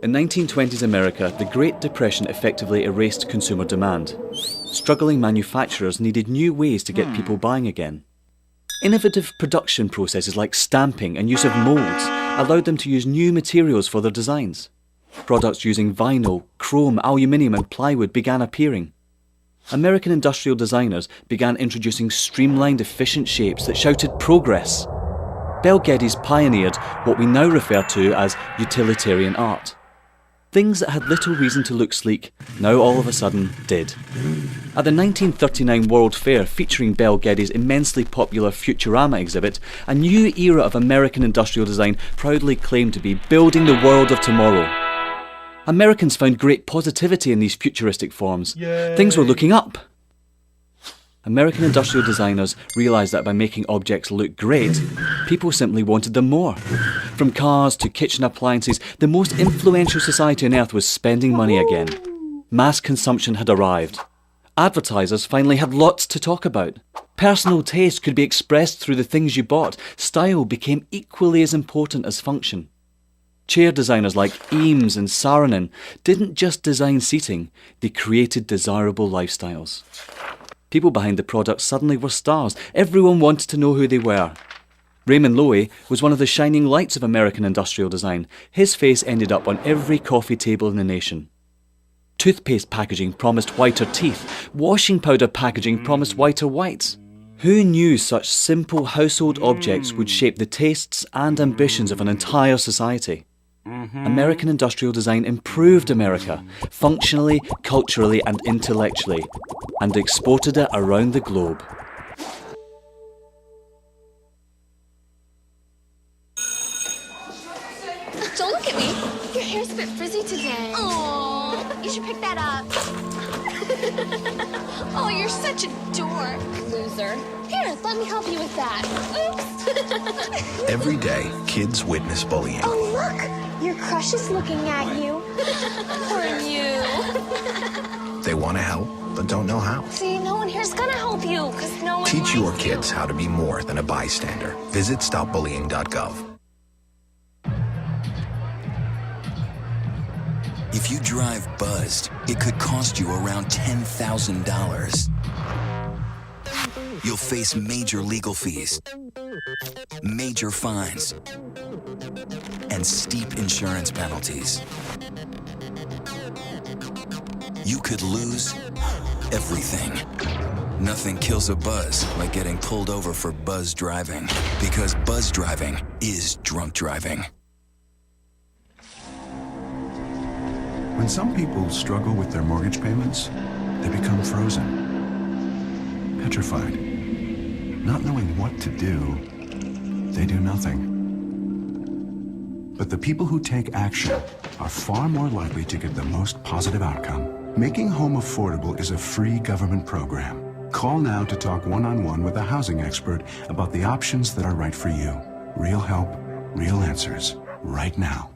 In 1920s America, the Great Depression effectively erased consumer demand. Struggling manufacturers needed new ways to get people buying again. Innovative production processes like stamping and use of moulds allowed them to use new materials for their designs. Products using vinyl, chrome, aluminium and plywood began appearing. American industrial designers began introducing streamlined, efficient shapes that shouted progress. Bel Geddes pioneered what we now refer to as utilitarian art. Things that had little reason to look sleek, now all of a sudden did. At the 1939 World Fair featuring Bel Geddes' immensely popular Futurama exhibit, a new era of American industrial design proudly claimed to be building the world of tomorrow. Americans found great positivity in these futuristic forms. Yay. Things were looking up. American industrial designers realised that by making objects look great, people simply wanted them more. From cars to kitchen appliances, the most influential society on earth was spending money again. Mass consumption had arrived. Advertisers finally had lots to talk about. Personal taste could be expressed through the things you bought. Style became equally as important as function. Chair designers like Eames and Saarinen didn't just design seating, they created desirable lifestyles. People behind the products suddenly were stars. Everyone wanted to know who they were. Raymond Loewy was one of the shining lights of American industrial design. His face ended up on every coffee table in the nation. Toothpaste packaging promised whiter teeth. Washing powder packaging promised whiter whites. Who knew such simple household objects would shape the tastes and ambitions of an entire society? American industrial design improved America, functionally, culturally and intellectually, and exported it around the globe. Don't look at me. Your hair's a bit frizzy today. Aww, you should pick that up. Oh, you're such a dork. Loser. Here, let me help you with that. Oops. Every day, kids witness bullying. Oh, look. Your crush is looking at you. Or you. They want to help, but don't know how. See, no one here's gonna help you, because no one Teach your likes you. kids how to be more than a bystander. Visit stopbullying.gov. If you drive buzzed, it could cost you around $10,000. You'll face major legal fees, major fines, and steep insurance penalties. You could lose everything. Nothing kills a buzz like getting pulled over for buzz driving, because buzz driving is drunk driving. When some people struggle with their mortgage payments, they become frozen, petrified. Not knowing what to do, they do nothing. But the people who take action are far more likely to get the most positive outcome. Making home affordable is a free government program. Call now to talk one-on-one with a housing expert about the options that are right for you. Real help, real answers, right now.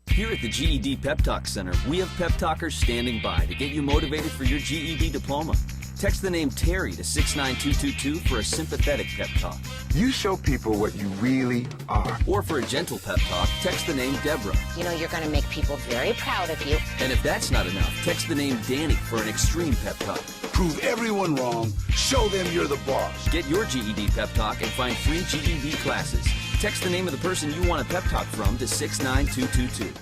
Here at the GED Pep Talk Center, we have pep talkers standing by to get you motivated for your GED diploma. Text the name Terry to 69222 for a sympathetic pep talk. You show people what you really are. Or for a gentle pep talk, text the name Deborah. You know you're going to make people very proud of you. And if that's not enough, text the name Danny for an extreme pep talk. Prove everyone wrong. Show them you're the boss. Get your GED pep talk and find free GED classes. Text the name of the person you want a pep talk from to 69222.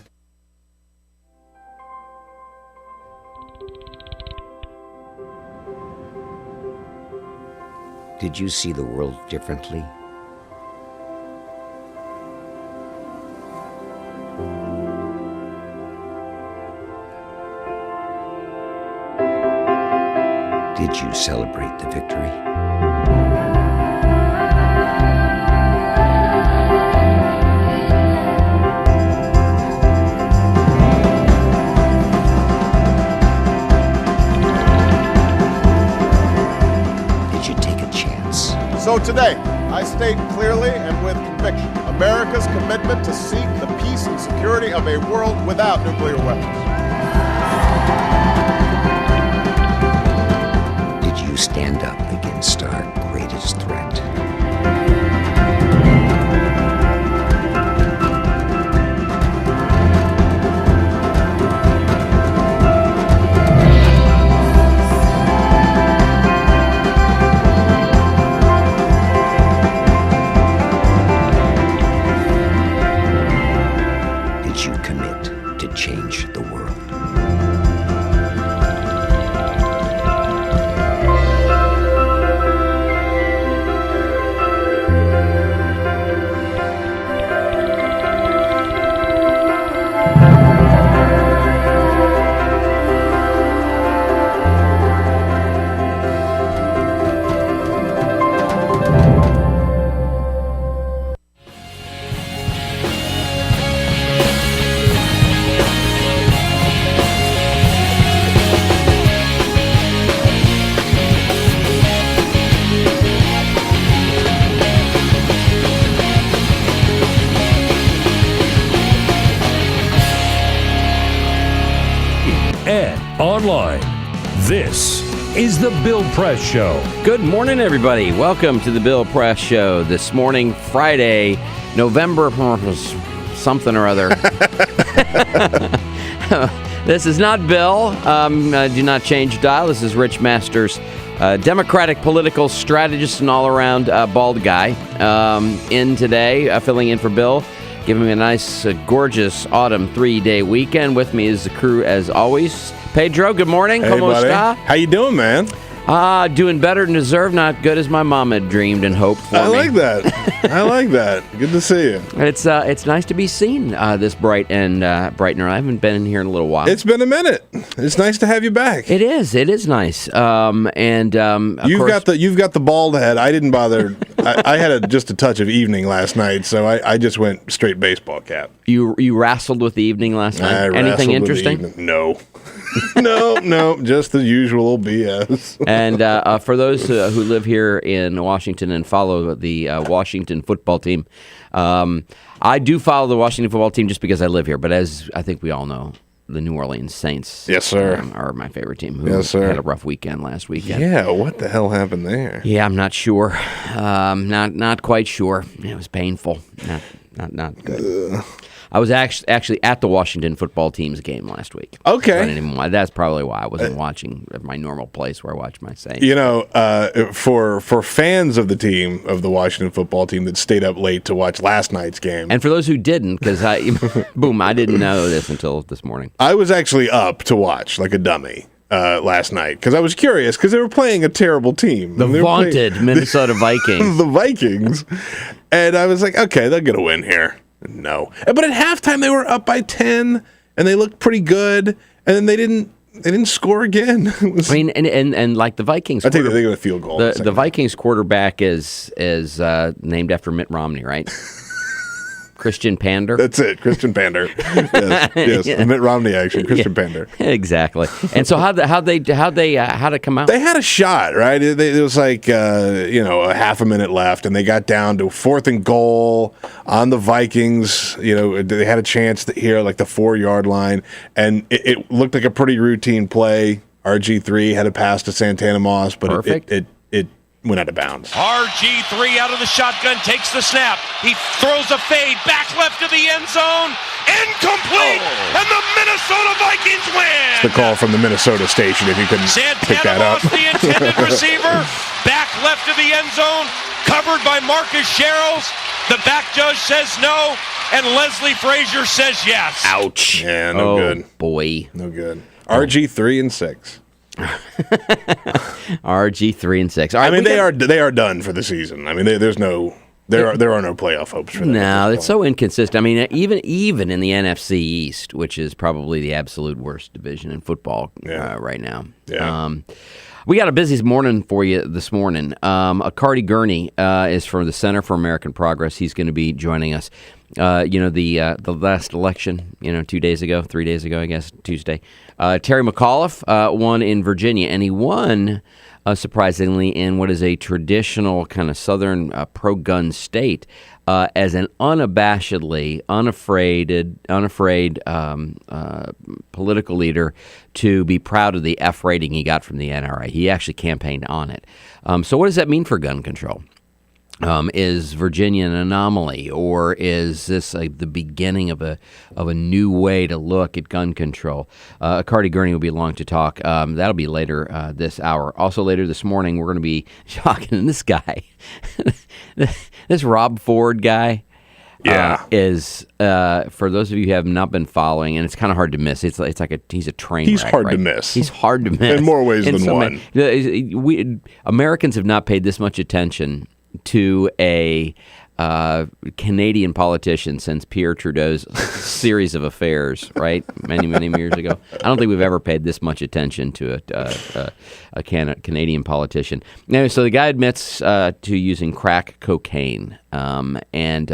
Did you see the world differently? Did you celebrate the victory? So today, I state clearly and with conviction America's commitment to seek the peace and security of a world without nuclear weapons. Did you stand up against our greatest threat? Change the world. Online. This is the Bill Press Show. Good morning, everybody. Welcome to the Bill Press Show. This morning, Friday, November something or other. This is not Bill. Do not change dial. This is Rich Masters, Democratic political strategist and all-around bald guy, in today, filling in for Bill. Giving me a nice, gorgeous autumn 3-day weekend. With me is the crew, as always. Pedro, good morning. Hey, ¿Cómo buddy. está? How you doing, man? Doing better than deserved, not good as my mom had dreamed and hoped for me. I like that. I like that. Good to see you. It's nice to be seen this bright and early. I haven't been in here in a little while. It's been a minute. It's nice to have you back. It is. It is nice. You've got the bald head. I didn't bother. I had just a touch of evening last night, so I just went straight baseball cap. You wrestled with the evening last night? Anything interesting? No. No, just the usual BS. And for those who live here in Washington and follow the Washington football team, I do follow the Washington football team just because I live here. But as I think we all know, the New Orleans Saints. Yes, sir. Are my favorite team. Who yes, sir. Had a rough weekend last weekend. Yeah, what the hell happened there? Yeah, I'm not sure. Not quite sure. It was painful. Not good. I was actually at the Washington football team's game last week. Okay. That's probably why I wasn't watching at my normal place where I watch my Saints. You know, for fans of the Washington football team that stayed up late to watch last night's game. And for those who didn't, because I didn't know this until this morning. I was actually up to watch like a dummy. Last night because I was curious because they were playing a terrible team. The vaunted Minnesota Vikings. The Vikings. And I was like, okay, they're going to win here. No. But at halftime, they were up by 10, and they looked pretty good, and then they didn't score again. And like the Vikings. I think they got a field goal. The Vikings quarterback is named after Mitt Romney, right? Christian Pander. That's it, Christian Pander. Yes. Yeah. Mitt Romney action, Christian Pander. Exactly. And so how'd it come out? They had a shot, right? It was like a half a minute left, and they got down to 4th and goal on the Vikings. They had a chance here, like the 4-yard line, and it looked like a pretty routine play. RG3 had a pass to Santana Moss, but it went out of bounds. RG3 out of the shotgun, takes the snap. He throws a fade, back left to the end zone. Incomplete! And the Minnesota Vikings win! It's the call from the Minnesota station, if you couldn't pick that up. Santana Moss, the intended receiver, back left to the end zone, covered by Marcus Sherrills. The back judge says no, and Leslie Frazier says yes. Ouch. Yeah, no good. Boy. No good. RG 3 and 6. RG 3 and 6. All right, I mean, they are done for the season. I mean, there are no playoff hopes for them. No, it's so inconsistent. I mean, even in the NFC East, which is probably the absolute worst division in football right now. Yeah. We got a busy morning for you this morning. Arkadi Gerney is from the Center for American Progress. He's going to be joining us. The last election, 3 days ago, I guess, Tuesday. Terry McAuliffe won in Virginia, and he won, surprisingly, in what is a traditional kind of southern pro-gun state as an unabashedly, unafraid political leader to be proud of the F rating he got from the NRA. He actually campaigned on it. So what does that mean for gun control? Is Virginia an anomaly, or is this the beginning of a new way to look at gun control? Arkadi Gerney will be along to talk. That'll be later this hour. Also later this morning, we're going to be talking. This guy, this Rob Ford guy, is for those of you who have not been following, and it's kind of hard to miss. It's like he's a train wreck. He's hard to miss. He's hard to miss in more ways than one. Americans have not paid this much attention to a Canadian politician since Pierre Trudeau's series of affairs, right? Many years ago. I don't think we've ever paid this much attention to a Canadian politician. Anyway, so the guy admits to using crack cocaine. And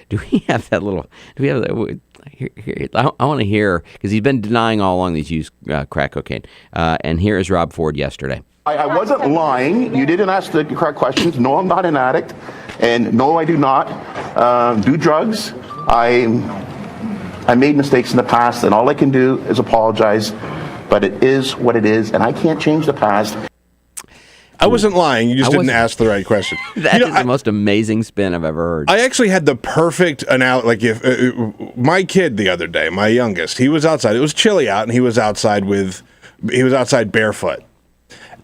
do we have that little? Do we have that? Here, I want to hear, because he's been denying all along he's used crack cocaine. And here is Rob Ford yesterday. I wasn't lying. You didn't ask the correct questions. No, I'm not an addict. And no, I do not do drugs. I made mistakes in the past, and all I can do is apologize. But it is what it is, and I can't change the past. I wasn't lying. You just didn't ask the right question. That is the most amazing spin I've ever heard. I actually had the perfect analogy. Like if my kid the other day, my youngest, he was outside. It was chilly out, and he was outside barefoot.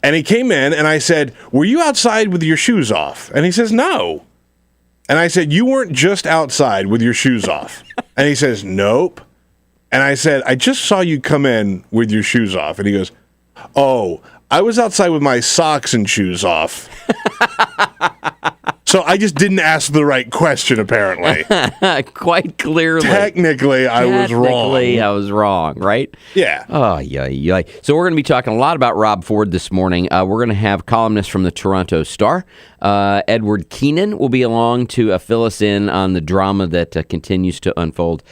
And he came in, and I said, "Were you outside with your shoes off?" And he says, "No." And I said, "You weren't just outside with your shoes off." And he says, "Nope." And I said, "I just saw you come in with your shoes off." And he goes, "Oh, I was outside with my socks and shoes off." So I just didn't ask the right question, apparently. Quite clearly. Technically, I was wrong, right? Yeah. Oh, yeah. So we're going to be talking a lot about Rob Ford this morning. We're going to have columnist from the Toronto Star, Edward Keenan, will be along to fill us in on the drama that continues to unfold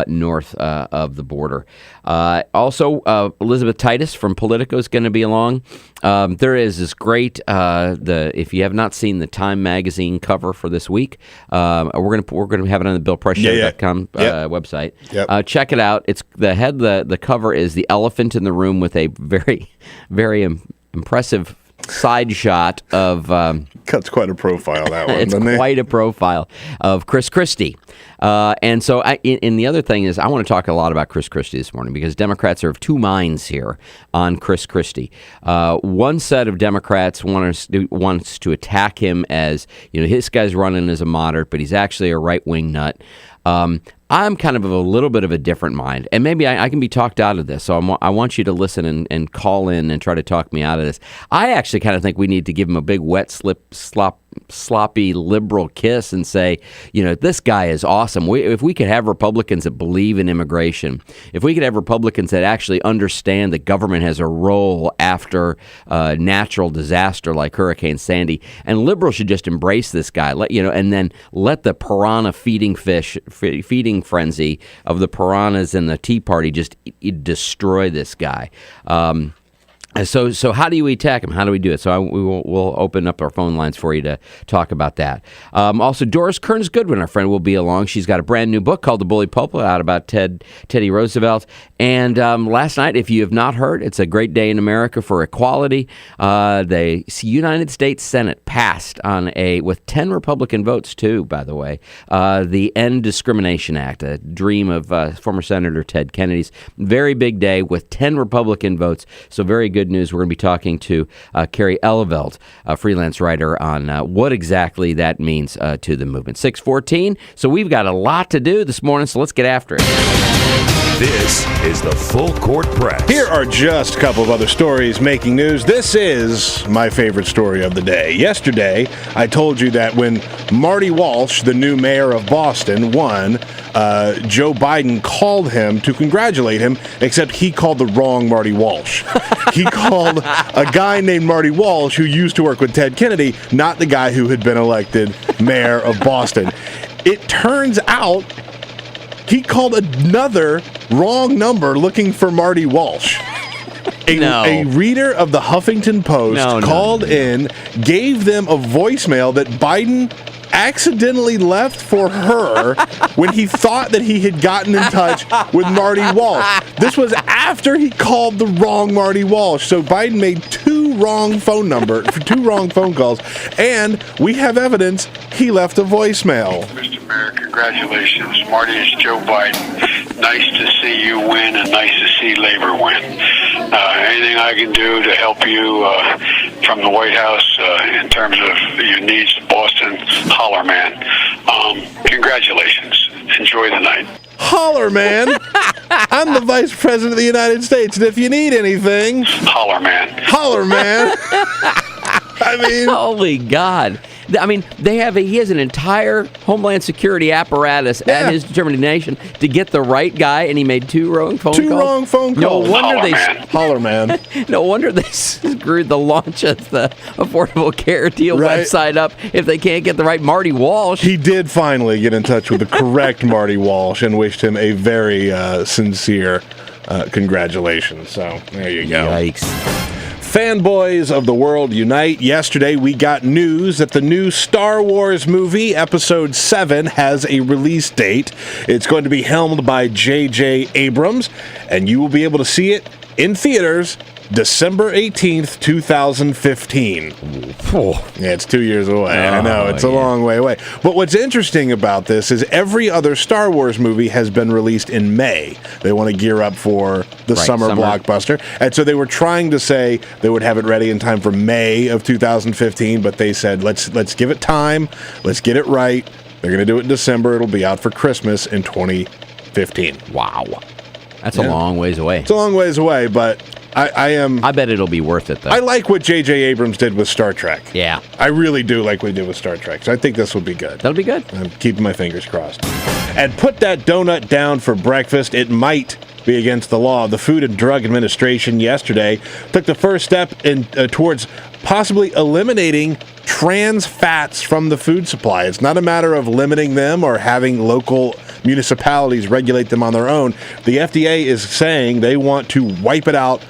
north of the border. Also, Elizabeth Titus from Politico is going to be along. There is this great if you have not seen the Time magazine cover for this week, we're gonna have it on the BillPressShow.com website. Yep. Check it out. It's the cover is the elephant in the room with a very, very impressive side shot of cuts quite a profile, that one. It's quite a profile of Christie. And so and the other thing is I want to talk a lot about Christie this morning because Democrats are of two minds here on Christie. One set of Democrats wants to attack him as, this guy's running as a moderate, but he's actually a right-wing nut. I'm kind of a little bit of a different mind, and maybe I can be talked out of this, so I want you to listen and call in and try to talk me out of this. I actually kind of think we need to give him a big wet sloppy liberal kiss and say, this guy is awesome. If we could have Republicans that believe in immigration, if we could have Republicans that actually understand that government has a role after natural disaster like Hurricane Sandy, and liberals should just embrace this guy, and then let the piranha feeding frenzy of the piranhas and the Tea Party just destroy this guy. So how do you attack him? How do we do it? So we'll open up our phone lines for you to talk about that. Also, Doris Kearns Goodwin, our friend, will be along. She's got a brand new book called The Bully Pulpit out about Teddy Roosevelt. And last night, if you have not heard, it's a great day in America for equality. The United States Senate passed with 10 Republican votes, too, by the way, the End Discrimination Act, a dream of former Senator Ted Kennedy's. Very big day with 10 Republican votes. So very good news. We're going to be talking to Kerry Eleveld, a freelance writer, on what exactly that means to the movement. 6:14. So we've got a lot to do this morning, so let's get after it. This is the Full Court Press. Here are just a couple of other stories making news. This is my favorite story of the day. Yesterday, I told you that when Marty Walsh, the new mayor of Boston, won, Joe Biden called him to congratulate him, except he called the wrong Marty Walsh. He called a guy named Marty Walsh who used to work with Ted Kennedy, not the guy who had been elected mayor of Boston. It turns out he called another wrong number looking for Marty Walsh. A reader of the Huffington Post called in, gave them a voicemail that Biden accidentally left for her when he thought that he had gotten in touch with Marty Walsh. This was after he called the wrong Marty Walsh. So Biden made two wrong phone calls, and we have evidence he left a voicemail. Mr. Mayor, congratulations. Marty, it's Joe Biden. Nice to see you win and nice to see Labor win. Anything I can do to help you from the White House in terms of your needs to Boston, holler, man. Congratulations. Enjoy the night. Holler, man. I'm the Vice President of the United States, and if you need anything... Holler, man. Holler, man. I mean... Holy God. I mean, he has an entire Homeland Security apparatus at his determination to get the right guy, and he made two wrong phone calls. Two wrong phone calls. Holler, man. No wonder they screwed the launch of the Affordable Care Deal website up if they can't get the right Marty Walsh. He did finally get in touch with the correct Marty Walsh and wished him a very sincere congratulations. So, there you go. Yikes. Fanboys of the world unite. Yesterday, we got news that the new Star Wars movie, Episode 7, has a release date. It's going to be helmed by J.J. Abrams, and you will be able to see it in theaters December 18th, 2015. Yeah, it's 2 years away. I know, it's a long way away. But what's interesting about this is every other Star Wars movie has been released in May. They want to gear up for the summer blockbuster. And so they were trying to say they would have it ready in time for May of 2015, but they said, let's give it time. Let's get it right. They're going to do it in December. It'll be out for Christmas in 2015. Wow. That's a long ways away. It's a long ways away, but I bet it'll be worth it, though. I like what J.J. Abrams did with Star Trek. Yeah. I really do like what he did with Star Trek, so I think this will be good. That'll be good. I'm keeping my fingers crossed. And put that donut down for breakfast. It might be against the law. The Food and Drug Administration yesterday took the first step towards possibly eliminating trans fats from the food supply. It's not a matter of limiting them or having local municipalities regulate them on their own. The FDA is saying they want to wipe it out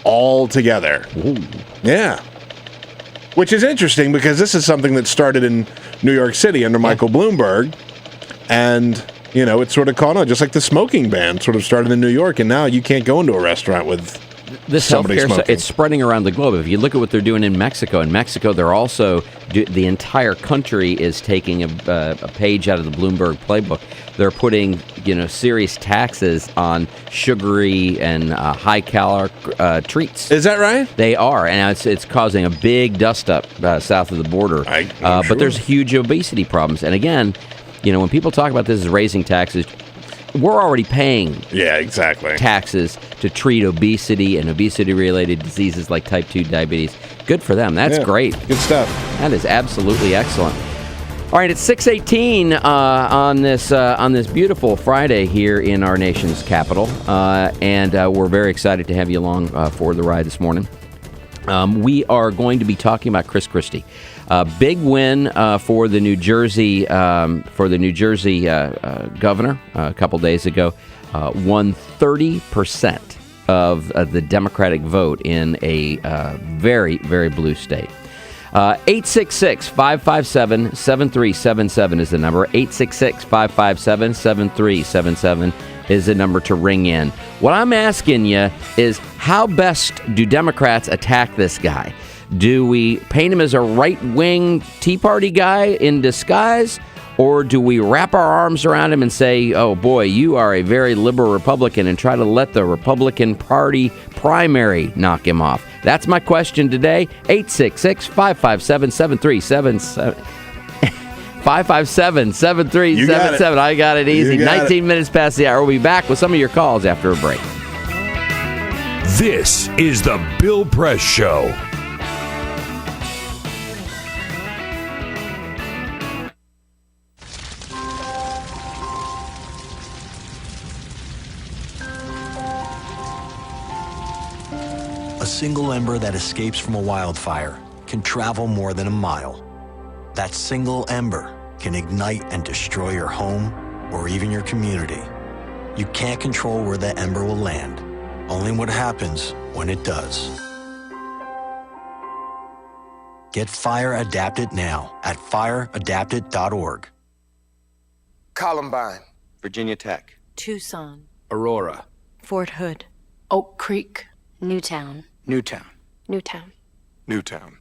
all together. Ooh. Yeah. Which is interesting because this is something that started in New York City under Michael Bloomberg. And, you know, it's sort of caught on, just like the smoking ban sort of started in New York. And now you can't go into a restaurant with this somebody healthcare, smoking. it's spreading around the globe. If you look at what they're doing in Mexico, they're also, the entire country is taking a page out of the Bloomberg playbook. They're putting, serious taxes on sugary and high-caloric treats. Is that right? They are, and it's causing a big dust-up south of the border. But there's huge obesity problems. And again, when people talk about this as raising taxes, we're already paying taxes to treat obesity and obesity-related diseases like type 2 diabetes. Good for them. That's great. Good stuff. That is absolutely excellent. All right, it's 6:18 on this beautiful Friday here in our nation's capital, and we're very excited to have you along for the ride this morning. We are going to be talking about Christie. Big win for the New Jersey governor a couple days ago. Won 30% of the Democratic vote in a very, very blue state. 866-557-7377 is the number. 866-557-7377 is the number to ring in. What I'm asking you is, how best do Democrats attack this guy? Do we paint him as a right-wing Tea Party guy in disguise? Or do we wrap our arms around him and say, oh boy, you are a very liberal Republican, and try to let the Republican Party primary knock him off? That's my question today. 866-557-7377. 557-7377. I got it easy. 19 minutes past the hour. We'll be back with some of your calls after a break. This is the Bill Press Show. A single ember that escapes from a wildfire can travel more than a mile. That single ember can ignite and destroy your home or even your community. You can't control where that ember will land, only what happens when it does. Get Fire Adapted now at fireadapted.org. Columbine, Virginia Tech, Tucson, Aurora, Fort Hood, Oak Creek, Newtown. Newtown, Newtown. Newtown.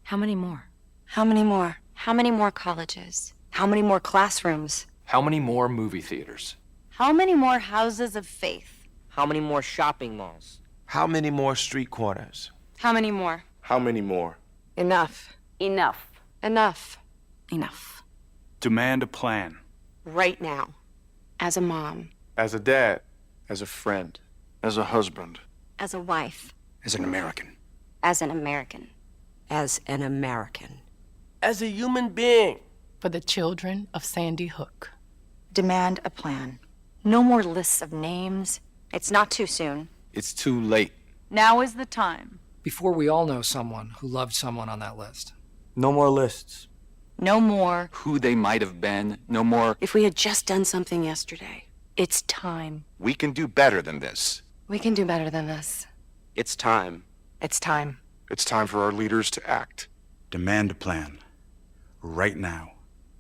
How many more? How many more? How many more colleges? How many more classrooms? How many more movie theaters? How many more houses of faith? How many more shopping malls? How many more street corners? How many more? How many more? Enough. Enough. Enough. Enough. Demand a plan. Right now. As a mom. As a dad. As a friend. As a husband. As a wife. As an American. As an American. As an American. As a human being. For the children of Sandy Hook. Demand a plan. No more lists of names. It's not too soon. It's too late. Now is the time. Before we all know someone who loved someone on that list. No more lists. No more. Who they might have been. No more. If we had just done something yesterday. It's time. We can do better than this. We can do better than this. It's time. It's time. It's time for our leaders to act. Demand a plan. Right now.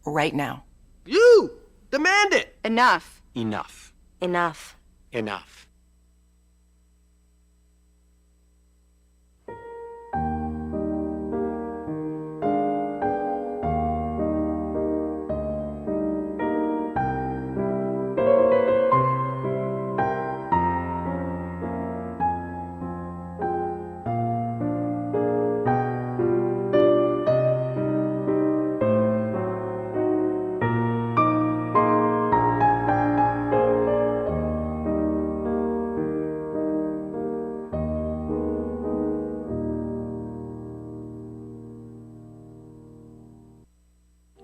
Right now. You! Demand it! Enough. Enough. Enough. Enough.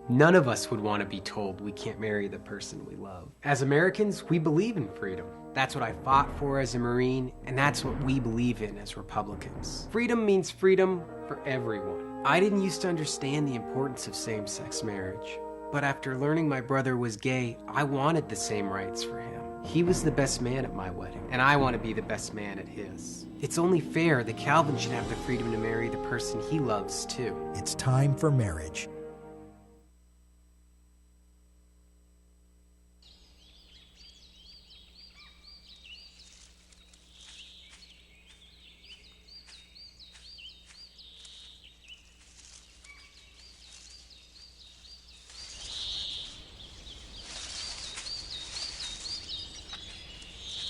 None of us would want to be told we can't marry the person we love. As Americans, we believe in freedom. That's what I fought for as a Marine, and that's what we believe in as Republicans. Freedom means freedom for everyone. I didn't used to understand the importance of same-sex marriage, but after learning my brother was gay, I wanted the same rights for him. He was the best man at my wedding, and I want to be the best man at his. It's only fair that Calvin should have the freedom to marry the person he loves, too. It's time for marriage.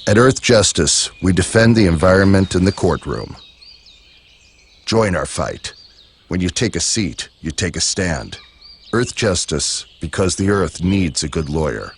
At Earth Justice, we defend the environment in the courtroom. Join our fight. When you take a seat, you take a stand. Earth Justice, because the Earth needs a good lawyer.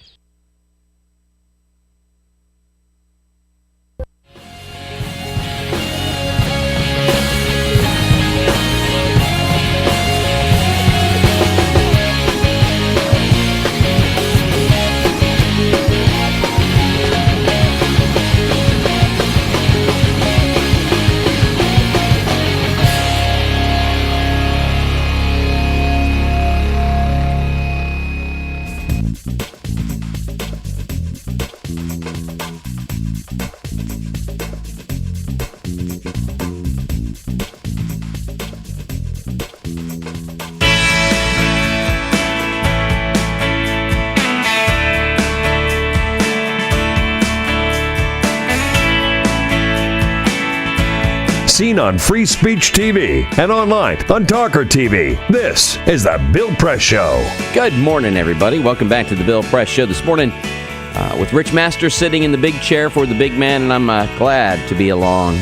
Seen on Free Speech TV and online on TawkrTV. This is the Bill Press Show. Good morning, everybody. Welcome back to the Bill Press Show this morning with Rich Masters sitting in the big chair for the big man, and I'm glad to be along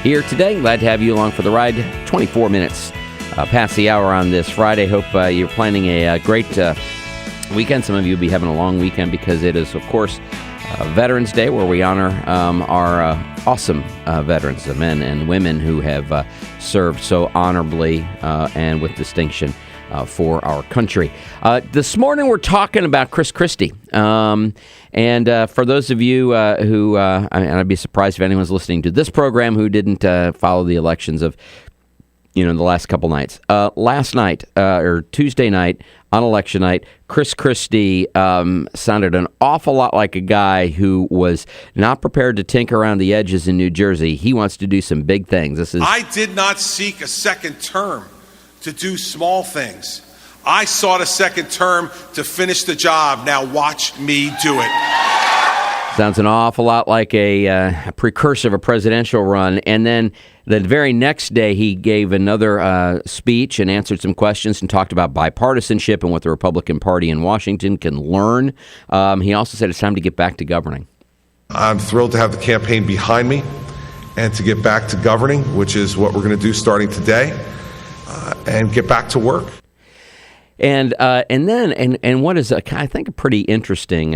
here today. Glad to have you along for the ride. 24 minutes past the hour on this Friday. Hope you're planning a great weekend. Some of you will be having a long weekend because it is, of course, Veterans Day, where we honor our awesome veterans, the men and women who have served so honorably and with distinction for our country. This morning we're talking about Christie. And for those of you who, and I'd be surprised if anyone's listening to this program who didn't follow the elections of, the last couple nights. Last night, or Tuesday night, on election night, Christie sounded an awful lot like a guy who was not prepared to tinker around the edges in New Jersey. He wants to do some big things. I did not seek a second term to do small things. I sought a second term to finish the job. Now watch me do it. Sounds an awful lot like a precursor of a presidential run. And then the very next day, he gave another speech and answered some questions and talked about bipartisanship and what the Republican Party in Washington can learn. He also said it's time to get back to governing. I'm thrilled to have the campaign behind me and to get back to governing, which is what we're going to do starting today, and get back to work. And then what is I think a pretty interesting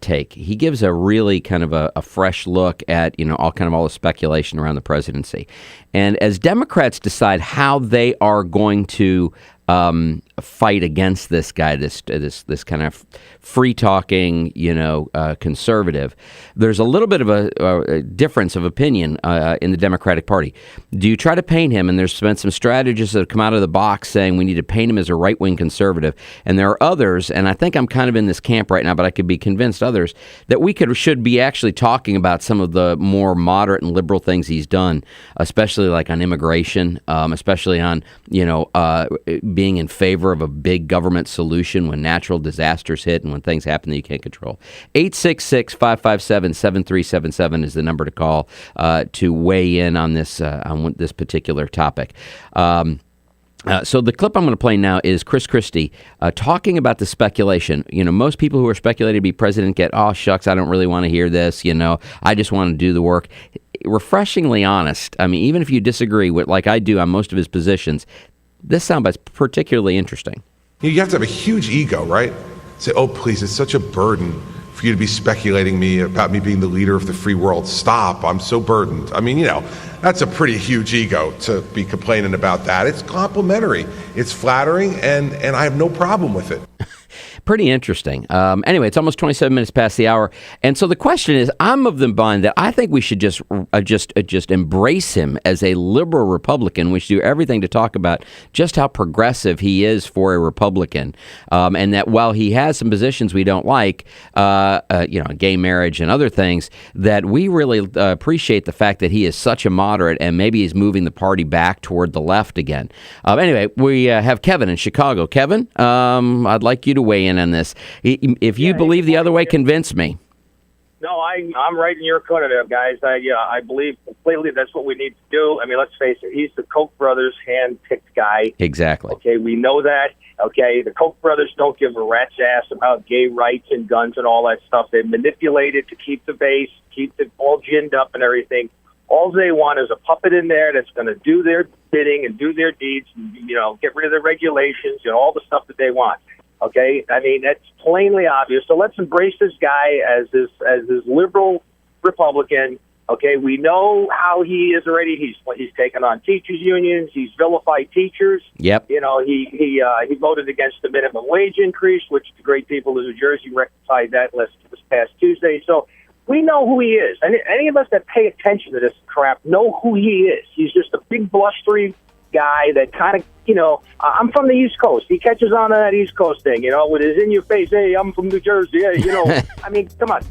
take. He gives a really kind of a fresh look at all the speculation around the presidency, and as Democrats decide how they are going to fight against this guy, this kind of free-talking, conservative. There's a little bit of a difference of opinion in the Democratic Party. Do you try to paint him? And there's been some strategists that have come out of the box saying we need to paint him as a right-wing conservative. And there are others, and I think I'm kind of in this camp right now, but I could be convinced others that we should be actually talking about some of the more moderate and liberal things he's done, especially like on immigration, especially on being in favor of a big government solution when natural disasters hit and when things happen that you can't control. 866-557-7377 is the number to call to weigh in on this particular topic. So the clip I'm going to play now is Christie talking about the speculation. Most people who are speculated to be president get, oh, shucks, I don't really want to hear this. I just want to do the work. Refreshingly honest. I mean, even if you disagree with, like I do on most of his positions, this soundbite's particularly interesting. You have to have a huge ego, right? Say, oh, please, it's such a burden for you to be speculating about me being the leader of the free world. Stop, I'm so burdened. I mean, that's a pretty huge ego to be complaining about that. It's complimentary, it's flattering, and I have no problem with it. Pretty interesting. Anyway, it's almost 27 minutes past the hour. And so the question is, I'm of the mind that I think we should just embrace him as a liberal Republican. We should do everything to talk about just how progressive he is for a Republican. And that while he has some positions we don't like, gay marriage and other things, that we really appreciate the fact that he is such a moderate and maybe he's moving the party back toward the left again. Anyway, we have Kevin in Chicago. Kevin, I'd like you to weigh in on this. If you believe the other way, convince me. No, I'm right in your corner there, guys. I believe completely that's what we need to do. I mean, let's face it, he's the Koch brothers' hand-picked guy. Exactly. Okay, we know that. Okay, the Koch brothers don't give a rat's ass about gay rights and guns and all that stuff. They manipulate it to keep the base, keep it all ginned up and everything. All they want is a puppet in there that's going to do their bidding and do their deeds and, get rid of the regulations, all the stuff that they want. Okay, I mean, that's plainly obvious. So let's embrace this guy as this liberal Republican. Okay, we know how he is already. He's taken on teachers' unions. He's vilified teachers. Yep. He voted against the minimum wage increase, which the great people of New Jersey rectified that this past Tuesday. So we know who he is. And any of us that pay attention to this crap know who he is. He's just a big blustery guy that kind of, I'm from the East Coast. He catches on to that East Coast thing, with his in-your-face, hey, I'm from New Jersey, hey, I mean, come on.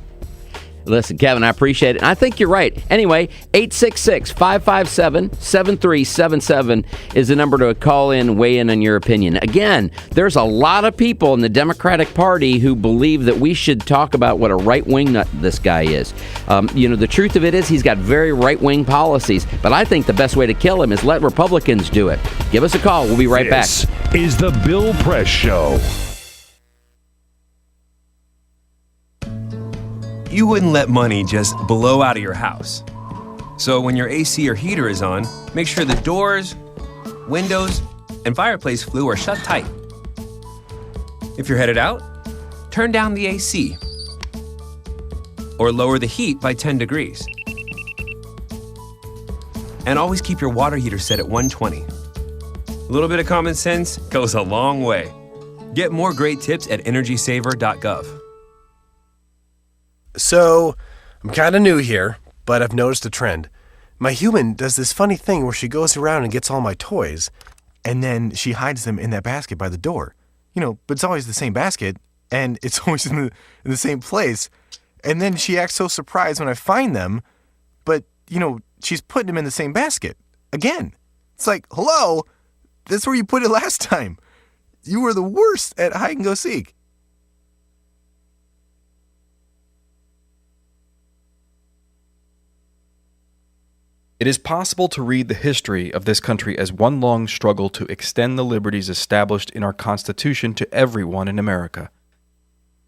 Listen, Kevin, I appreciate it. And I think you're right. Anyway, 866-557-7377 is the number to call in and weigh in on your opinion. Again, there's a lot of people in the Democratic Party who believe that we should talk about what a right-wing nut this guy is. The truth of it is he's got very right-wing policies, but I think the best way to kill him is let Republicans do it. Give us a call. We'll be right back. This is the Bill Press Show. You wouldn't let money just blow out of your house. So when your AC or heater is on, make sure the doors, windows, and fireplace flue are shut tight. If you're headed out, turn down the AC or lower the heat by 10 degrees. And always keep your water heater set at 120. A little bit of common sense goes a long way. Get more great tips at energysaver.gov. So, I'm kind of new here, but I've noticed a trend. My human does this funny thing where she goes around and gets all my toys, and then she hides them in that basket by the door. But it's always the same basket, and it's always in the same place. And then she acts so surprised when I find them, but, she's putting them in the same basket. Again. It's like, hello? That's where you put it last time. You were the worst at hide and go seek. It is possible to read the history of this country as one long struggle to extend the liberties established in our Constitution to everyone in America.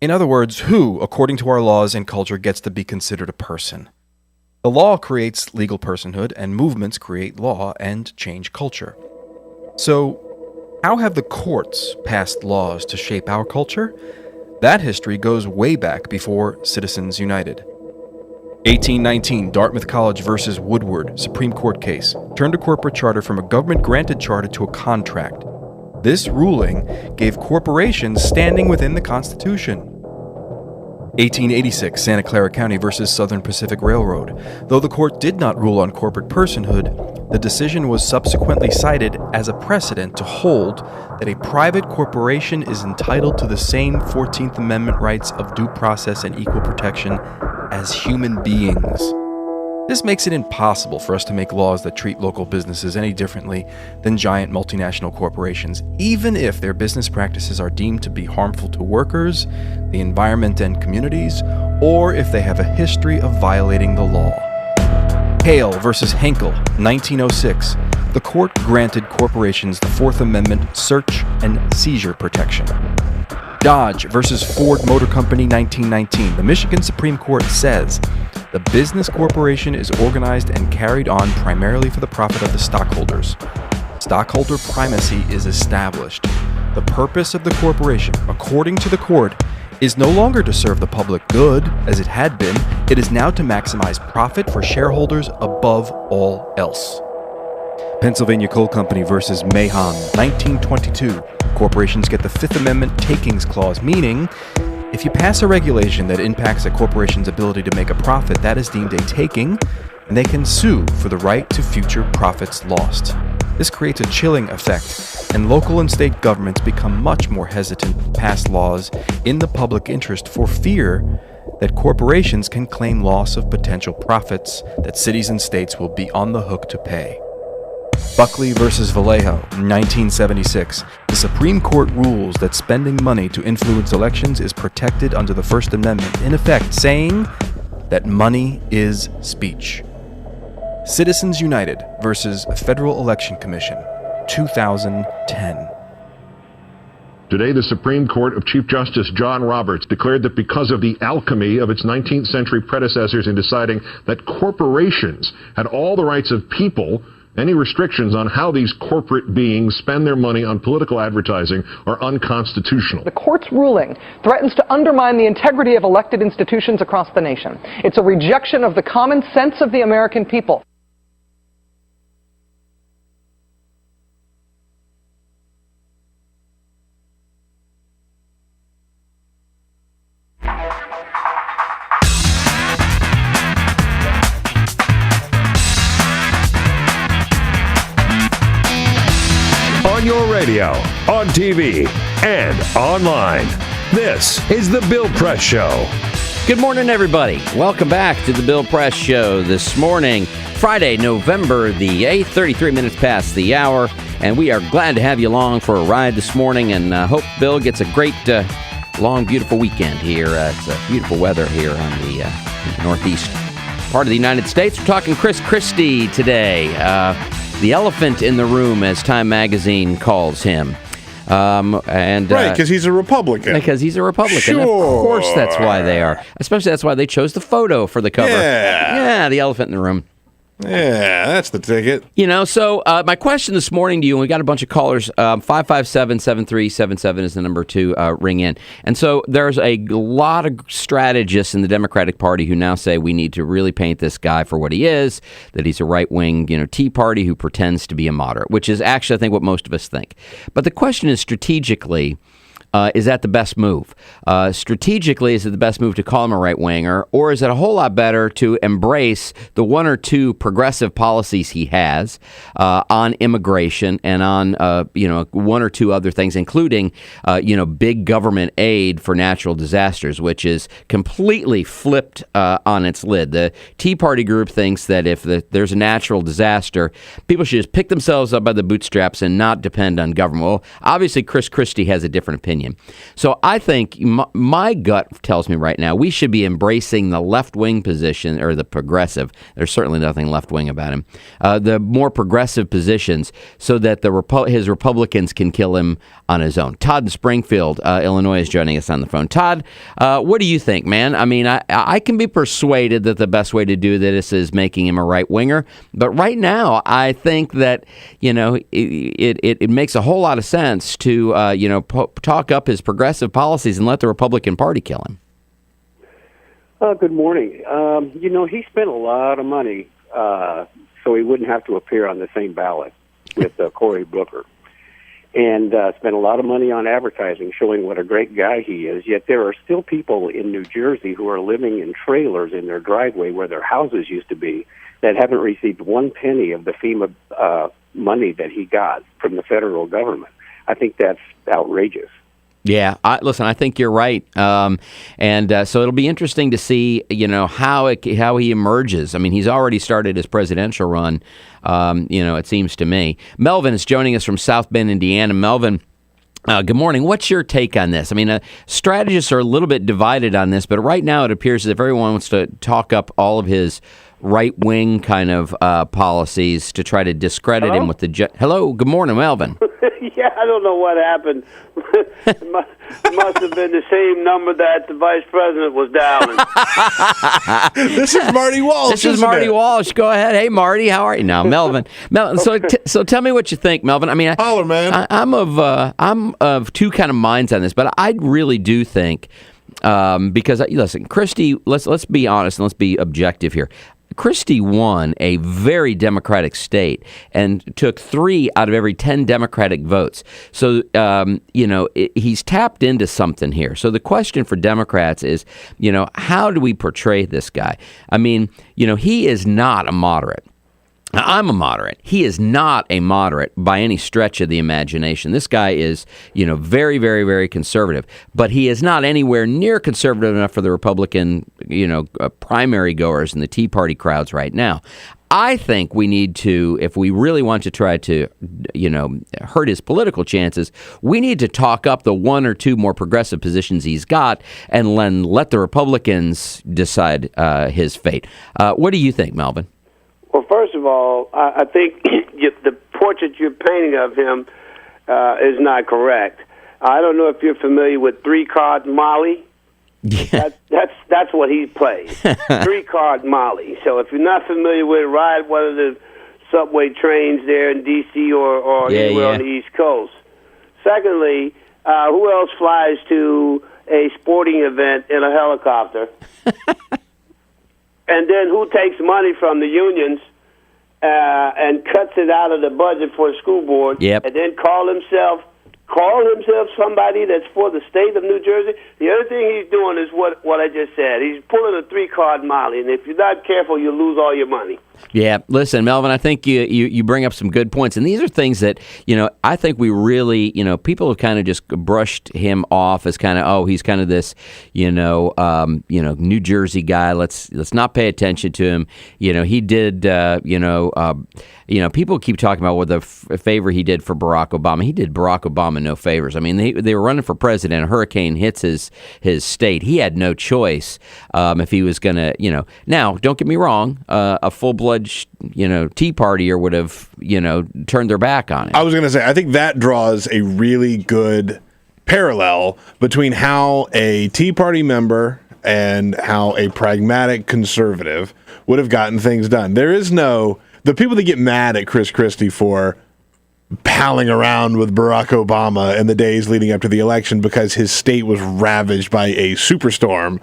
In other words, who, according to our laws and culture, gets to be considered a person? The law creates legal personhood, and movements create law and change culture. So, how have the courts passed laws to shape our culture? That history goes way back before Citizens United. 1819, Dartmouth College versus Woodward, Supreme Court case, turned a corporate charter from a government-granted charter to a contract. This ruling gave corporations standing within the Constitution. 1886, Santa Clara County versus Southern Pacific Railroad. Though the court did not rule on corporate personhood, the decision was subsequently cited as a precedent to hold that a private corporation is entitled to the same 14th Amendment rights of due process and equal protection as human beings. This makes it impossible for us to make laws that treat local businesses any differently than giant multinational corporations, even if their business practices are deemed to be harmful to workers, the environment and communities, or if they have a history of violating the law. Hale versus Henkel, 1906. The court granted corporations the Fourth Amendment search and seizure protection. Dodge versus Ford Motor Company, 1919. The Michigan Supreme Court says the business corporation is organized and carried on primarily for the profit of the stockholders. Stockholder primacy is established. The purpose of the corporation, according to the court, is no longer to serve the public good, as it had been. It is now to maximize profit for shareholders above all else. Pennsylvania Coal Company versus Mahon, 1922. Corporations get the Fifth Amendment takings clause, meaning if you pass a regulation that impacts a corporation's ability to make a profit, that is deemed a taking, and they can sue for the right to future profits lost. This creates a chilling effect, and local and state governments become much more hesitant to pass laws in the public interest for fear that corporations can claim loss of potential profits that cities and states will be on the hook to pay. Buckley versus Vallejo, 1976. The Supreme Court rules that spending money to influence elections is protected under the First Amendment, in effect saying that money is speech. Citizens United versus Federal Election Commission, 2010. Today, the Supreme Court of Chief Justice John Roberts declared that because of the alchemy of its 19th century predecessors in deciding that corporations had all the rights of people, any restrictions on how these corporate beings spend their money on political advertising are unconstitutional. The court's ruling threatens to undermine the integrity of elected institutions across the nation. It's a rejection of the common sense of the American people. On your radio, on TV, and online. This is The Bill Press Show. Good morning, everybody. Welcome back to The Bill Press Show this morning, Friday, November the 8th, 33 minutes past the hour, and we are glad to have you along for a ride this morning, and hope Bill gets a great, long, beautiful weekend here. It's beautiful weather here on the northeast part of the United States. We're talking Christie today. The elephant in the room, as Time Magazine calls him. Right, because he's a Republican. Because he's a Republican. Sure. Of course that's why they are. Especially that's why they chose the photo for the cover. Yeah, the elephant in the room. Yeah, that's the ticket. You know, so my question this morning to you, and we got a bunch of callers, 557-7377 is the number to ring in. And so there's a lot of strategists in the Democratic Party who now say we need to really paint this guy for what he is, that he's a right-wing, Tea Party who pretends to be a moderate, which is actually, I think, what most of us think. But the question is strategically, is that the best move? Strategically, is it the best move to call him a right-winger, or is it a whole lot better to embrace the one or two progressive policies he has on immigration and on, one or two other things, including, big government aid for natural disasters, which is completely flipped on its lid. The Tea Party group thinks that if there's a natural disaster, people should just pick themselves up by the bootstraps and not depend on government. Well, obviously, Christie has a different opinion. So I think my gut tells me right now we should be embracing the left-wing position, or the progressive. There's certainly nothing left-wing about him. The more progressive positions, so that his Republicans can kill him on his own. Todd in Springfield, Illinois, is joining us on the phone. Todd, what do you think, man? I mean, I can be persuaded that the best way to do this is making him a right-winger, but right now I think that it makes a whole lot of sense to talk up his progressive policies and let the Republican Party kill him. Good morning. He spent a lot of money so he wouldn't have to appear on the same ballot with Cory Booker, and spent a lot of money on advertising showing what a great guy he is. Yet there are still people in New Jersey who are living in trailers in their driveway where their houses used to be that haven't received one penny of the FEMA money that he got from the federal government. I think that's outrageous. Yeah, listen, I think you're right, so it'll be interesting to see, how he emerges. I mean, he's already started his presidential run, it seems to me. Melvin is joining us from South Bend, Indiana. Melvin, good morning. What's your take on this? I mean, strategists are a little bit divided on this, but right now it appears as if everyone wants to talk up all of his right-wing kind of policies to try to discredit him with the... Hello, good morning, Melvin. Yeah, I don't know what happened. It must have been the same number that the vice president was dialing. This is Marty Walsh. This is Marty Walsh. Go ahead. Hey, Marty, how are you? No, Melvin. So tell me what you think, Melvin. I mean, holler, man. I'm of two kind of minds on this, but I really do think because listen, Christie. Let's be honest and let's be objective here. Christie won a very Democratic state and took 3 out of every 10 Democratic votes. So, he's tapped into something here. So the question for Democrats is, how do we portray this guy? I mean, he is not a moderate. I'm a moderate. He is not a moderate by any stretch of the imagination. This guy is, very, very, very conservative. But he is not anywhere near conservative enough for the Republican, primary goers and the Tea Party crowds right now. I think we need to, if we really want to try to, hurt his political chances, we need to talk up the 1 or 2 more progressive positions he's got and then let the Republicans decide his fate. What do you think, Melvin? Well, first of all, I think the portrait you're painting of him is not correct. I don't know if you're familiar with 3-Card Molly. Yeah. That's what he plays. 3-Card Molly. So if you're not familiar with it, ride one of the subway trains there in D.C. or anywhere on the East Coast. Secondly, who else flies to a sporting event in a helicopter? And then who takes money from the unions and cuts it out of the budget for the school board, and then call himself somebody that's for the state of New Jersey? The other thing he's doing is what I just said. He's pulling a 3-card Molly, and if you're not careful, you'll lose all your money. Yeah, listen, Melvin, I think you bring up some good points, and these are things that I think we really people have kind of just brushed him off as kind of he's kind of this New Jersey guy. Let's not pay attention to him. He did people keep talking about what the favor he did for Barack Obama. He did Barack Obama no favors. I mean, they were running for president. A hurricane hits his state. He had no choice if he was going to Now, don't get me wrong, a full-blood Tea Partier would have turned their back on it. I was going to say, I think that draws a really good parallel between how a Tea Party member and how a pragmatic conservative would have gotten things done. There is the people that get mad at Chris Christie for palling around with Barack Obama in the days leading up to the election because his state was ravaged by a superstorm.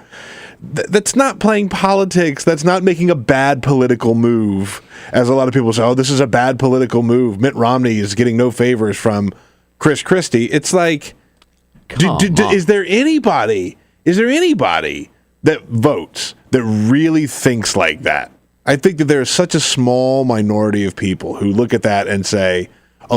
That's not playing politics. That's not making a bad political move. As a lot of people say, this is a bad political move. Mitt Romney is getting no favors from Chris Christie. It's like, is there anybody that votes that really thinks like that? I think that there's such a small minority of people who look at that and say,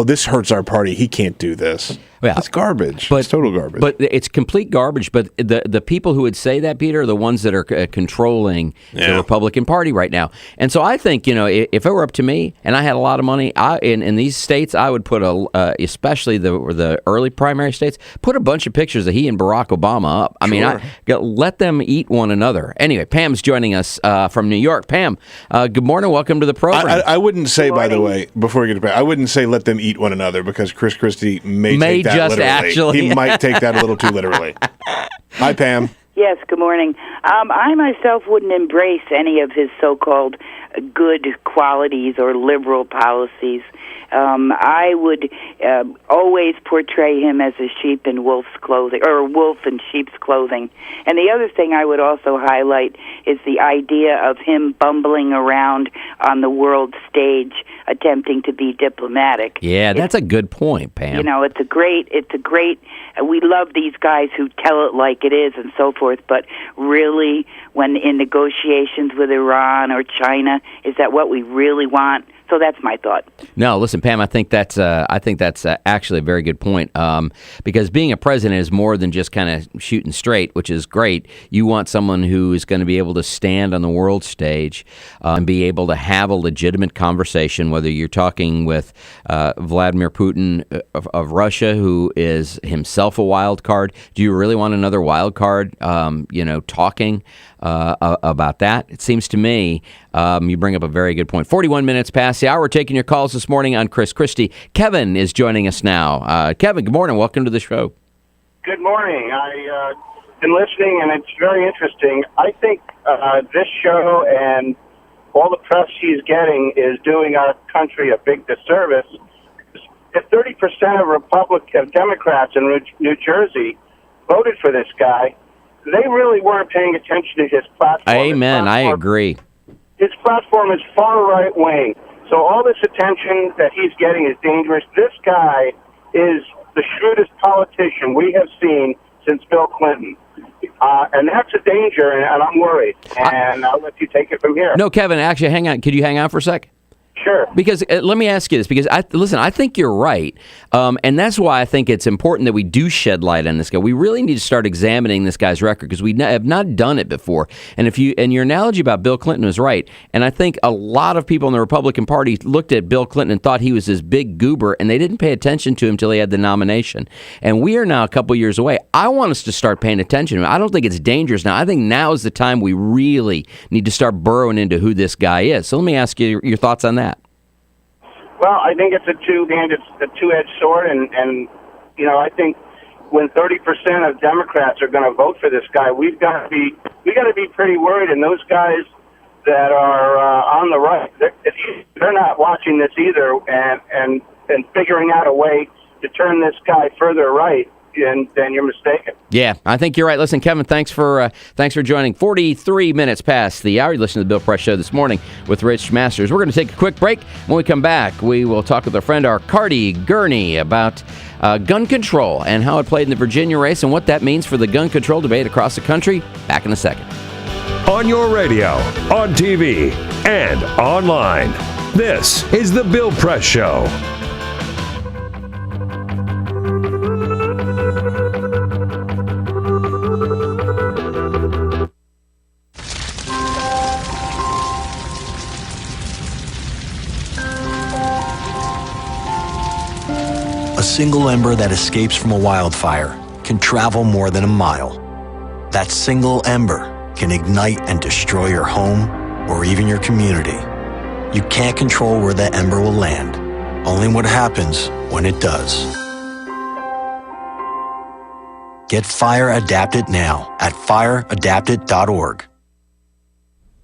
this hurts our party. He can't do this. Yeah. It's garbage. It's total garbage. But it's complete garbage. But the people who would say that, Peter, are the ones that are controlling the Republican Party right now. And so I think, if it were up to me and I had a lot of money in these states, I would put especially the early primary states, put a bunch of pictures of he and Barack Obama up. I mean, let them eat one another. Anyway, Pam's joining us from New York. Pam, good morning. Welcome to the program. I wouldn't say, by the way, before we get to Pam, I wouldn't say let them eat one another because Chris Christie may take that just literally. Actually. He might take that a little too literally. Hi, Pam. Yes, good morning. I myself wouldn't embrace any of his so-called good qualities or liberal policies. I would always portray him as a sheep in wolf's clothing, or a wolf in sheep's clothing. And the other thing I would also highlight is the idea of him bumbling around on the world stage, attempting to be diplomatic. Yeah, that's a good point, Pam. It's a great, we love these guys who tell it like it is and so forth, but really, when in negotiations with Iran or China, is that what we really want? So that's my thought. No, listen, Pam, I think that's actually a very good point, because being a president is more than just kind of shooting straight, which is great. You want someone who is going to be able to stand on the world stage and be able to have a legitimate conversation, whether you're talking with Vladimir Putin of Russia, who is himself a wild card. Do you really want another wild card, talking about that? It seems to me you bring up a very good point. 41 minutes past the hour. We're taking your calls this morning on Chris Christie. Kevin is joining us now. Kevin, good morning. Welcome to the show. Good morning. I've been listening, and it's very interesting. I think this show and all the press she's getting is doing our country a big disservice. If 30% of Democrats in New Jersey voted for this guy, they really weren't paying attention to his platform. Amen. I agree. His platform is far right wing. So all this attention that he's getting is dangerous. This guy is the shrewdest politician we have seen since Bill Clinton. And that's a danger, and I'm worried. And I'll let you take it from here. No, Kevin, actually, hang on. Could you hang on for a sec? Sure. Because let me ask you this, because I think you're right, and that's why I think it's important that we do shed light on this guy. We really need to start examining this guy's record because we have not done it before. And your analogy about Bill Clinton was right, and I think a lot of people in the Republican Party looked at Bill Clinton and thought he was this big goober, and they didn't pay attention to him until he had the nomination. And we are now a couple years away. I want us to start paying attention to him. I don't think it's dangerous now. I think now is the time we really need to start burrowing into who this guy is. So let me ask you your thoughts on that. Well, I think it's a two-edged sword, and I think when 30% of Democrats are going to vote for this guy, we got to be pretty worried. And those guys that are on the right, they're not watching this either, and figuring out a way to turn this guy further right. And then you're mistaken. Yeah, I think you're right. Listen, Kevin, thanks for joining. 43 minutes past the hour. You listen to the Bill Press Show this morning with Rich Masters. We're going to take a quick break. When we come back, we will talk with our friend Arkadi Gerney about gun control and how it played in the Virginia race and what that means for the gun control debate across the country. Back in a second. On your radio, on TV, and online. This is the Bill Press Show. A single ember that escapes from a wildfire can travel more than a mile. That single ember can ignite and destroy your home or even your community. You can't control where that ember will land, only what happens when it does. Get Fire Adapted now at fireadapted.org.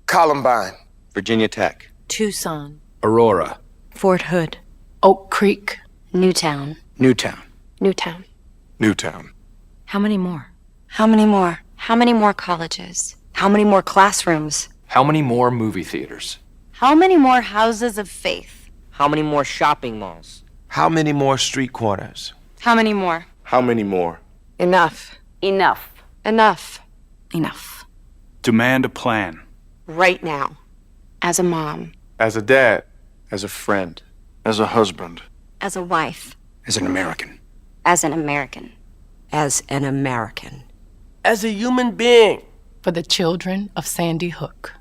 Columbine, Virginia Tech, Tucson, Aurora, Fort Hood, Oak Creek, Newtown. Newtown. How many more? How many more? How many more colleges? How many more classrooms? How many more movie theaters? How many more houses of faith? How many more shopping malls? How many more street corners? How many more? How many more? Enough. Enough. Enough. Enough. Demand a plan. Right now. As a mom. As a dad. As a friend. As a husband. As a wife. As an American. As an American. As an American. As a human being. For the children of Sandy Hook.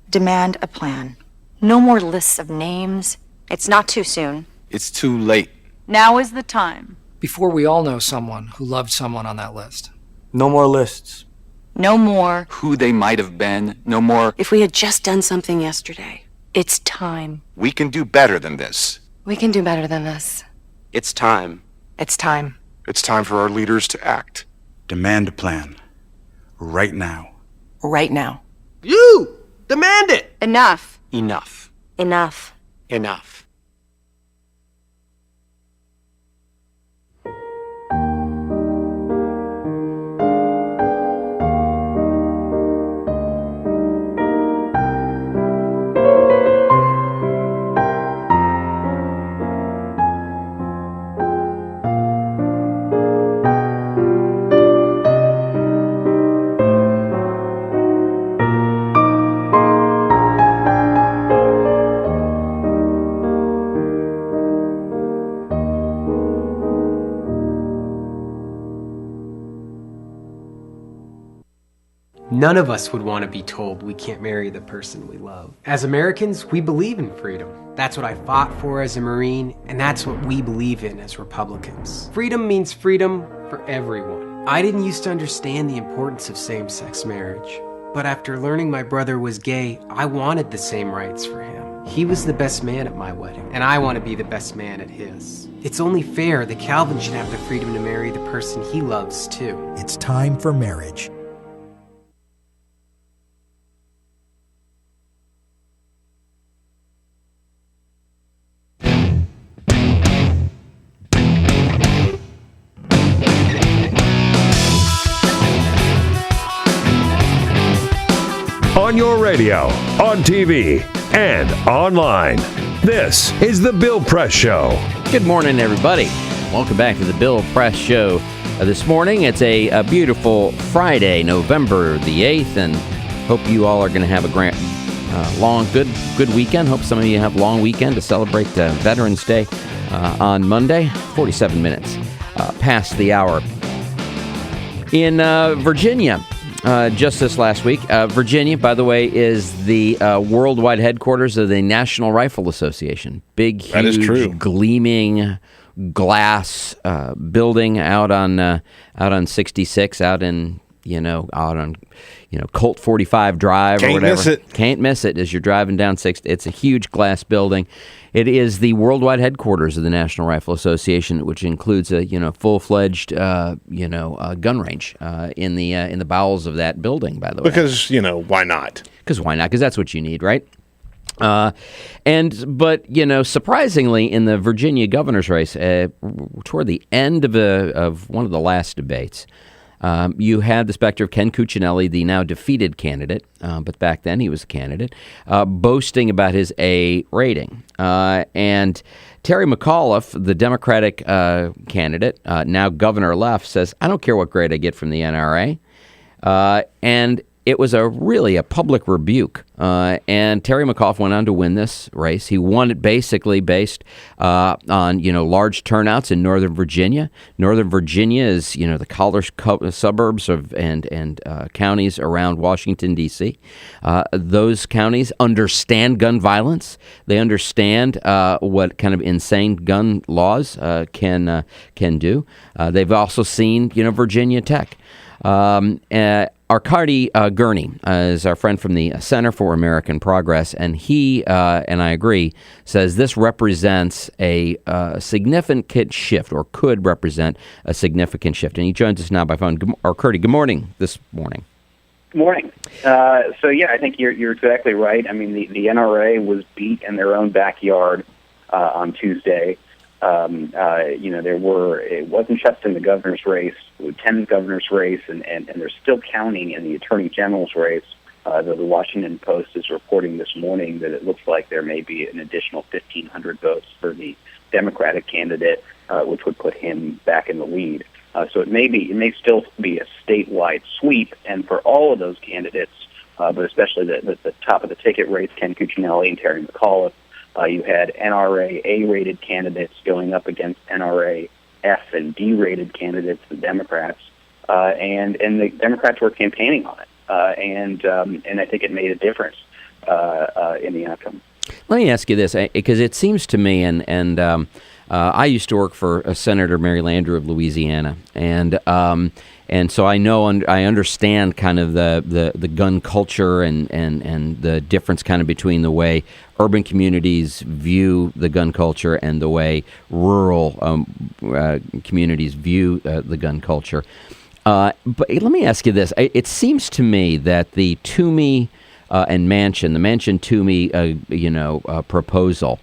Demand a plan. No more lists of names. It's not too soon. It's too late. Now is the time. Before we all know someone who loved someone on that list. No more lists. No more. Who they might have been. No more. If we had just done something yesterday. It's time. We can do better than this. We can do better than this. It's time. It's time. It's time for our leaders to act. Demand a plan. Right now. Right now. You! Demand it! Enough. Enough. Enough. Enough. None of us would want to be told we can't marry the person we love. As Americans, we believe in freedom. That's what I fought for as a Marine, and that's what we believe in as Republicans. Freedom means freedom for everyone. I didn't used to understand the importance of same-sex marriage, but after learning my brother was gay, I wanted the same rights for him. He was the best man at my wedding, and I want to be the best man at his. It's only fair that Calvin should have the freedom to marry the person he loves, too. It's time for marriage. On on your radio, on TV, and online. This is The Bill Press Show. Good morning, everybody. Welcome back to The Bill Press Show. This morning, it's a beautiful Friday, November the 8th, and hope you all are going to have a good weekend. Hope some of you have a long weekend to celebrate Veterans Day on Monday. 47 minutes past the hour. In Virginia, just this last week, Virginia, by the way, is the worldwide headquarters of the National Rifle Association. Big, huge, gleaming glass building out on 66, out on Colt 45 Drive or whatever. Can't miss it as you're driving down 60. It's a huge glass building. It is the worldwide headquarters of the National Rifle Association, which includes a full-fledged gun range in the bowels of that building. By the way, because why not? Because why not? Because that's what you need, right? But surprisingly, in the Virginia governor's race, toward the end of one of the last debates, you had the specter of Ken Cuccinelli, the now defeated candidate, but back then he was a candidate, boasting about his A rating. And Terry McAuliffe, the Democratic candidate, now governor left, says, I don't care what grade I get from the NRA. And it was really a public rebuke. And Terry McAuliffe went on to win this race. He won it basically based on, large turnouts in Northern Virginia. Northern Virginia is, the college suburbs and counties around Washington, D.C. Those counties understand gun violence. They understand what kind of insane gun laws can do. They've also seen, Virginia Tech. Arkadi Gerney is our friend from the Center for American Progress, and he, and I agree, says this represents a significant shift, or could represent a significant shift. And he joins us now by phone. Arkadi, good morning this morning. Good morning. I think you're exactly right. I mean, the NRA was beat in their own backyard on Tuesday. It wasn't just in the governor's race, the lieutenant governor's race, and they're still counting in the attorney general's race. The Washington Post is reporting this morning that it looks like there may be an additional 1,500 votes for the Democratic candidate, which would put him back in the lead. So it may still be a statewide sweep, and for all of those candidates, but especially the top of the ticket race, Ken Cuccinelli and Terry McAuliffe. You had NRA A-rated candidates going up against NRA F and D-rated candidates, the Democrats, and the Democrats were campaigning on it, and I think it made a difference in the outcome. Let me ask you this, because it seems to me, and I used to work for Senator Mary Landrieu of Louisiana, and so I know I understand kind of the gun culture and the difference kind of between the way urban communities view the gun culture and the way rural communities view the gun culture. But let me ask you this. It seems to me that the Toomey and Manchin, the Manchin-Toomey proposal,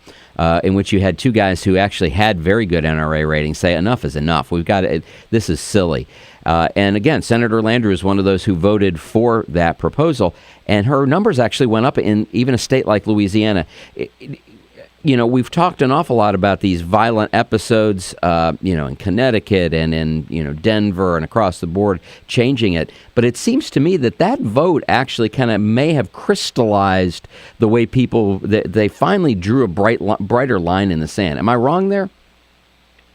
in which you had two guys who actually had very good NRA ratings say enough is enough. We've got it. This is silly. And again, Senator Landrieu is one of those who voted for that proposal, and her numbers actually went up in even a state like Louisiana. We've talked an awful lot about these violent episodes, in Connecticut and in, Denver and across the board, changing it. But it seems to me that vote actually kind of may have crystallized the way people, they finally drew a brighter line in the sand. Am I wrong there?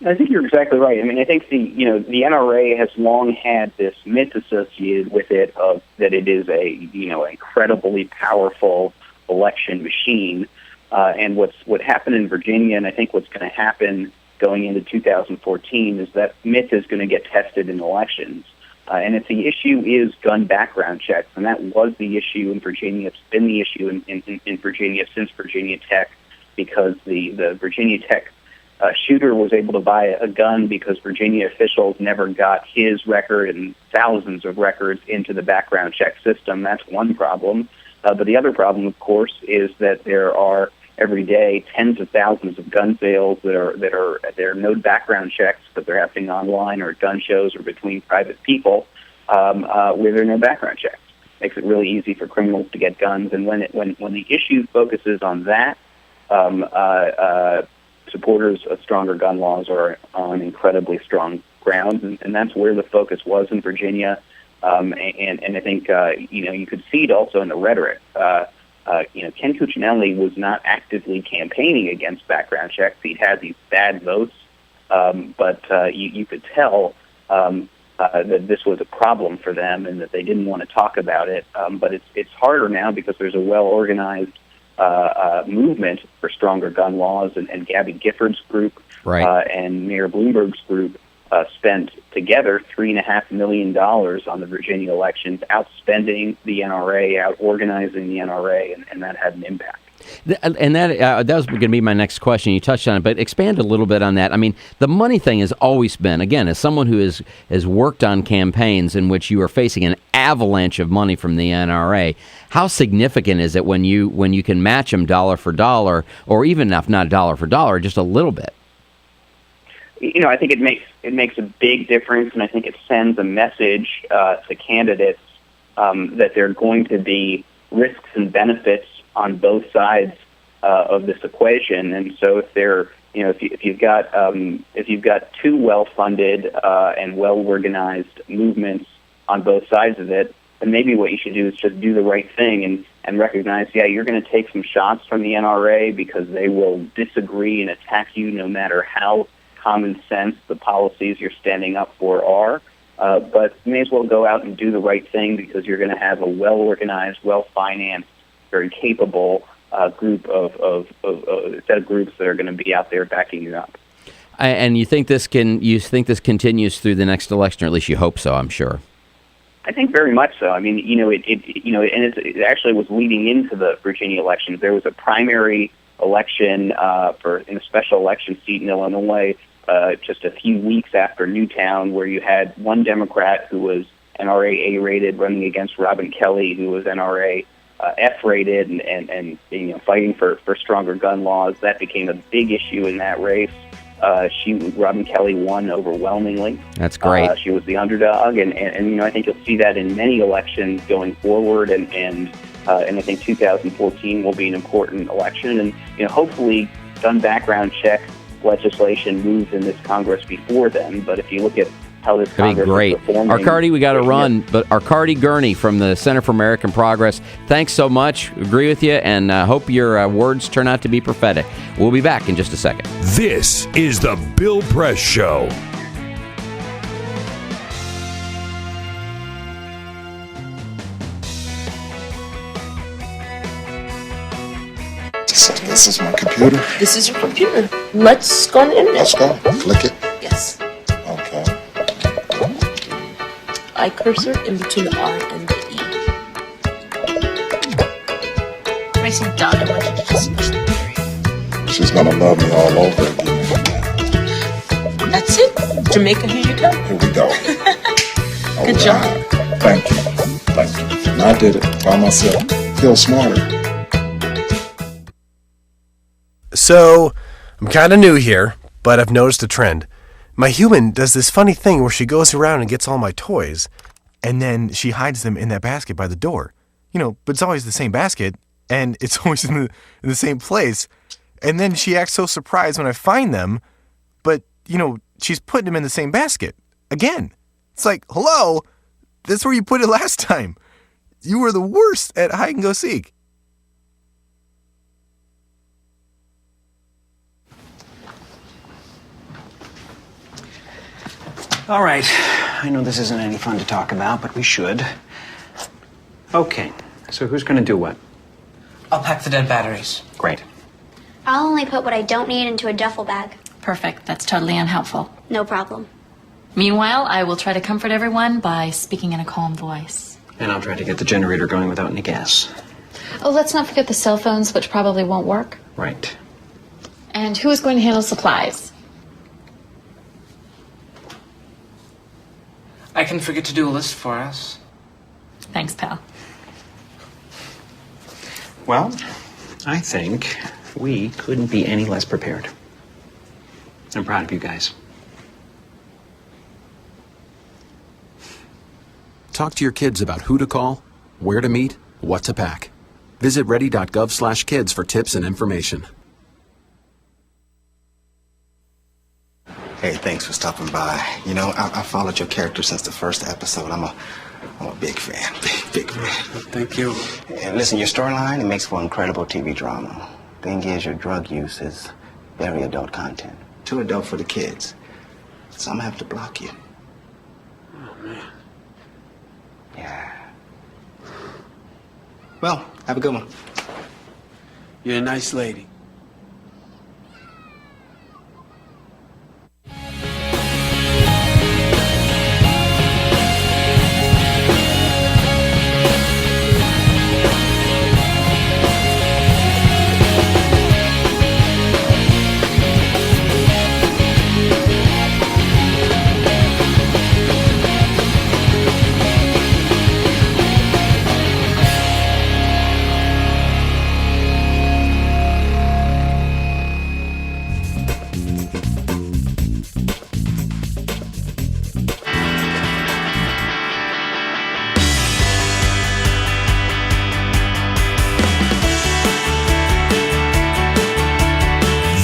I think you're exactly right. I mean, I think the NRA has long had this myth associated with it of that it is a incredibly powerful election machine. And what happened in Virginia, and I think what's going to happen going into 2014, is that myth is going to get tested in elections. And if the issue is gun background checks, and that was the issue in Virginia, it's been the issue in Virginia since Virginia Tech, because the Virginia Tech shooter was able to buy a gun because Virginia officials never got his record and thousands of records into the background check system. That's one problem. But the other problem, of course, is that there are every day tens of thousands of gun sales that are no background checks, but they're happening online or at gun shows or between private people where there are no background checks. makes it really easy for criminals to get guns. And when the issue focuses on that, supporters of stronger gun laws are on incredibly strong grounds, and that's where the focus was in Virginia. And I think you could see it also in the rhetoric. Ken Cuccinelli was not actively campaigning against background checks. He'd had these bad votes, but you could tell that this was a problem for them and that they didn't want to talk about it. But it's harder now because there's a well-organized movement for stronger gun laws, and Gabby Gifford's group and Mayor Bloomberg's group spent together $3.5 million on the Virginia elections, outspending the NRA, out-organizing the NRA, and that had an impact. And that was going to be my next question. You touched on it, but expand a little bit on that. I mean, the money thing has always been, again, as someone who has worked on campaigns in which you are facing an avalanche of money from the NRA, how significant is it when you can match them dollar for dollar, or even if not dollar for dollar, just a little bit? I think it makes a big difference, and I think it sends a message to candidates that there are going to be risks and benefits on both sides of this equation. And so if you've got two well-funded and well-organized movements on both sides of it, then maybe what you should do is just do the right thing and recognize, you're going to take some shots from the NRA because they will disagree and attack you no matter how common sense the policies you're standing up for are. But you may as well go out and do the right thing because you're going to have a well-organized, well-financed, very capable group of set of groups that are going to be out there backing you up. And you think this continues through the next election, or at least you hope so, I'm sure. I think very much so. I mean, it actually was leading into the Virginia elections. There was a primary election in a special election seat in Illinois just a few weeks after Newtown, where you had one Democrat who was NRA A-rated running against Robin Kelly, who was NRA F-rated, and fighting for stronger gun laws. That became a big issue in that race. Robin Kelly won overwhelmingly. That's great. She was the underdog, and I think you'll see that in many elections going forward, and I think 2014 will be an important election, and hopefully gun background check legislation moves in this Congress before then. But if you look at how this Congress is performing, Arkadi, we got to run, but Arkadi Gerney from the Center for American Progress, thanks so much. Agree with you, and hope your words turn out to be prophetic. We'll be back in just a second. This is the Bill Press Show. This is my computer. This is your computer. Let's go on the internet. Let's go. Click it. Yes. Okay. I cursor in between the R and the E. Pressing down, I want you to just push the period. She's gonna love me all over again. That's it. Jamaica, here you go. Here we go. Good job. Thank you. Thank you. And I did it by myself. Feel smarter. So, I'm kind of new here, but I've noticed a trend. My human does this funny thing where she goes around and gets all my toys, and then she hides them in that basket by the door. But it's always the same basket, and it's always in the same place. And then she acts so surprised when I find them, but, she's putting them in the same basket. Again. It's like, hello? That's where you put it last time. You were the worst at hide and go seek. All right. I know this isn't any fun to talk about, but we should. Okay. So who's going to do what? I'll pack the dead batteries. Great. I'll only put what I don't need into a duffel bag. Perfect. That's totally unhelpful. No problem. Meanwhile, I will try to comfort everyone by speaking in a calm voice. And I'll try to get the generator going without any gas. Oh, let's not forget the cell phones, which probably won't work. Right. And who is going to handle supplies? I can forget to do a list for us. Thanks, pal. Well, I think we couldn't be any less prepared. I'm proud of you guys. Talk to your kids about who to call, where to meet, what to pack. Visit ready.gov/kids for tips and information. Hey, thanks for stopping by. You know, I followed your character since the first episode. I'm a big fan. Big fan. Thank you. And listen, your storyline, it makes for incredible TV drama. Thing is, your drug use is very adult content. Too adult for the kids. So I'm gonna have to block you. Oh, man. Yeah. Well, have a good one. You're a nice lady.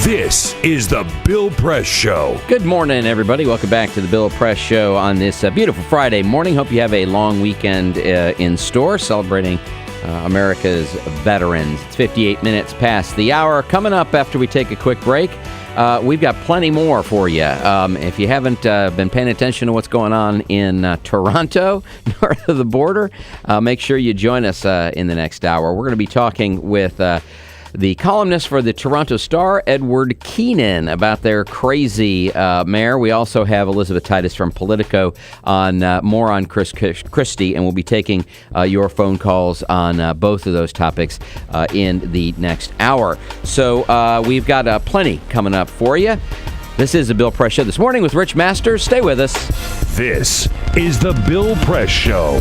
This is the Bill Press Show. Good morning, everybody. Welcome back to the Bill Press Show on this beautiful Friday morning. Hope you have a long weekend in store celebrating America's veterans. It's 58 minutes past the hour. Coming up after we take a quick break, we've got plenty more for you. If you haven't been paying attention to what's going on in Toronto, north of the border, make sure you join us in the next hour. We're going to be talking with the columnist for the Toronto Star, Edward Keenan, about their crazy mayor. We also have Elizabeth Titus from Politico on more on Christie, and we'll be taking your phone calls on both of those topics in the next hour. So we've got plenty coming up for you. This is the Bill Press Show this morning with Rich Masters. Stay with us. This is the Bill Press Show.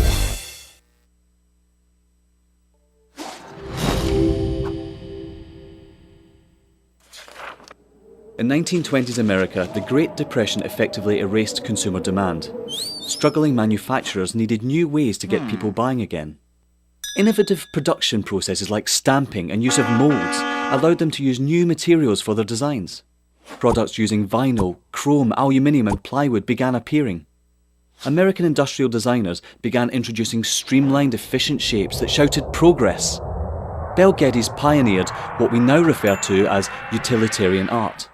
In 1920s America, the Great Depression effectively erased consumer demand. Struggling manufacturers needed new ways to get people buying again. Innovative production processes like stamping and use of molds allowed them to use new materials for their designs. Products using vinyl, chrome, aluminium and plywood began appearing. American industrial designers began introducing streamlined, efficient shapes that shouted progress. Bel Geddes pioneered what we now refer to as utilitarian art.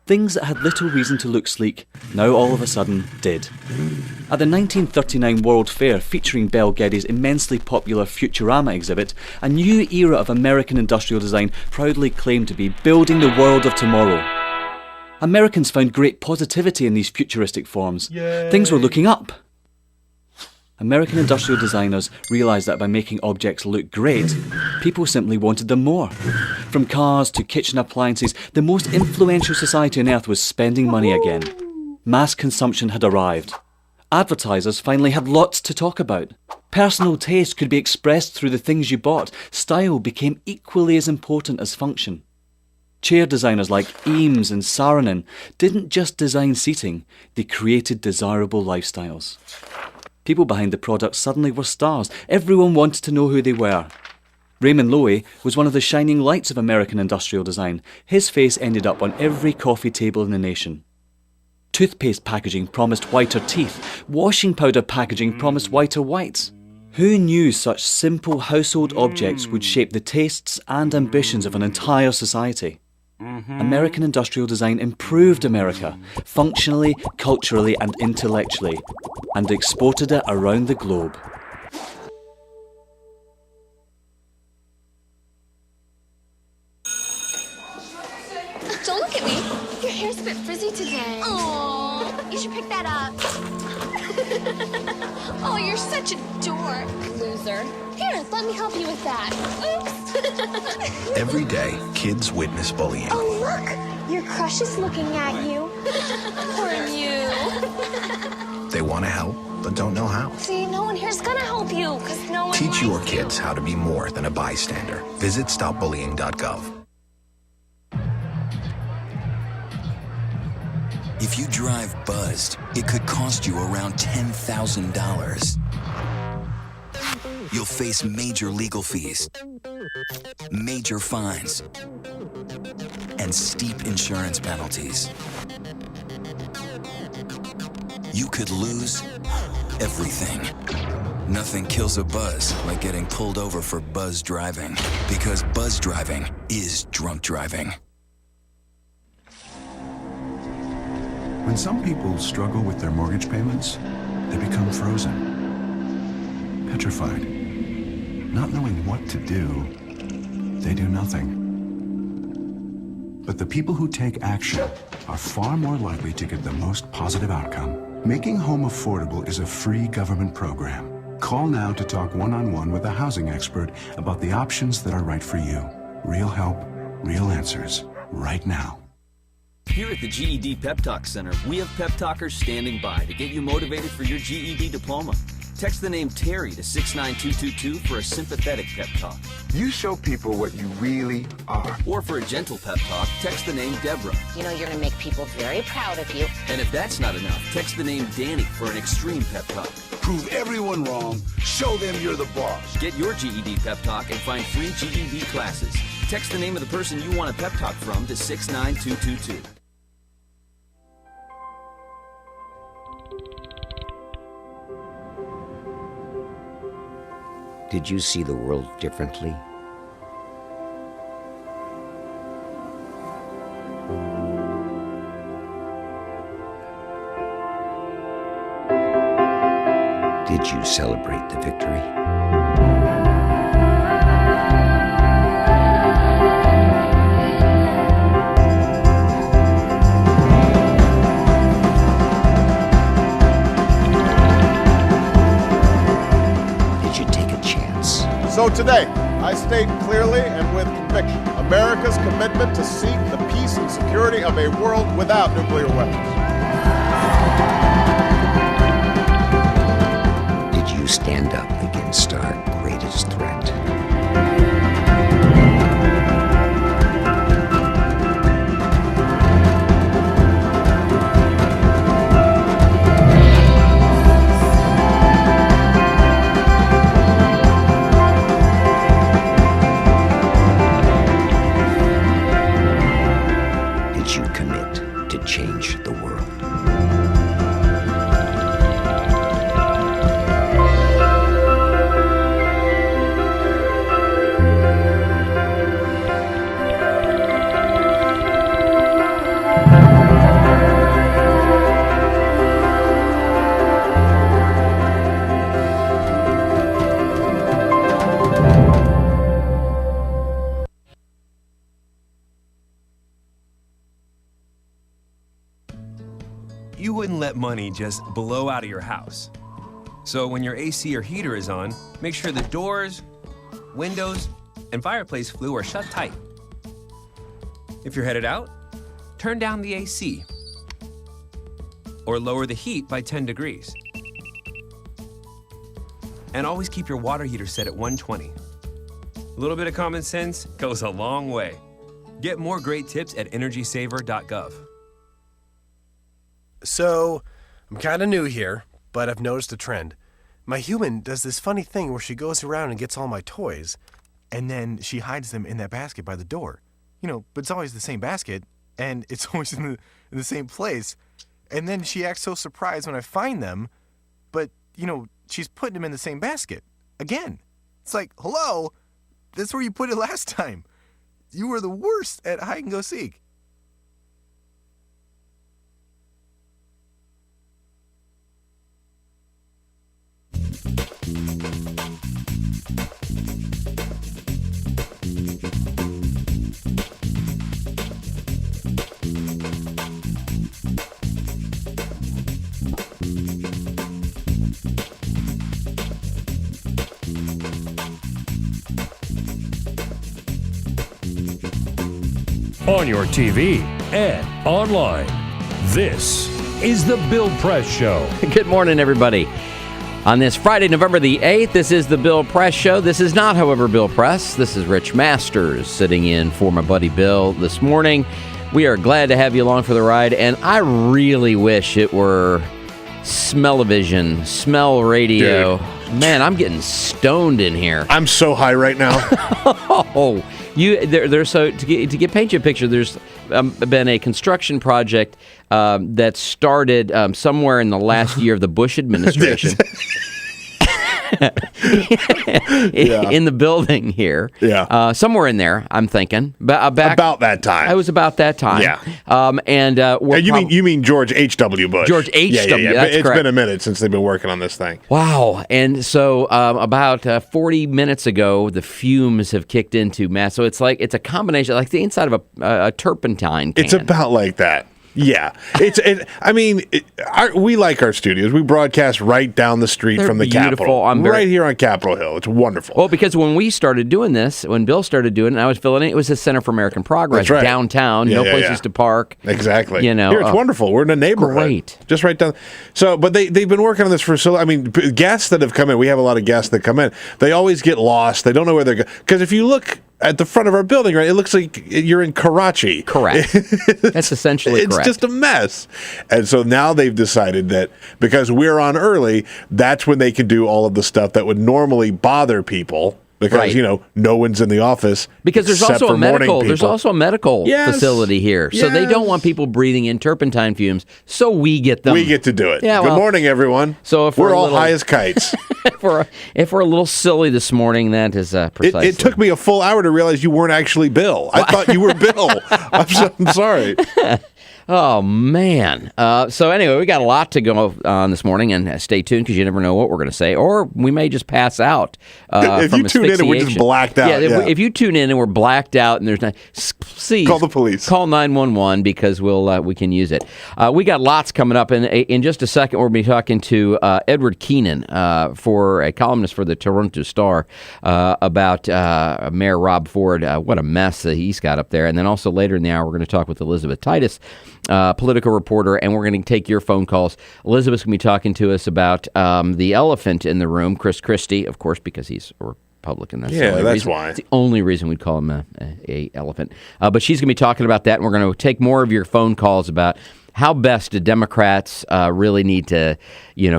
Things that had little reason to look sleek, now all of a sudden did. At the 1939 World Fair featuring Bel Geddes' immensely popular Futurama exhibit, a new era of American industrial design proudly claimed to be building the world of tomorrow. Americans found great positivity in these futuristic forms. Yay. Things were looking up. American industrial designers realised that by making objects look great, people simply wanted them more. From cars to kitchen appliances, the most influential society on earth was spending money again. Mass consumption had arrived. Advertisers finally had lots to talk about. Personal taste could be expressed through the things you bought. Style became equally as important as function. Chair designers like Eames and Saarinen didn't just design seating, they created desirable lifestyles. People behind the products suddenly were stars. Everyone wanted to know who they were. Raymond Loewy was one of the shining lights of American industrial design. His face ended up on every coffee table in the nation. Toothpaste packaging promised whiter teeth. Washing powder packaging promised whiter whites. Who knew such simple household objects would shape the tastes and ambitions of an entire society? American industrial design improved America, functionally, culturally and intellectually, and exported it around the globe. Don't look at me. Your hair's a bit frizzy today. Aww, you should pick that up. Oh, you're such a dork. Loser. Here, let me help you with that. Oops. Every day, kids witness bullying. Oh, look. Your crush is looking at you. Poor you. They want to help, but don't know how. See, no one here's gonna help you, because no one Teach your likes kids how to be more than a bystander. Visit stopbullying.gov. If you drive buzzed, it could cost you around $10,000. you'll face major legal fees, major fines, and steep insurance penalties. You could lose everything. Nothing kills a buzz like getting pulled over for buzz driving, because buzz driving is drunk driving. When some people struggle with their mortgage payments, they become frozen, petrified. Not knowing what to do, they do nothing. But the people who take action are far more likely to get the most positive outcome. Making home affordable is a free government program. Call now to talk one-on-one with a housing expert about the options that are right for you. Real help, real answers, right now. Here at the GED Pep Talk Center, we have pep talkers standing by to get you motivated for your GED diploma. Text the name Terry to 69222 for a sympathetic pep talk. You show people what you really are. Or for a gentle pep talk, text the name Deborah. You know you're going to make people very proud of you. And if that's not enough, text the name Danny for an extreme pep talk. Prove everyone wrong. Show them you're the boss. Get your GED pep talk and find free GED classes. Text the name of the person you want a pep talk from to 69222. Did you see the world differently? Did you celebrate the victory? So today, I state clearly and with conviction America's commitment to seek the peace and security of a world without nuclear weapons. Did you stand up against our greatest threat? Change the world. You wouldn't let money just blow out of your house. So when your AC or heater is on, make sure the doors, windows, and fireplace flue are shut tight. If you're headed out, turn down the AC or lower the heat by 10 degrees. And always keep your water heater set at 120. A little bit of common sense goes a long way. Get more great tips at energysaver.gov. So, I'm kind of new here, but I've noticed a trend. My human does this funny thing where she goes around and gets all my toys, and then she hides them in that basket by the door. You know, but it's always the same basket, and it's always in the same place. And then she acts so surprised when I find them, but, you know, she's putting them in the same basket. Again. It's like, hello, that's where you put it last time. You were the worst at hide and go seek. On your TV and online. This is The Bill Press Show. Good morning, everybody. On this Friday, November the 8th, this is The Bill Press Show. This is not, however, Bill Press. This is Rich Masters sitting in for my buddy Bill this morning. We are glad to have you along for the ride, and I really wish it were smell-o-vision, smell radio. Dude, Man, I'm getting stoned in here. I'm so high right now. Oh, there's so to paint you a picture. There's been a construction project that started somewhere in the last year of the Bush administration. In the building here. Yeah. Somewhere in there, I'm thinking. About that time. I was about that time. Yeah. You mean George H.W. Bush. George H.W. Yeah. That's it's correct. been a minute since they've been working on this thing. Wow. And so about 40 minutes ago, the fumes have kicked into mass. So it's a combination, like the inside of a turpentine can. It's about like that. Yeah, we like our studios. We broadcast right down the street from the Capitol, right here on Capitol Hill. It's wonderful. Well, because when we started doing this, when Bill started doing it, and I was filling it, it was the Center for American Progress. That's right. Downtown, no places to park. Exactly. You know, here it's wonderful. We're in a neighborhood, great, just right down. So, but they've been working on this for so. I mean, guests that have come in. We have a lot of guests that come in. They always get lost. They don't know where they're going. Because if you look at the front of our building, right, it looks like you're in Karachi. Correct. That's essentially correct. It's just a mess. And so now they've decided that because we're on early, that's when they can do all of the stuff that would normally bother people. Because no one's in the office. Because there's also a medical facility here, so they don't want people breathing in turpentine fumes. So we get them. We get to do it. Yeah, Good morning, everyone. So if we're all high as kites. if we're a little silly this morning, that is precisely. It took me a full hour to realize you weren't actually Bill. I thought you were Bill. I'm sorry. Oh, man. So anyway, we got a lot to go on this morning, and stay tuned because you never know what we're going to say, or we may just pass out if from you tune in and we're just blacked out. If you tune in and we're blacked out and there's not, please call the police. Call 911 because we can use it. We got lots coming up, and in just a second we'll be talking to Edward Keenan, for a columnist for the Toronto Star, about Mayor Rob Ford. What a mess that he's got up there. And then also later in the hour we're going to talk with Elizabeth Titus, Politico reporter, and we're going to take your phone calls. Elizabeth's going to be talking to us about the elephant in the room, Christie, of course, because he's a Republican. That's why. It's the only reason we'd call him a elephant. But she's going to be talking about that, and we're going to take more of your phone calls about how best do Democrats really need to,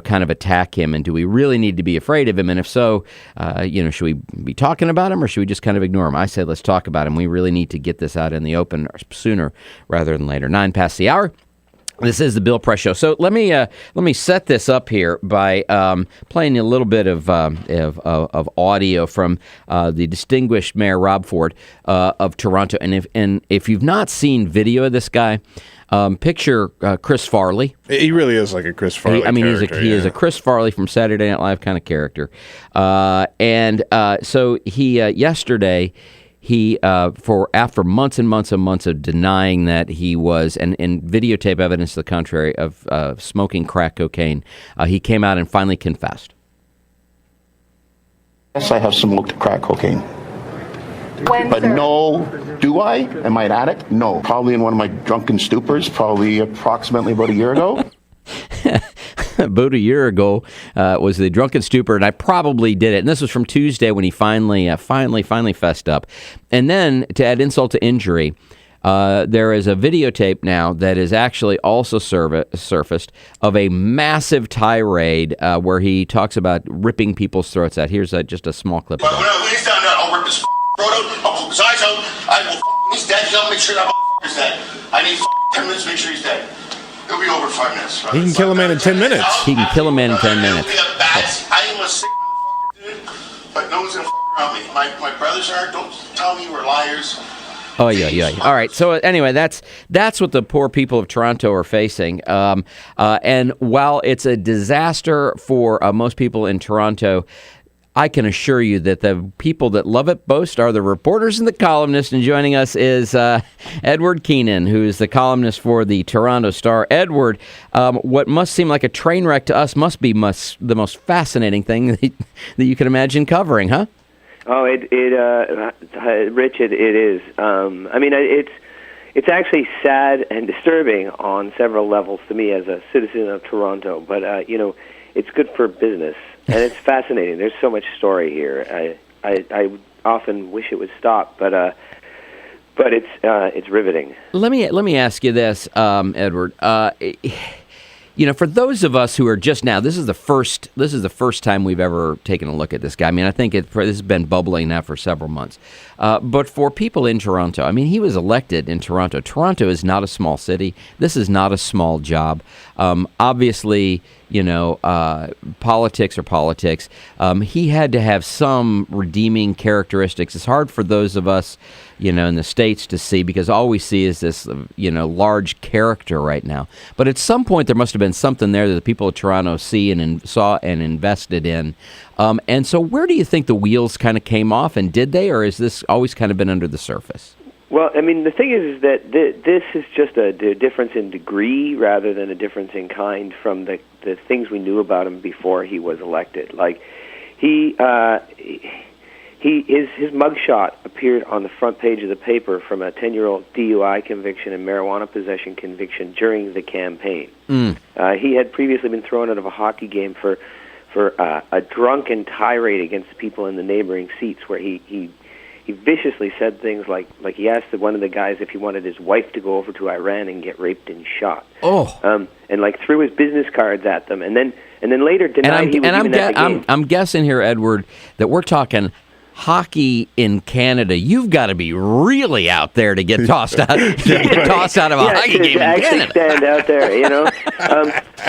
kind of attack him, and do we really need to be afraid of him? And if so, should we be talking about him, or should we just kind of ignore him? I say let's talk about him. We really need to get this out in the open sooner rather than later. 9 past the hour. This is the Bill Press Show. So let me set this up here by playing a little bit of audio from the distinguished Mayor Rob Ford of Toronto. And if you've not seen video of this guy, picture Chris Farley. He really is like a Chris Farley character. He is a Chris Farley from Saturday Night Live kind of character. So he yesterday. After months and months and months of denying that he was, and videotape evidence to the contrary, of smoking crack cocaine, he came out and finally confessed. Yes, I have smoked crack cocaine. When, but sir? no, do I? Am I an addict? No. Probably in one of my drunken stupors, probably approximately about a year ago. About a year ago was the drunken stupor, and I probably did it. And this was from Tuesday when he finally fessed up. And then, to add insult to injury, there is a videotape now that is actually also surfaced of a massive tirade where he talks about ripping people's throats out. Here's just a small clip. But when he's down there, I'll rip his throat out, I'll poke his eyes out, I will he's dead, I'll make sure that is dead. I need 10 minutes to make sure he's dead. He'll be over 5 minutes. He can kill a man in 10 minutes. He can kill a man in 10 minutes. I am a sick dude, but no one's going to around me. My brothers are. Don't tell me we're liars. Oh, yeah. All right. So anyway, that's what the poor people of Toronto are facing. And while it's a disaster for most people in Toronto, I can assure you that the people that love it most are the reporters and the columnists. And joining us is Edward Keenan, who is the columnist for the Toronto Star. Edward, what must seem like a train wreck to us must be the most fascinating thing that you can imagine covering, huh? Oh, Rich, it is. I mean, it's actually sad and disturbing on several levels to me as a citizen of Toronto. But it's good for business. And it's fascinating. There's so much story here. I often wish it would stop, but it's riveting. Let me ask you this, Edward. for those of us who are just now, this is the first time we've ever taken a look at this guy. I mean, I think this has been bubbling now for several months. But for people in Toronto, I mean, he was elected in Toronto. Toronto is not a small city. This is not a small job. Obviously, politics are politics. He had to have some redeeming characteristics. It's hard for those of us, in the States to see, because all we see is this, large character right now. But at some point, there must have been something there that the people of Toronto saw and invested in. And so where do you think the wheels kind of came off, and did they, or has this always kind of been under the surface? Well, I mean, the thing is that this is just a difference in degree rather than a difference in kind from the things we knew about him before he was elected. Like, his mugshot appeared on the front page of the paper from a 10-year-old DUI conviction and marijuana possession conviction during the campaign. He had previously been thrown out of a hockey game for a drunken tirade against people in the neighboring seats, where he viciously said things like he asked one of the guys if he wanted his wife to go over to Iran and get raped and shot. And like threw his business cards at them, and then later denied he was even at the game. I'm guessing here, Edward, that we're talking hockey in Canada. You've got to be really out there to get tossed out. Tossed out of a hockey game in Canada. Stand out there,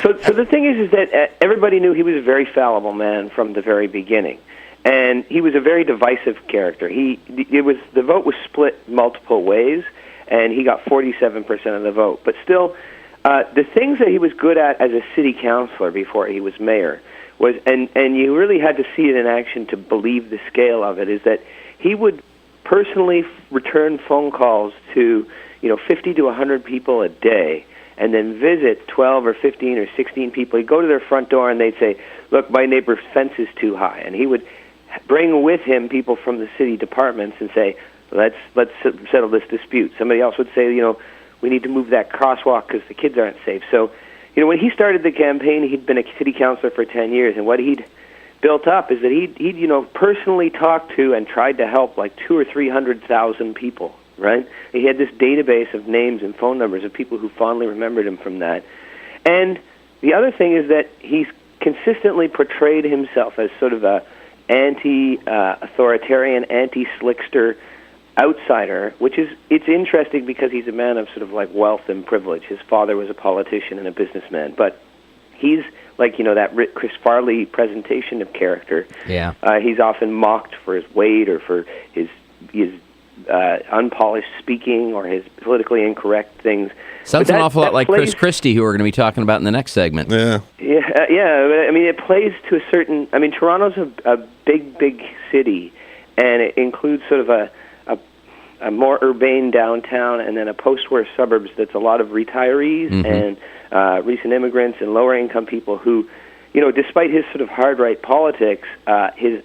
So the thing is that everybody knew he was a very fallible man from the very beginning. And he was a very divisive character. The vote was split multiple ways, and he got 47% of the vote. But still, the things that he was good at as a city councilor before he was mayor was, and you really had to see it in action to believe the scale of it, is that he would personally return phone calls to 50 to 100 people a day, and then visit 12 or 15 or 16 people. He'd go to their front door and they'd say, "Look, my neighbor's fence is too high," and he would bring with him people from the city departments and say, let's settle this dispute. Somebody else would say, we need to move that crosswalk because the kids aren't safe. So, when he started the campaign, he'd been a city councilor for 10 years, and what he'd built up is that he'd personally talked to and tried to help like 200,000 or 300,000 people, right? He had this database of names and phone numbers of people who fondly remembered him from that. And the other thing is that he's consistently portrayed himself as sort of a anti-authoritarian, anti-slickster outsider, it's interesting because he's a man of sort of like wealth and privilege. His father was a politician and a businessman, but he's like, that Chris Farley presentation of character. Yeah. He's often mocked for his weight or for his unpolished speaking or his politically incorrect things. Sounds an awful lot like Chris Christie, who we're going to be talking about in the next segment. Yeah. I mean, it plays to a certain. I mean, Toronto's a big city, and it includes sort of a more urbane downtown, and then a post-war suburbs that's a lot of retirees and recent immigrants and lower-income people who, despite his sort of hard-right politics, his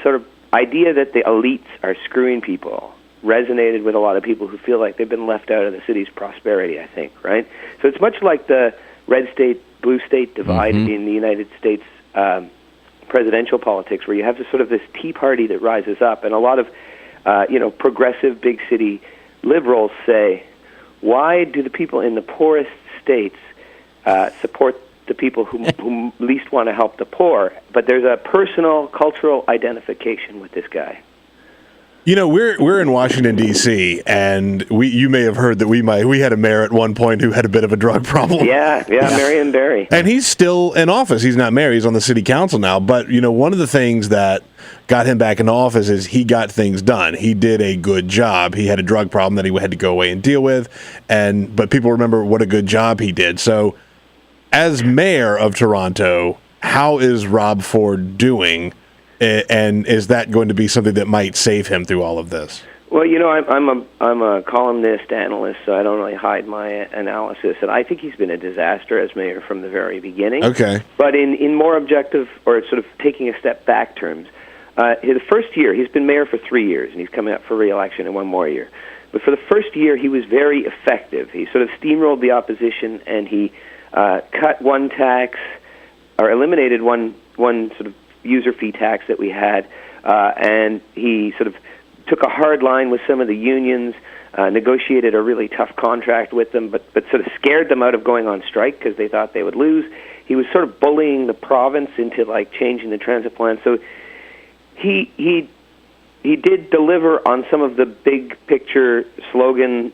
sort of idea that the elites are screwing people resonated with a lot of people who feel like they've been left out of the city's prosperity, I think, right? So it's much like the red state, blue state divide in the United States presidential politics, where you have this Tea Party that rises up, and a lot of, progressive big city liberals say, why do the people in the poorest states support the people who least want to help the poor? But there's a personal, cultural identification with this guy. We're in Washington, D.C., and you may have heard that we had a mayor at one point who had a bit of a drug problem. Yeah, Marion Barry. And he's still in office. He's not mayor. He's on the city council now. But, one of the things that got him back into office is he got things done. He did a good job. He had a drug problem that he had to go away and deal with, but people remember what a good job he did. So, as mayor of Toronto, how is Rob Ford doing? And is that going to be something that might save him through all of this? Well, I'm a columnist analyst, so I don't really hide my analysis. And I think he's been a disaster as mayor from the very beginning. Okay. But in more objective, or sort of taking a step back terms, the first year, he's been mayor for 3 years, and he's coming up for re-election in one more year. But for the first year, he was very effective. He sort of steamrolled the opposition, and he cut one tax, or eliminated one sort of user fee tax that we had, and he sort of took a hard line with some of the unions. negotiated a really tough contract with them, but sort of scared them out of going on strike because they thought they would lose. He was sort of bullying the province into like changing the transit plan. So he did deliver on some of the big picture slogan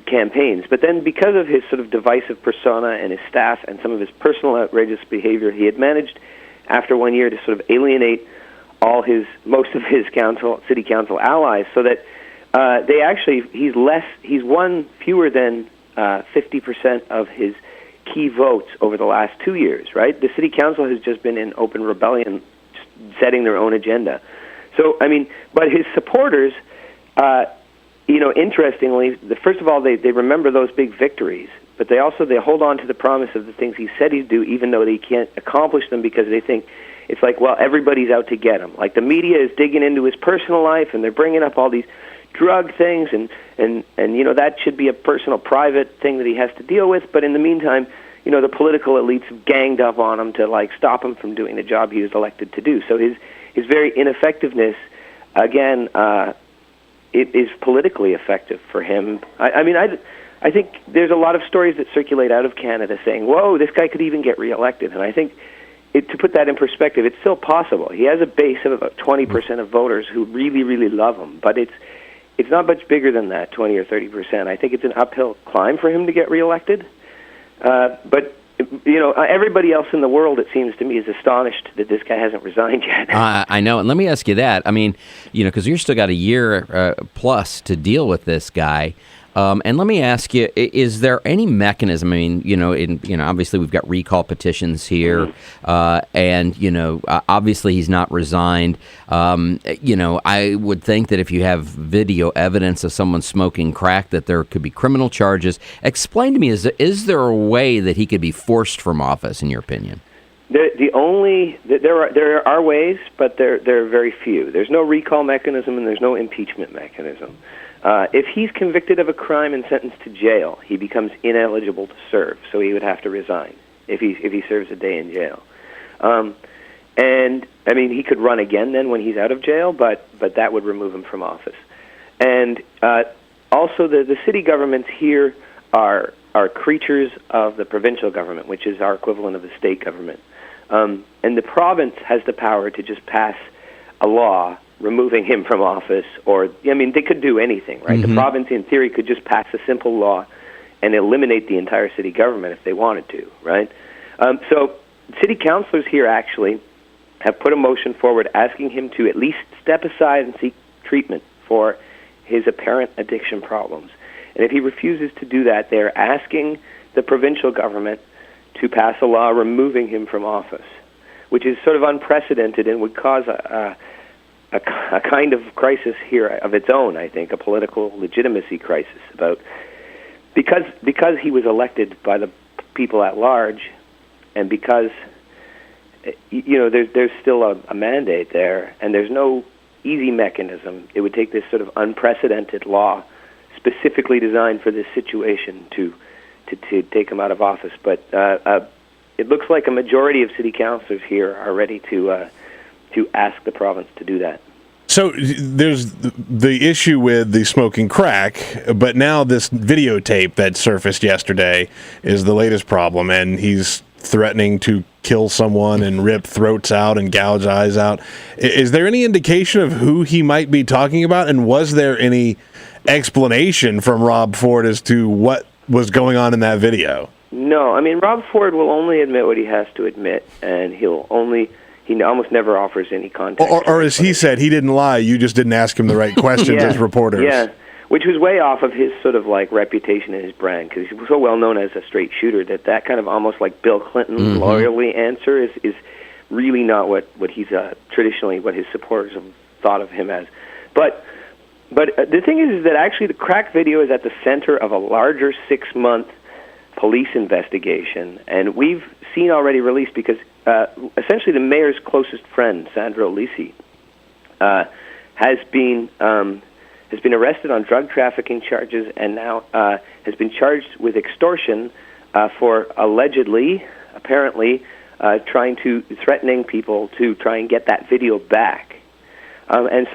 campaigns, but then because of his sort of divisive persona and his staff and some of his personal outrageous behavior, he had managed after 1 year to sort of alienate most of his city council allies, so that he's won fewer than 50% of his key votes over the last 2 years, right? The city council has just been in open rebellion, setting their own agenda. So, I mean, but his supporters, interestingly, first of all, they remember those big victories, but they hold on to the promise of the things he said he'd do, even though they can't accomplish them because they think it's like, well, everybody's out to get him. Like the media is digging into his personal life, and they're bringing up all these drug things, and that should be a personal, private thing that he has to deal with. But in the meantime, the political elites have ganged up on him to like stop him from doing the job he was elected to do. So his very ineffectiveness, again, it is politically effective for him. I think there's a lot of stories that circulate out of Canada saying, "Whoa, this guy could even get reelected," and I think. To put that in perspective, it's still possible. He has a base of about 20% of voters who really, really love him, but it's not much bigger than that, 20 or 30%. I think it's an uphill climb for him to get reelected. But everybody else in the world, it seems to me, is astonished that this guy hasn't resigned yet. I know, and let me ask you that. I mean, because you've still got a year plus to deal with this guy. And let me ask you: is there any mechanism? I mean, obviously we've got recall petitions here, and obviously he's not resigned. I would think that if you have video evidence of someone smoking crack, that there could be criminal charges. Explain to me: is there a way that he could be forced from office, in your opinion? There are ways, but they're very few. There's no recall mechanism, and there's no impeachment mechanism. If he's convicted of a crime and sentenced to jail, he becomes ineligible to serve, so he would have to resign if he serves a day in jail. And I mean, he could run again then when he's out of jail, but that would remove him from office. And also, the city governments here are creatures of the provincial government, which is our equivalent of the state government. And the province has the power to just pass a law removing him from office, they could do anything, right? Mm-hmm. The province, in theory, could just pass a simple law and eliminate the entire city government if they wanted to, right? So city councilors here actually have put a motion forward asking him to at least step aside and seek treatment for his apparent addiction problems. And if he refuses to do that, they're asking the provincial government to pass a law removing him from office, which is sort of unprecedented and would cause a kind of crisis here of its own, I think, a political legitimacy crisis because he was elected by the people at large, and because there's still a mandate there, and there's no easy mechanism. It would take this sort of unprecedented law specifically designed for this situation to take him out of office. But it looks like a majority of city councilors here are ready to ask the province to do that. So there's the issue with the smoking crack, but now this videotape that surfaced yesterday is the latest problem, and he's threatening to kill someone and rip throats out and gouge eyes out. Is there any indication of who he might be talking about, and was there any explanation from Rob Ford as to what was going on in that video? No, I mean, Rob Ford will only admit what he has to admit, and he almost never offers any context. Or as he said, he didn't lie, you just didn't ask him the right questions as reporters. Yeah, which was way off of his sort of like reputation and his brand, because he was so well known as a straight shooter that kind of almost like Bill Clinton loyally answer is really not what he's traditionally, what his supporters have thought of him as. But the thing is that actually the crack video is at the center of a larger 6-month police investigation, and we've seen already released because essentially the mayor's closest friend, Sandro Lisi, has been arrested on drug trafficking charges and now has been charged with extortion for apparently threatening people to try and get that video back. And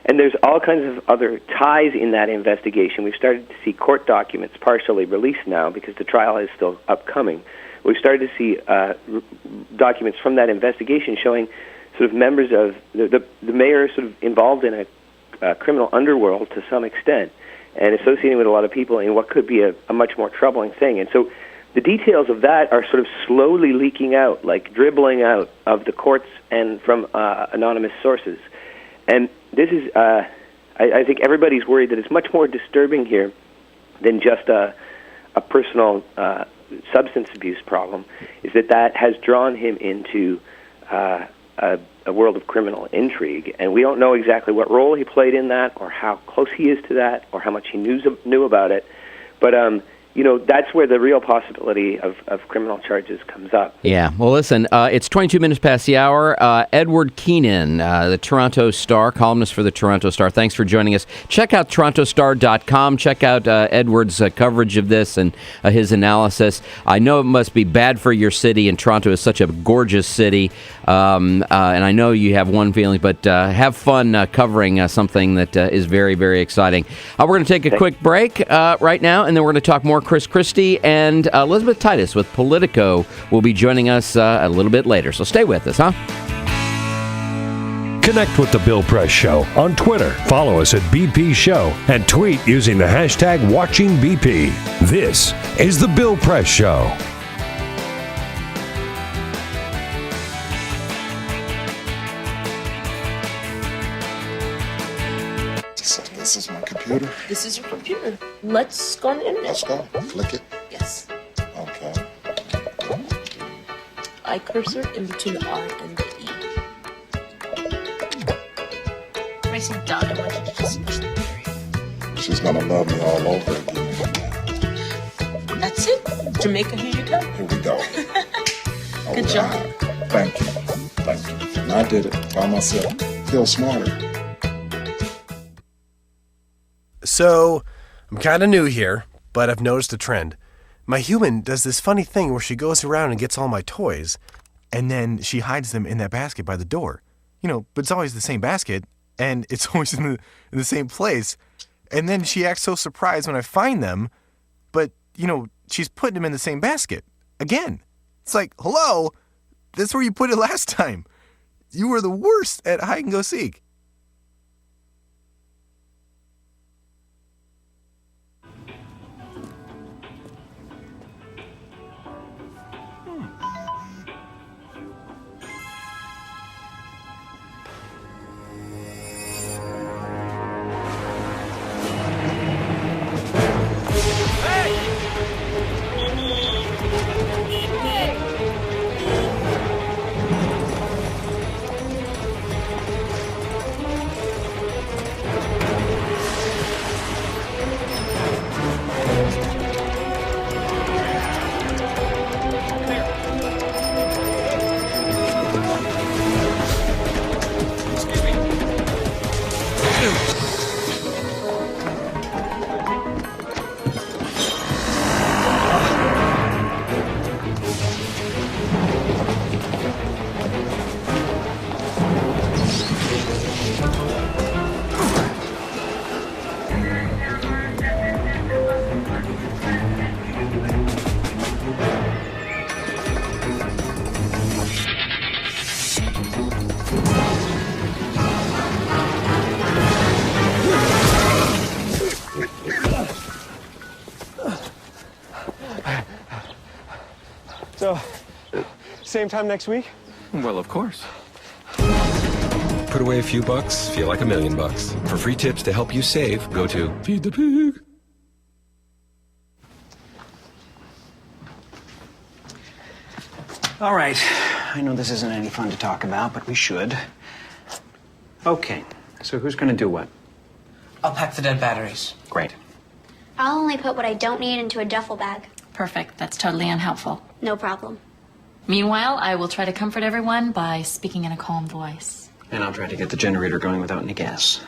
And there's all kinds of other ties in that investigation. We've started to see court documents partially released now because the trial is still upcoming. We've started to see documents from that investigation showing sort of members of the mayor sort of involved in a criminal underworld to some extent and associating with a lot of people in what could be a much more troubling thing. And so the details of that are sort of slowly leaking out, like dribbling out of the courts and from anonymous sources. And this is, I think everybody's worried that it's much more disturbing here than just a personal substance abuse problem, is that has drawn him into a world of criminal intrigue. And we don't know exactly what role he played in that or how close he is to that or how much he knew about it. But, that's where the real possibility of criminal charges comes up. Yeah. Well, listen, it's 22 minutes past the hour. Edward Keenan, the Toronto Star, columnist for the Toronto Star. Thanks for joining us. Check out torontostar.com. Check out Edward's coverage of this and his analysis. I know it must be bad for your city, and Toronto is such a gorgeous city. And I know you have one feeling, but have fun covering something that is very, very exciting. We're going to take a quick break right now, and then we're going to talk more. Christie and Elizabeth Titus with Politico will be joining us a little bit later. So stay with us, huh? Connect with The Bill Press Show on Twitter. Follow us at BP Show and tweet using the hashtag WatchingBP. This is The Bill Press Show. This is my computer. This is your computer. Let's go on the internet. Let's go. Click it. Yes. Okay. I cursor in between the R and the E. Pressing down, I want you to just push the period. She's gonna love me all over again. That's it. Jamaica, here you go. Here we go. Good job. Thank you. Thank you. And I did it by myself. Feel smarter. So, I'm kind of new here, but I've noticed a trend. My human does this funny thing where she goes around and gets all my toys, and then she hides them in that basket by the door. But it's always the same basket, and it's always in the same place. And then she acts so surprised when I find them, but, she's putting them in the same basket. Again. It's like, hello, that's where you put it last time. You were the worst at hide and go seek. So, same time next week? Well, of course. Put away a few bucks, feel like $1 million. For free tips to help you save, go to Feed the Pig. All right. I know this isn't any fun to talk about, but we should. Okay. So who's going to do what? I'll pack the dead batteries. Great. I'll only put what I don't need into a duffel bag. Perfect. That's totally unhelpful. No problem. Meanwhile, I will try to comfort everyone by speaking in a calm voice. And I'll try to get the generator going without any gas.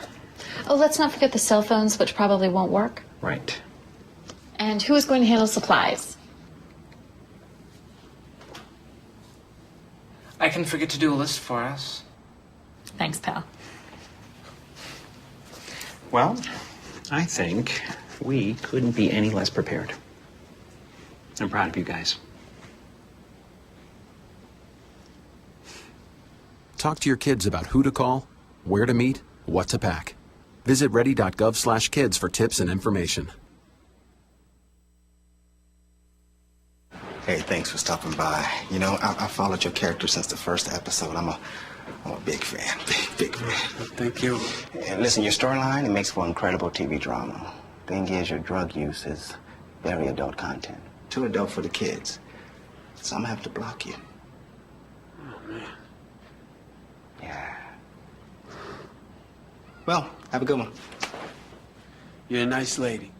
Oh, let's not forget the cell phones, which probably won't work. Right. And who is going to handle supplies? I can forget to do a list for us. Thanks, pal. Well, I think we couldn't be any less prepared. I'm proud of you guys. Talk to your kids about who to call, where to meet, what to pack. Visit ready.gov/kids for tips and information. Hey, thanks for stopping by. You know, I followed your character since the first episode. I'm a big fan. Big fan. Thank you. And listen, your storyline, it makes for incredible TV drama. Thing is, your drug use is very adult content. Too adult for the kids. So I'm gonna have to block you. Oh, man. Yeah. Well, have a good one. You're a nice lady.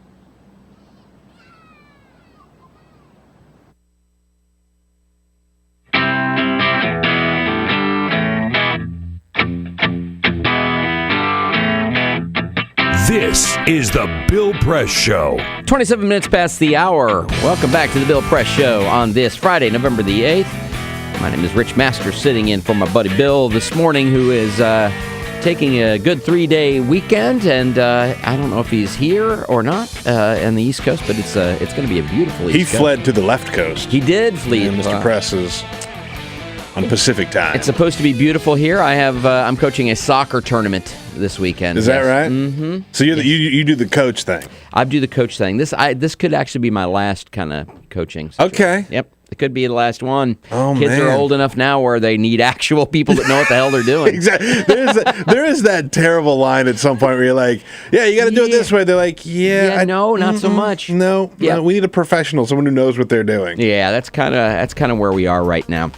This is the Bill Press Show. 27 minutes past the hour. Welcome back to the Bill Press Show on this Friday, November the 8th. My name is Rich Masters, sitting in for my buddy Bill this morning, who is taking a good 3-day weekend, and I don't know if he's here or not on the East Coast, but it's going to be a beautiful East Coast. He fled to the left coast. He did flee. And Mr. Press is on Pacific time. It's supposed to be beautiful here. I'm coaching a soccer tournament this weekend. Is that right? Mm-hmm. So you do the coach thing. I do the coach thing. This could actually be my last kind of coaching situation. Okay. Yep. It could be the last one. Oh, Kids man. are old enough now where they need actual people that know what the hell they're doing. Exactly. There is that terrible line at some point where you're like, yeah, you got to do it this way. They're like, no, not so much. No, we need a professional, someone who knows what they're doing. Yeah, that's kind of where we are right now.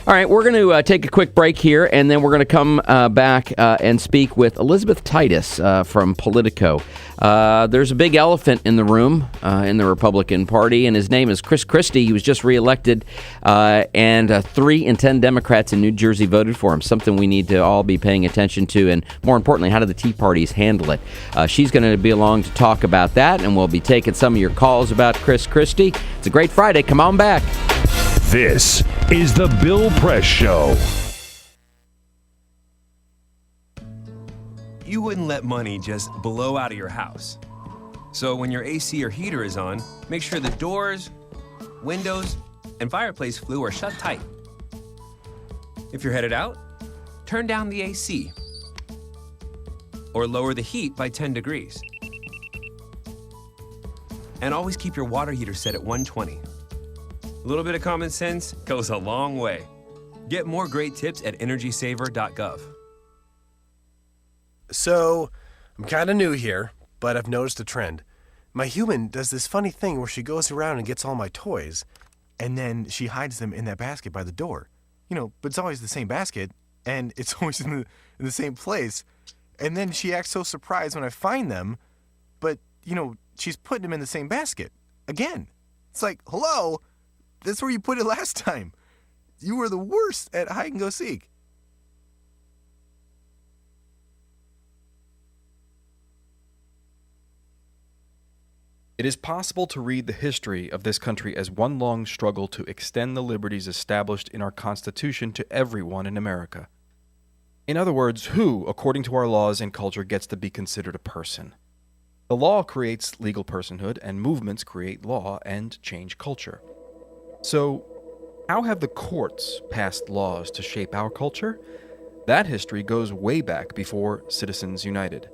All right, we're going to take a quick break here, and then we're going to come back and speak with Elizabeth Titus from Politico. There's a big elephant in the room in the Republican Party, and his name is Christie. He was just reelected, and 3 in 10 Democrats in New Jersey voted for him, something we need to all be paying attention to, and more importantly, how do the Tea Parties handle it? She's going to be along to talk about that, and we'll be taking some of your calls about Christie. It's a great Friday. Come on back. This is the Bill Press Show. You wouldn't let money just blow out of your house. So when your AC or heater is on, make sure the doors, windows, and fireplace flue are shut tight. If you're headed out, turn down the AC. Or lower the heat by 10 degrees. And always keep your water heater set at 120. A little bit of common sense goes a long way. Get more great tips at energysaver.gov. So, I'm kind of new here, but I've noticed a trend. My human does this funny thing where she goes around and gets all my toys, and then she hides them in that basket by the door. You know, but it's always the same basket, and it's always in the same place. And then she acts so surprised when I find them, but, you know, she's putting them in the same basket. Again. It's like, hello? That's where you put it last time. You were the worst at hide and go seek. It is possible to read the history of this country as one long struggle to extend the liberties established in our Constitution to everyone in America. In other words, who, according to our laws and culture, gets to be considered a person? The law creates legal personhood, and movements create law and change culture. So, how have the courts passed laws to shape our culture? That history goes way back before Citizens United.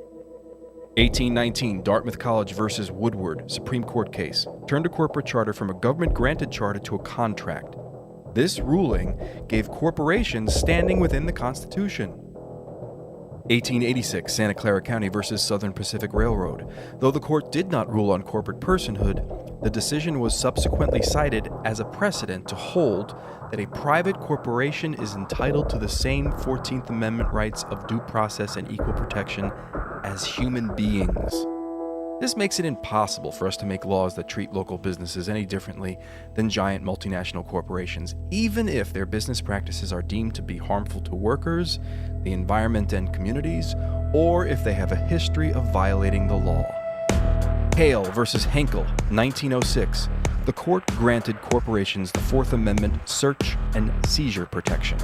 1819, Dartmouth College versus Woodward, Supreme Court case, turned a corporate charter from a government-granted charter to a contract. This ruling gave corporations standing within the Constitution. 1886, Santa Clara County versus Southern Pacific Railroad. Though the court did not rule on corporate personhood, the decision was subsequently cited as a precedent to hold that a private corporation is entitled to the same 14th Amendment rights of due process and equal protection as human beings. This makes it impossible for us to make laws that treat local businesses any differently than giant multinational corporations, even if their business practices are deemed to be harmful to workers, the environment and communities, or if they have a history of violating the law. Hale versus Henkel, 1906. The court granted corporations the Fourth Amendment search and seizure protection.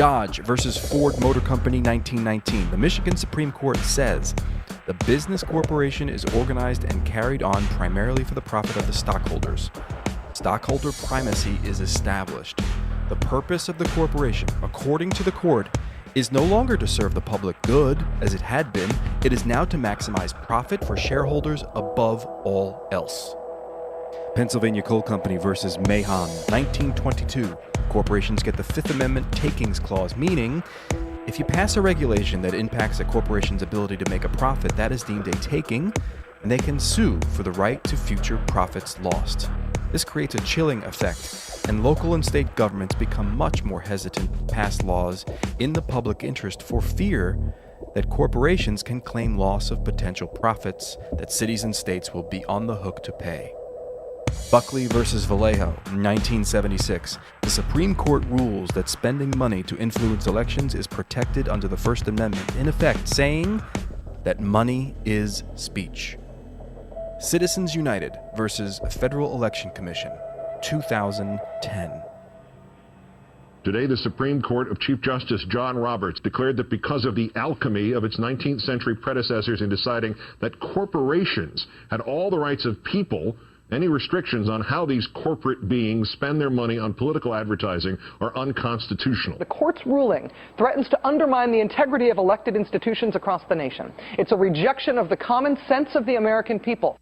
Dodge versus Ford Motor Company, 1919. The Michigan Supreme Court says the business corporation is organized and carried on primarily for the profit of the stockholders. Stockholder primacy is established. The purpose of the corporation, according to the court, is no longer to serve the public good, as it had been. It is now to maximize profit for shareholders above all else. Pennsylvania Coal Company versus Mahon, 1922. Corporations get the Fifth Amendment takings clause, meaning if you pass a regulation that impacts a corporation's ability to make a profit, that is deemed a taking, and they can sue for the right to future profits lost. This creates a chilling effect, and local and state governments become much more hesitant to pass laws in the public interest for fear that corporations can claim loss of potential profits that cities and states will be on the hook to pay. Buckley versus Vallejo, 1976. The Supreme Court rules that spending money to influence elections is protected under the First Amendment, in effect saying that money is speech. Citizens United versus Federal Election Commission, 2010. Today, the Supreme Court of Chief Justice John Roberts declared that because of the alchemy of its 19th century predecessors in deciding that corporations had all the rights of people, any restrictions on how these corporate beings spend their money on political advertising are unconstitutional. The court's ruling threatens to undermine the integrity of elected institutions across the nation. It's a rejection of the common sense of the American people.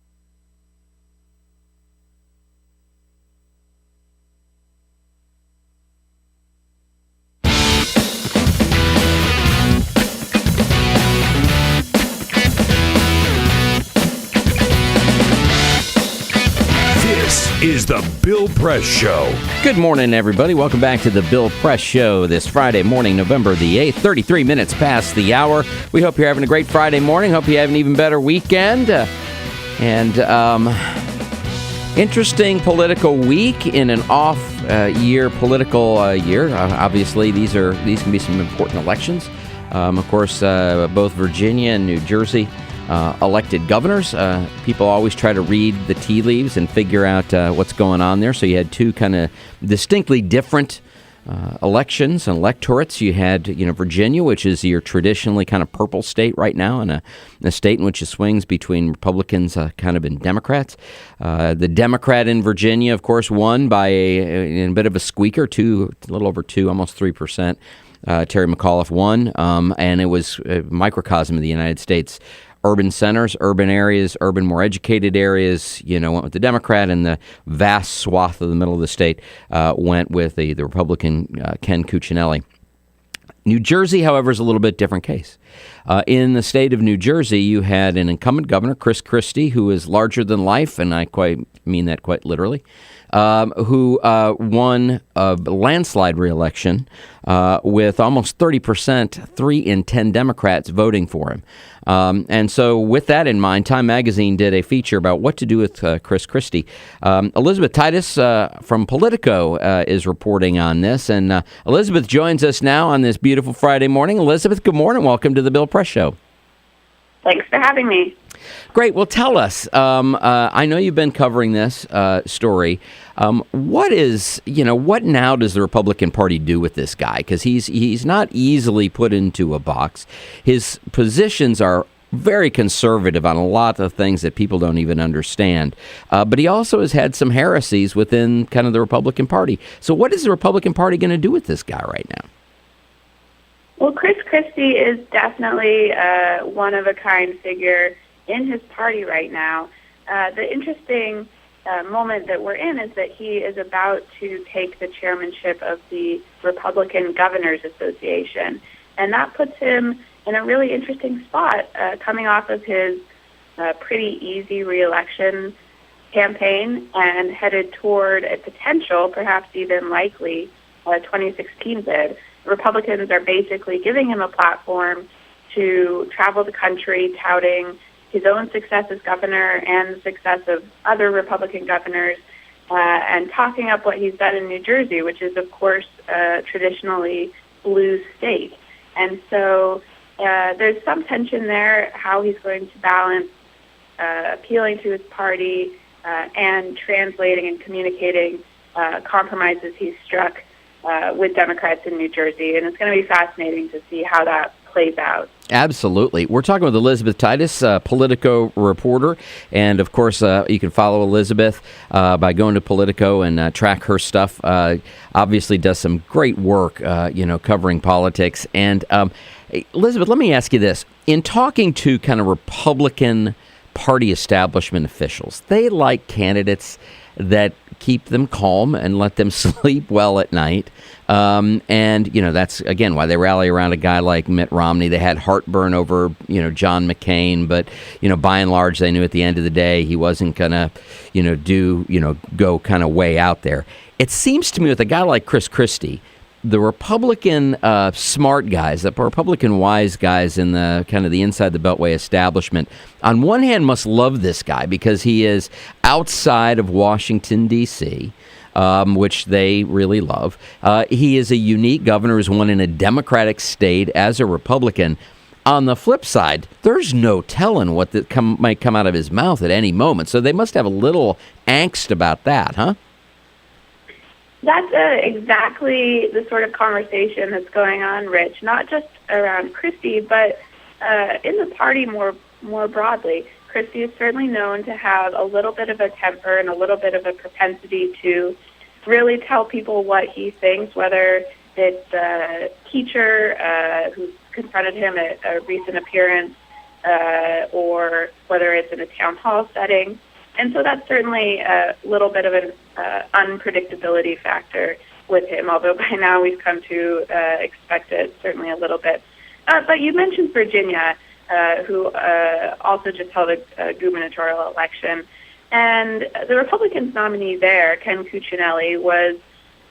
Is the Bill Press Show. Good morning, everybody. Welcome back to the Bill Press Show this Friday morning, November the 8th, 33 minutes past the hour. We hope you're having a great Friday morning. Hope you have an even better weekend. Interesting political week in an off-year political year. Obviously, these can be some important elections. Of course, both Virginia and New Jersey elected governors. People always try to read the tea leaves and figure out what's going on there. So you had two kind of distinctly different elections and electorates. You had, Virginia, which is your traditionally kind of purple state right now, and a state in which it swings between Republicans kind of and Democrats. The Democrat in Virginia, of course, won by a bit of a squeaker, a little over 2%, almost 3%. Terry McAuliffe won, and it was a microcosm of the United States. Urban centers, urban areas, urban more educated areas, went with the Democrat, and the vast swath of the middle of the state went with the Republican Ken Cuccinelli. New Jersey, however, is a little bit different case. In the state of New Jersey, you had an incumbent governor, Christie, who is larger than life, and I mean that quite literally, who won a landslide re-election with almost 30%, 3 in 10 Democrats voting for him. And so with that in mind, Time Magazine did a feature about what to do with Christie. Elizabeth Titus from Politico is reporting on this. And Elizabeth joins us now on this beautiful Friday morning. Elizabeth, good morning. Welcome to the Bill Press Show. Thanks for having me. Great. Well, tell us. I know you've been covering this story. What now does the Republican Party do with this guy? Because he's not easily put into a box. His positions are very conservative on a lot of things that people don't even understand. But he also has had some heresies within kind of the Republican Party. So what is the Republican Party going to do with this guy right now? Well, Christie is definitely a one-of-a-kind figure in his party right now. The interesting moment that we're in is that he is about to take the chairmanship of the Republican Governors Association, and that puts him in a really interesting spot, coming off of his pretty easy re-election campaign and headed toward a potential, perhaps even likely, 2016 bid. Republicans are basically giving him a platform to travel the country touting his own success as governor and the success of other Republican governors, and talking up what he's done in New Jersey, which is, of course, a traditionally blue state. And so there's some tension there, how he's going to balance appealing to his party and translating and communicating compromises he's struck with Democrats in New Jersey, and it's going to be fascinating to see how that plays out. Absolutely. We're talking with Elizabeth Titus, Politico reporter, and of course you can follow Elizabeth by going to Politico and track her stuff. Obviously does some great work, covering politics. And Elizabeth, let me ask you this. In talking to kind of Republican Party establishment officials, they like candidates that keep them calm and let them sleep well at night. And, that's, again, why they rally around a guy like Mitt Romney. They had heartburn over, John McCain. But, by and large, they knew at the end of the day he wasn't going to, go kind of way out there. It seems to me with a guy like Christie, the Republican smart guys, the Republican wise guys in the kind of the inside the Beltway establishment, on one hand must love this guy because he is outside of Washington, D.C., which they really love. He is a unique governor who's won in a Democratic state as a Republican. On the flip side, there's no telling what might come out of his mouth at any moment. So they must have a little angst about that, huh? That's exactly the sort of conversation that's going on, Rich, not just around Christie, but in the party more broadly. Christie is certainly known to have a little bit of a temper and a little bit of a propensity to really tell people what he thinks, whether it's a teacher who's confronted him at a recent appearance or whether it's in a town hall setting. And so that's certainly a little bit of an unpredictability factor with him, although by now we've come to expect it certainly a little bit. But you mentioned Virginia, who also just held a gubernatorial election. And the Republicans' nominee there, Ken Cuccinelli, was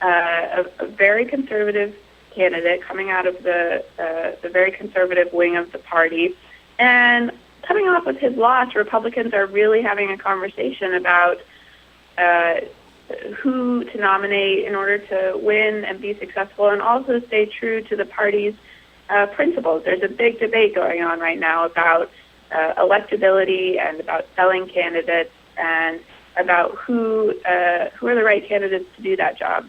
a very conservative candidate coming out of the very conservative wing of the party. And coming off of his loss, Republicans are really having a conversation about who to nominate in order to win and be successful and also stay true to the party's principles. There's a big debate going on right now about electability and about selling candidates and about who are the right candidates to do that job.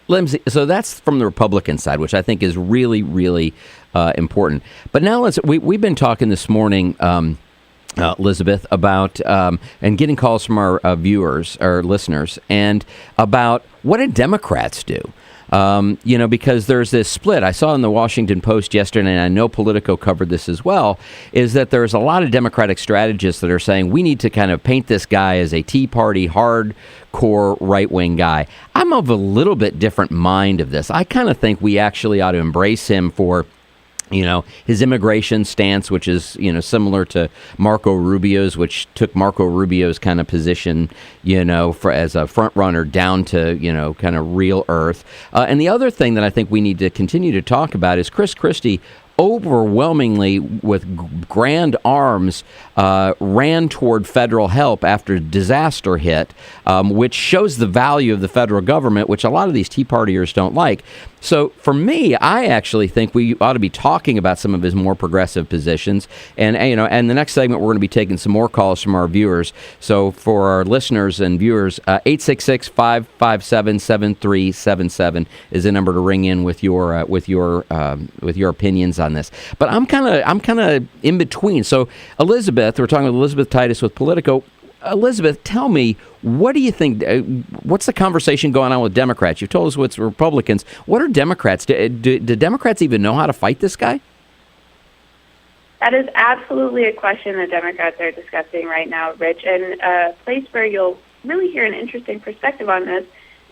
Lindsay, so that's from the Republican side, which I think is really, really important. But now we've been talking this morning, Elizabeth, about and getting calls from our viewers, our listeners, and about what did Democrats do? Because there's this split. I saw in the Washington Post yesterday, and I know Politico covered this as well, is that there's a lot of Democratic strategists that are saying we need to kind of paint this guy as a Tea Party hardcore right-wing guy. I'm of a little bit different mind of this. I kind of think we actually ought to embrace him for his immigration stance, which is, similar to Marco Rubio's, which took Marco Rubio's kind of position, as a front runner down to, kind of real earth. And the other thing that I think we need to continue to talk about is Christie overwhelmingly with grand arms ran toward federal help after disaster hit, which shows the value of the federal government, which a lot of these Tea Partiers don't like. So for me, I actually think we ought to be talking about some of his more progressive positions. And and the next segment, we're going to be taking some more calls from our viewers. So for our listeners and viewers, 866-557-7377 is the number to ring in with your opinions on this. But I'm kind of in between. So Elizabeth, we're talking with Elizabeth Titus with Politico. Elizabeth, tell me, what do you think? What's the conversation going on with Democrats? You've told us what's Republicans. What are Democrats? Do Democrats even know how to fight this guy? That is absolutely a question that Democrats are discussing right now, Rich. And a place where you'll really hear an interesting perspective on this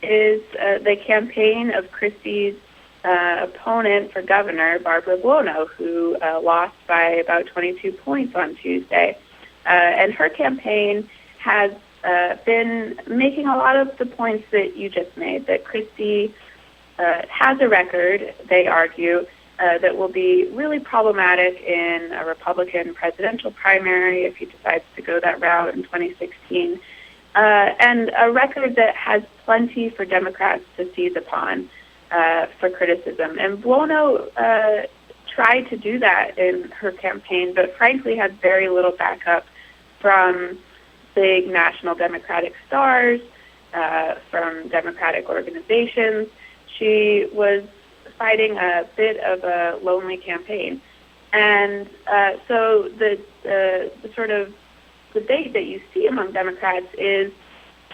is the campaign of Christie's opponent for governor, Barbara Buono, who lost by about 22 points on Tuesday. And her campaign has been making a lot of the points that you just made, that Christie has a record, they argue, that will be really problematic in a Republican presidential primary if he decides to go that route in 2016, and a record that has plenty for Democrats to seize upon for criticism. And Buono tried to do that in her campaign, but frankly had very little backup from big national Democratic stars, from Democratic organizations. she was fighting a bit of a lonely campaign. And so the sort of debate that you see among Democrats is,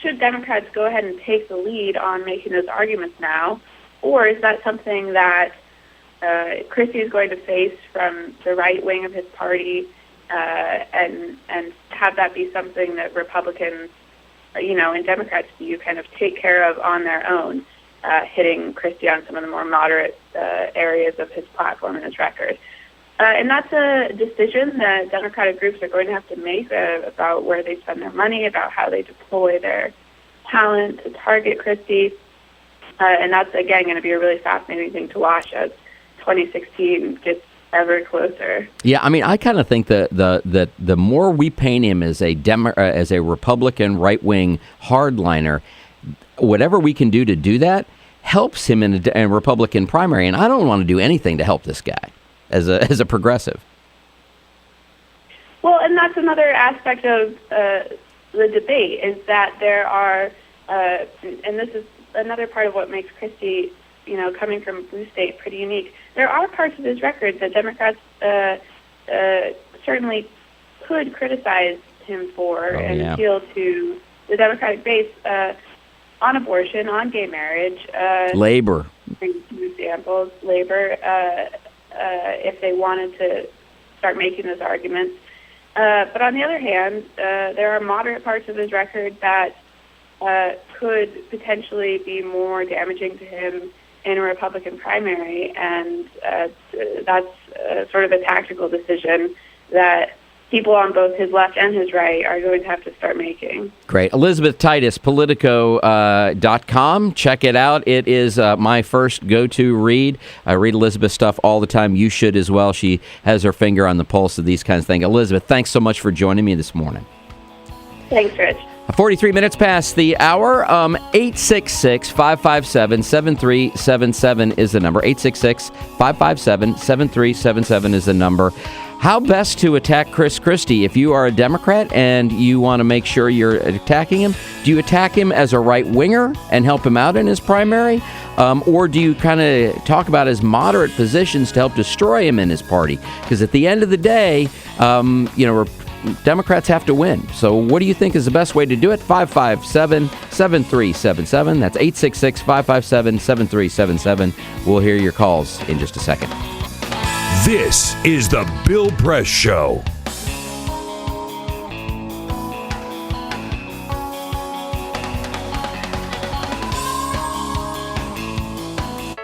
should Democrats go ahead and take the lead on making those arguments now, or is that something that Christie is going to face from the right wing of his party, and have that be something that Republicans, in Democrats' view, kind of take care of on their own, hitting Christie on some of the more moderate areas of his platform and his record. And that's a decision that Democratic groups are going to have to make about where they spend their money, about how they deploy their talent to target Christie. And that's, again, going to be a really fascinating thing to watch as 2016 gets ever closer. Yeah, I mean, I kind of think that the more we paint him as a Republican right-wing hardliner, whatever we can do to do that helps him in a Republican primary. And I don't want to do anything to help this guy as a progressive. Well, and that's another aspect of the debate, is that there are, and this is another part of what makes Christie, coming from blue state, pretty unique. There are parts of his record that Democrats certainly could criticize him for and appeal to the Democratic base on abortion, on gay marriage. Labor. Bring some examples. Labor, if they wanted to start making those arguments. But on the other hand, there are moderate parts of his record that could potentially be more damaging to him in a Republican primary, and that's sort of a tactical decision that people on both his left and his right are going to have to start making. Great. Elizabeth Titus, Politico.com. Check it out. It is my first go-to read. I read Elizabeth's stuff all the time. You should as well. She has her finger on the pulse of these kinds of things. Elizabeth, thanks so much for joining me this morning. Thanks, Rich. 43 minutes past the hour. 866-557-7377 is the number. 866-557-7377 is the number. How best to attack Chris Christie? If you are a Democrat and you want to make sure you're attacking him, do you attack him as a right-winger and help him out in his primary? Or do you kind of talk about his moderate positions to help destroy him in his party? Because at the end of the day, Democrats have to win. So what do you think is the best way to do it? 557-7377. That's 866-557-7377. We'll hear your calls in just a second. This is the Bill Press Show.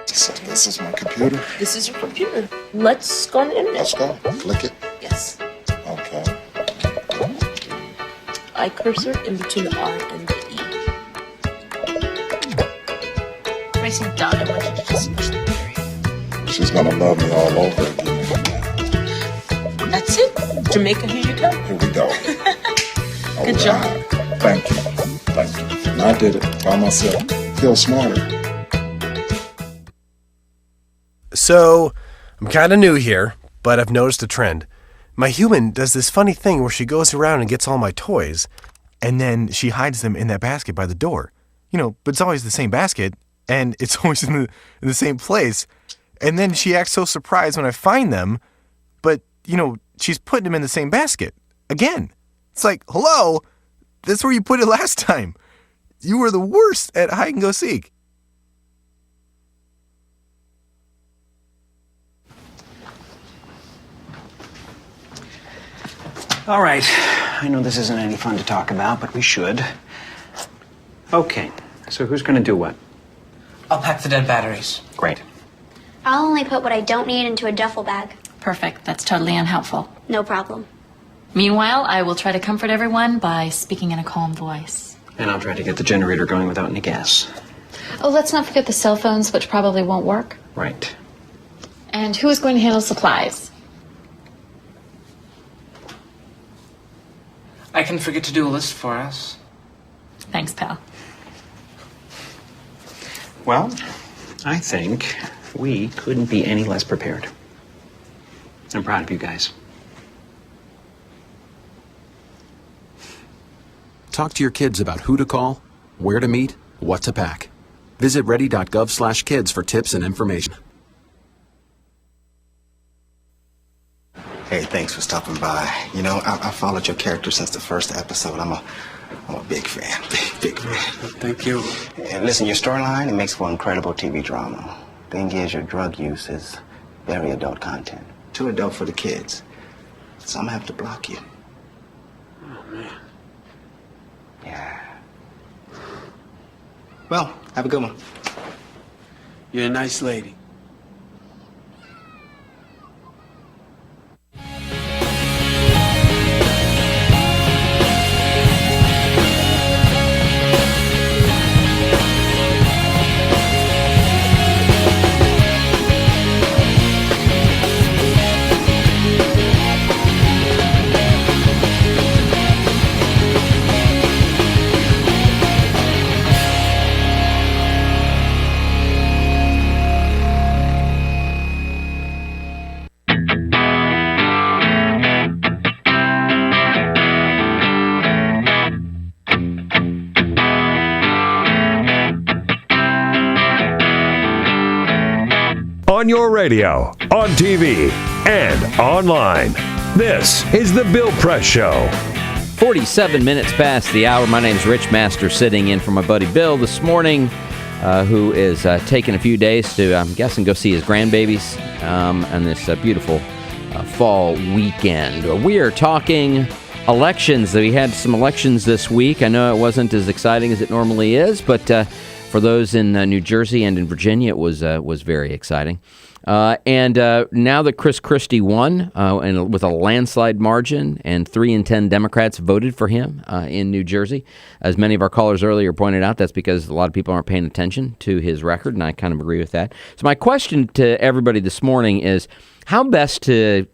So this is my computer. This is your computer. Let's go on the internet. Let's go. Click it. Yes. Okay. I cursor in between the R and the E. Racing dot, I want you to just push the period. She's gonna love me all over again. That's it. Jamaica, here you go. Here we go. Good job. Thank you. Thank you. And I did it by myself. Feel smarter. So, I'm kind of new here, but I've noticed a trend. My human does this funny thing where she goes around and gets all my toys, and then she hides them in that basket by the door. But it's always the same basket, and it's always in the same place. And then she acts so surprised when I find them, but, she's putting them in the same basket. Again. It's like, hello? That's where you put it last time. You were the worst at hide and go seek. All right. I know this isn't any fun to talk about, but we should. Okay. So who's going to do what? I'll pack the dead batteries. Great. I'll only put what I don't need into a duffel bag. Perfect. That's totally unhelpful. No problem. Meanwhile, I will try to comfort everyone by speaking in a calm voice. And I'll try to get the generator going without any gas. Oh, let's not forget the cell phones, which probably won't work. Right. And who is going to handle supplies? I can forget to do a list for us. Thanks, pal. Well, I think we couldn't be any less prepared. I'm proud of you guys. Talk to your kids about who to call, where to meet, what to pack. Visit ready.gov/kids for tips and information. Hey, thanks for stopping by. You know, I followed your character since the first episode. I'm a big fan, big fan. Thank you. And listen, your storyline, it makes for incredible TV drama. Thing is, your drug use is very adult content. Too adult for the kids. So I'm gonna have to block you. Oh, man. Yeah. Well, have a good one. You're a nice lady. On your radio, on TV, and online. This is The Bill Press Show. 47 minutes past the hour. My name's Rich Master, sitting in for my buddy Bill this morning, who is taking a few days to, I'm guessing, go see his grandbabies on this beautiful fall weekend. We are talking elections. We had some elections this week. I know it wasn't as exciting as it normally is, but for those in New Jersey and in Virginia, it was very exciting. And now that Christie won and with a landslide margin, and 3 in 10 Democrats voted for him in New Jersey, as many of our callers earlier pointed out, that's because a lot of people aren't paying attention to his record, and I kind of agree with that. So my question to everybody this morning is, how best to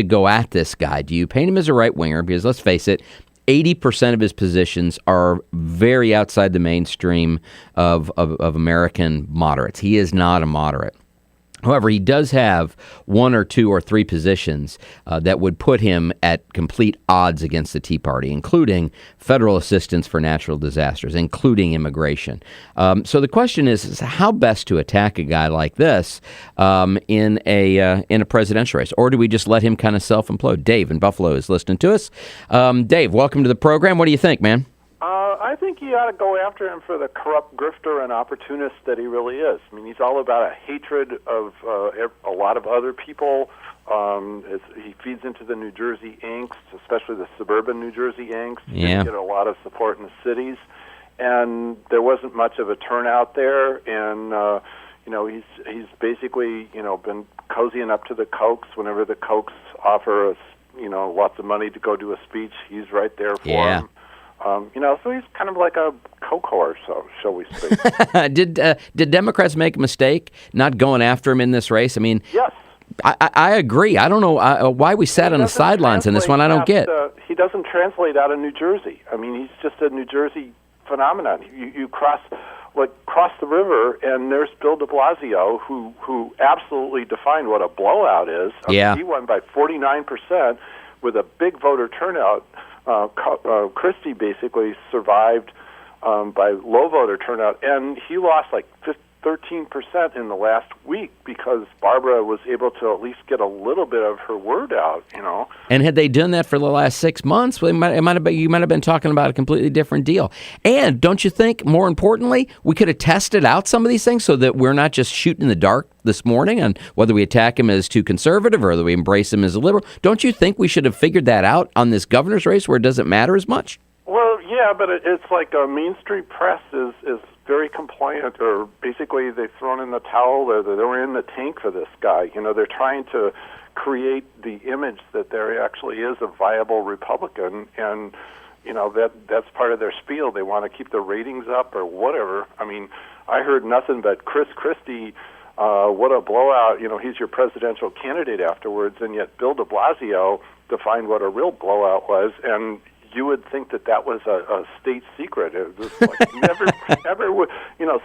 go at this guy? Do you paint him as a right winger? Because let's face it, 80% of his positions are very outside the mainstream of American moderates. He is not a moderate. However, he does have 1 or 2 or 3 positions that would put him at complete odds against the Tea Party, including federal assistance for natural disasters, including immigration. So the question is how best to attack a guy like this in a presidential race, or do we just let him kind of self-implode? Dave in Buffalo is listening to us. Dave, welcome to the program. What do you think, man? I think you ought to go after him for the corrupt grifter and opportunist that he really is. I mean, he's all about a hatred of a lot of other people. He feeds into the New Jersey angst, especially the suburban New Jersey angst. He didn't get a lot of support in the cities, and there wasn't much of a turnout there. And he's basically been cozying up to the Kochs whenever the Kochs offer us lots of money to go do a speech. He's right there for him. So he's kind of like a coke whore, so shall we speak. Did Democrats make a mistake not going after him in this race? I mean, yes. I agree. I don't know why we sat on the sidelines in this one. I don't get. He doesn't translate out of New Jersey. I mean, he's just a New Jersey phenomenon. You cross the river, and there's Bill de Blasio, who absolutely defined what a blowout is. Yeah. He won by 49% with a big voter turnout. Christie basically survived by low voter turnout, and he lost like 13% in the last week because Barbara was able to at least get a little bit of her word out, And had they done that for the last 6 months, you might have been talking about a completely different deal. And don't you think, more importantly, we could have tested out some of these things so that we're not just shooting in the dark this morning on whether we attack him as too conservative or whether we embrace him as a liberal? Don't you think we should have figured that out on this governor's race where it doesn't matter as much? Well, yeah, but it's like Main Street Press is very compliant, or basically they've thrown in the towel. They're in the tank for this guy. They're trying to create the image that there actually is a viable Republican, and that's part of their spiel. They want to keep the ratings up or whatever. I mean, I heard nothing but Christie. What a blowout. He's your presidential candidate afterwards, and yet Bill de Blasio defined what a real blowout was, and you would think that was a state secret. It was like never,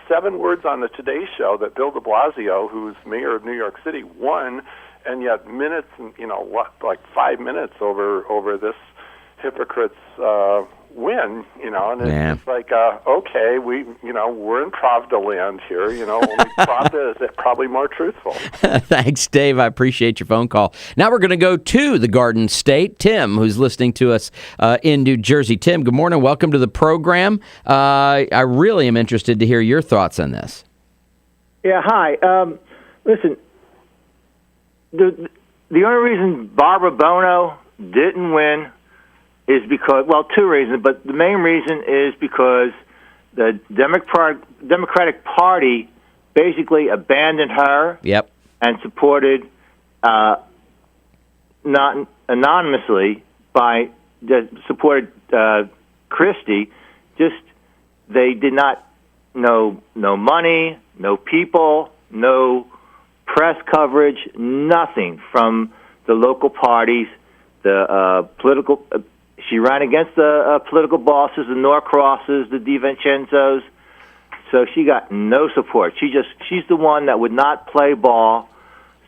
7 words on the Today Show that Bill de Blasio, who's mayor of New York City, won, and yet minutes, like 5 minutes over this hypocrite's win, and it's like, okay, we're in Pravda land here, only Pravda is probably more truthful. Thanks, Dave. I appreciate your phone call. Now we're going to go to the Garden State. Tim, who's listening to us in New Jersey. Tim, good morning. Welcome to the program. I really am interested to hear your thoughts on this. Yeah, hi. Listen, the only reason Barbara Bono didn't win is because, well, two reasons, but the main reason is because the Democratic Party basically abandoned her and supported, not anonymously, supported Christie. Just, they did not know no money, no people, no press coverage, nothing from the local parties, the political... She ran against the political bosses, the Norcrosses, the DiVincenzos, so she got no support. She's the one that would not play ball,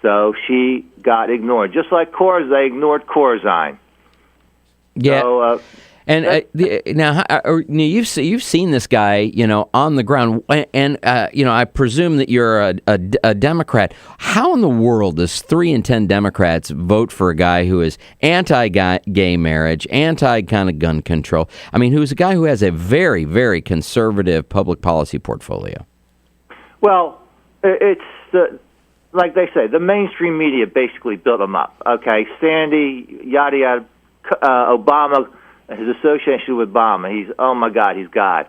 so she got ignored. Just like they ignored Corzine. Yeah. So, now you've seen this guy, on the ground, and I presume that you're a Democrat. How in the world does 3 in 10 Democrats vote for a guy who is anti-gay marriage, anti-kind of gun control? I mean, who's a guy who has a very, very conservative public policy portfolio? Well, it's like they say, the mainstream media basically built him up. Okay, Sandy, yada yada, Obama. His association with Obama, oh my God, he's God,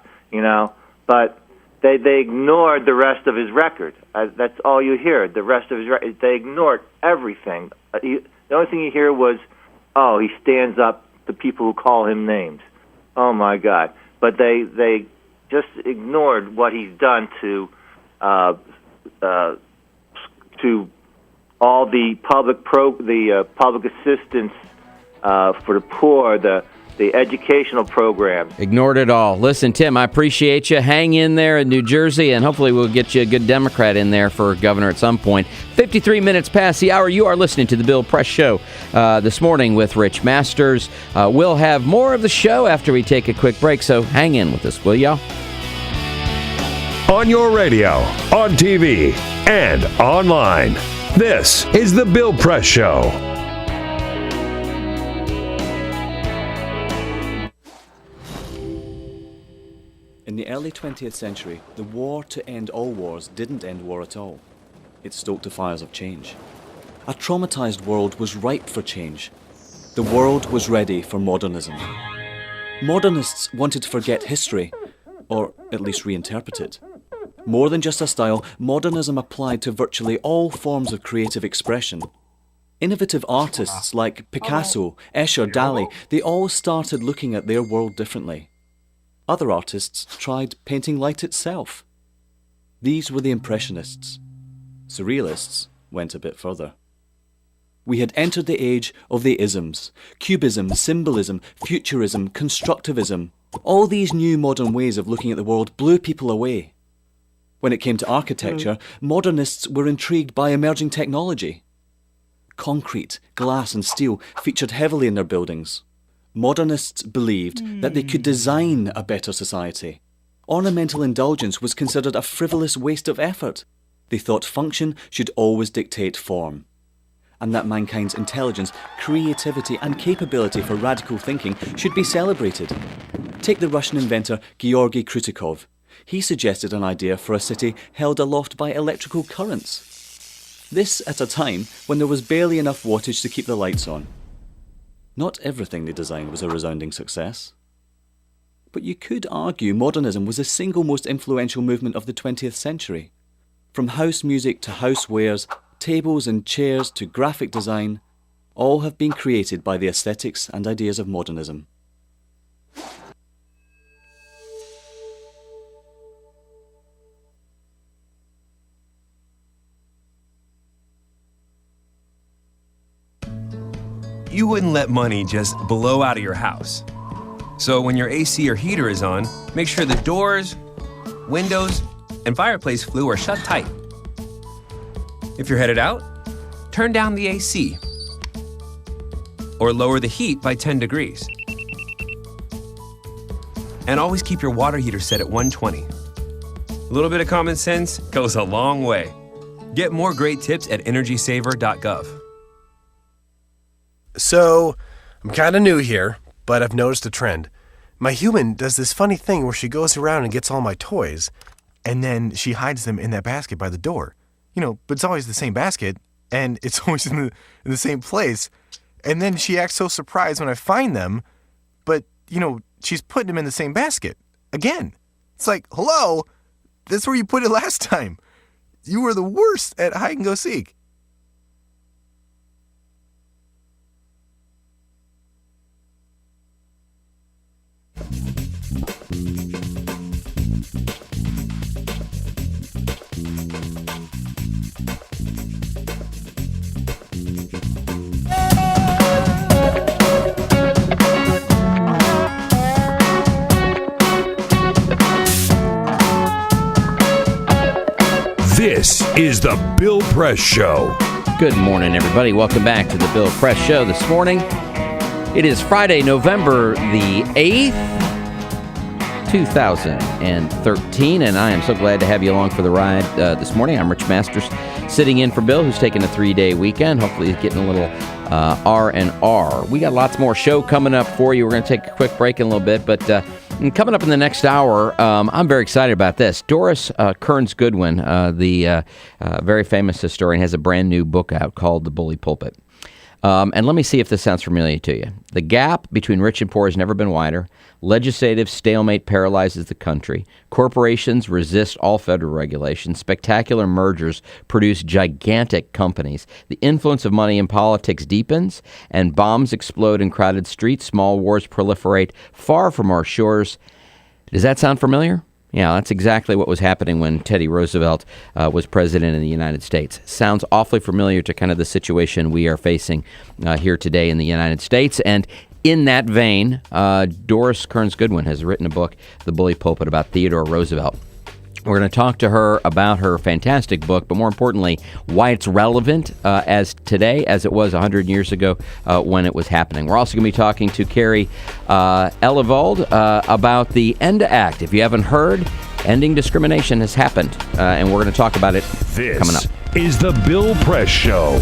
But they ignored the rest of his record. That's all you hear. The rest of his record, they ignored everything. The only thing you hear was, oh, he stands up to people who call him names. Oh my God! But they just ignored what he's done to all the public assistance for the poor, the educational programs. Ignored it all. Listen, Tim, I appreciate you. Hang in there in New Jersey, and hopefully we'll get you a good Democrat in there for governor at some point. 53 minutes past the hour. You are listening to The Bill Press Show this morning with Rich Masters. We'll have more of the show after we take a quick break, so hang in with us, will y'all? On your radio, on TV, and online. This is The Bill Press Show. In the early 20th century, the war to end all wars didn't end war at all. It stoked the fires of change. A traumatized world was ripe for change. The world was ready for modernism. Modernists wanted to forget history, or at least reinterpret it. More than just a style, modernism applied to virtually all forms of creative expression. Innovative artists like Picasso, Escher, Dali, they all started looking at their world differently. Other artists tried painting light itself. These were the Impressionists. Surrealists went a bit further. We had entered the age of the isms: Cubism, Symbolism, Futurism, Constructivism. All these new modern ways of looking at the world blew people away. When it came to architecture, modernists were intrigued by emerging technology. Concrete, glass and steel featured heavily in their buildings. Modernists believed that they could design a better society. Ornamental indulgence was considered a frivolous waste of effort. They thought function should always dictate form, and that mankind's intelligence, creativity and capability for radical thinking should be celebrated. Take the Russian inventor Georgy Krutikov. He suggested an idea for a city held aloft by electrical currents. This at a time when there was barely enough wattage to keep the lights on. Not everything they designed was a resounding success. But you could argue modernism was the single most influential movement of the 20th century. From house music to housewares, tables and chairs to graphic design, all have been created by the aesthetics and ideas of modernism. You wouldn't let money just blow out of your house. So when your AC or heater is on, make sure the doors, windows, and fireplace flue are shut tight. If you're headed out, turn down the AC or lower the heat by 10 degrees. And always keep your water heater set at 120. A little bit of common sense goes a long way. Get more great tips at energysaver.gov. So, I'm kind of new here, but I've noticed a trend. My human does this funny thing where she goes around and gets all my toys, and then she hides them in that basket by the door. But it's always the same basket, and it's always in the same place. And then she acts so surprised when I find them, but, she's putting them in the same basket. Again. It's like, hello? That's where you put it last time. You were the worst at hide and go seek. This is the Bill Press Show. Good morning, everybody. Welcome back to the Bill Press Show this morning. It is Friday, November the 8th, 2013, and I am so glad to have you along for the ride this morning. I'm Rich Masters, sitting in for Bill, who's taking a 3-day weekend. Hopefully he's getting a little R&R. We got lots more show coming up for you. We're going to take a quick break in a little bit, but coming up in the next hour, I'm very excited about this. Doris Kearns Goodwin, the very famous historian, has a brand new book out called The Bully Pulpit. And let me see if this sounds familiar to you. The gap between rich and poor has never been wider. Legislative stalemate paralyzes the country. Corporations resist all federal regulations. Spectacular mergers produce gigantic companies. The influence of money in politics deepens, and bombs explode in crowded streets. Small wars proliferate far from our shores. Does that sound familiar? Yeah, that's exactly what was happening when Teddy Roosevelt was president of the United States. Sounds awfully familiar to kind of the situation we are facing here today in the United States. And in that vein, Doris Kearns Goodwin has written a book, The Bully Pulpit, about Theodore Roosevelt. We're going to talk to her about her fantastic book, but more importantly, why it's relevant as today as it was 100 years ago when it was happening. We're also going to be talking to Kerry Eleveld about the ENDA Act. If you haven't heard, ending discrimination has happened, and we're going to talk about it coming up. This is the Bill Press Show.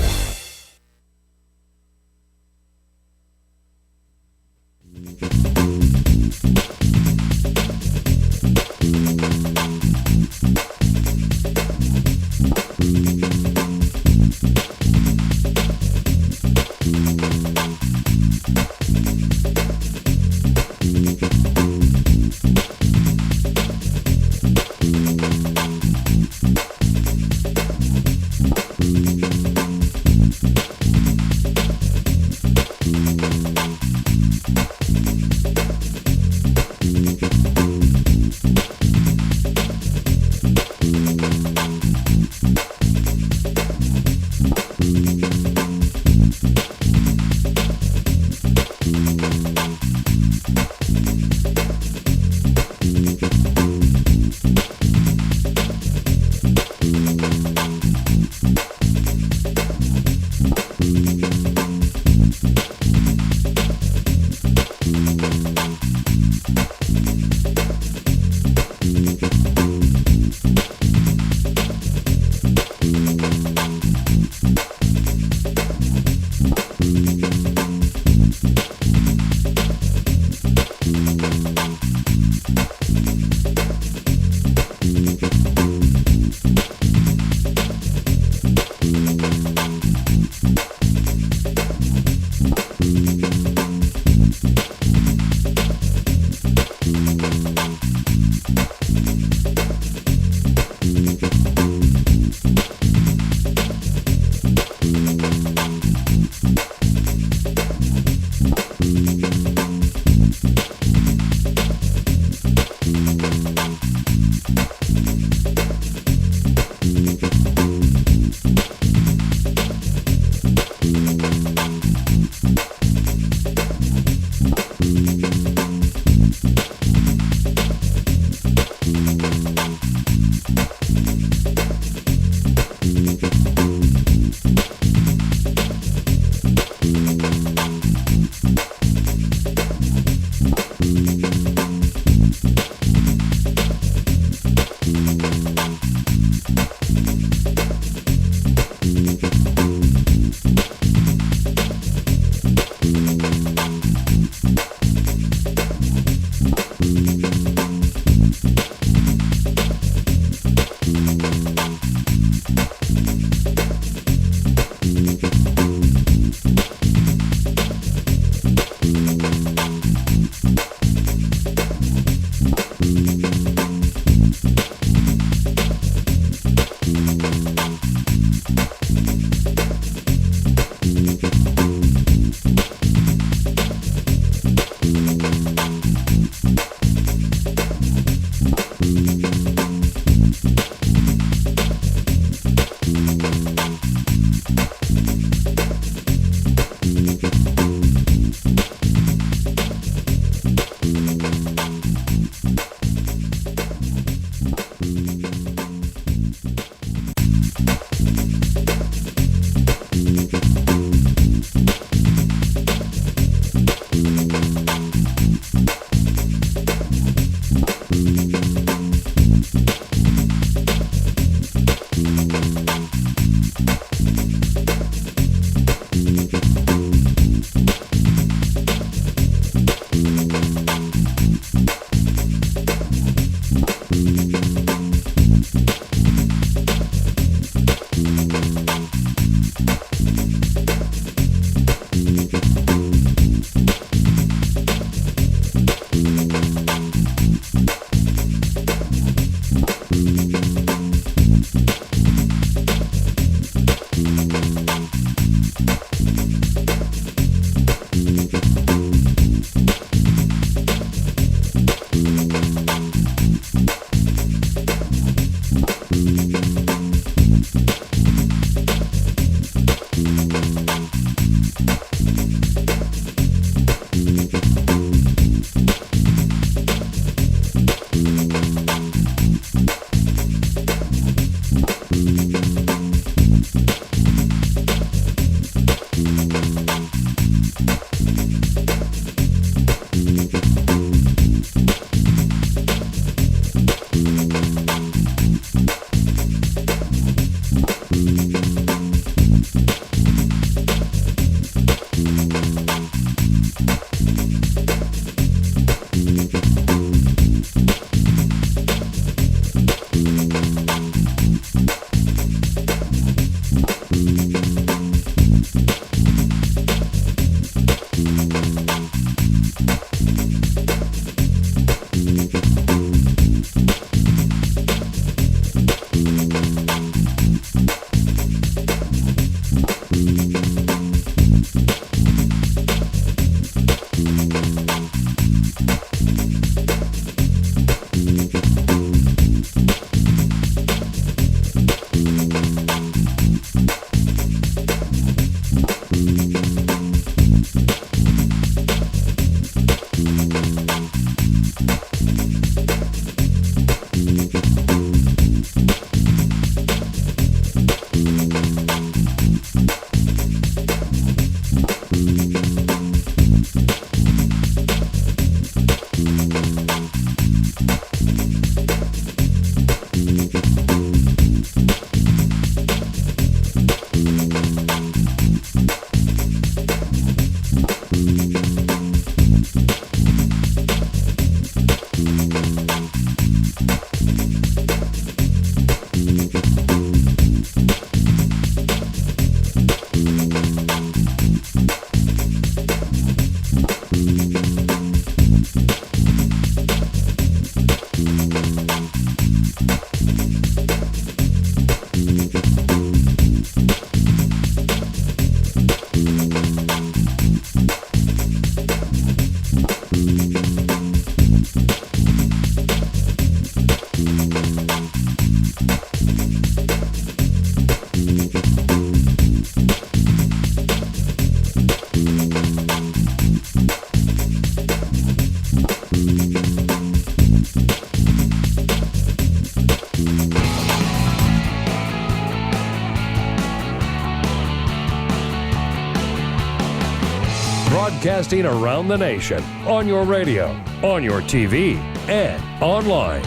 Broadcasting around the nation, on your radio, on your TV, and online.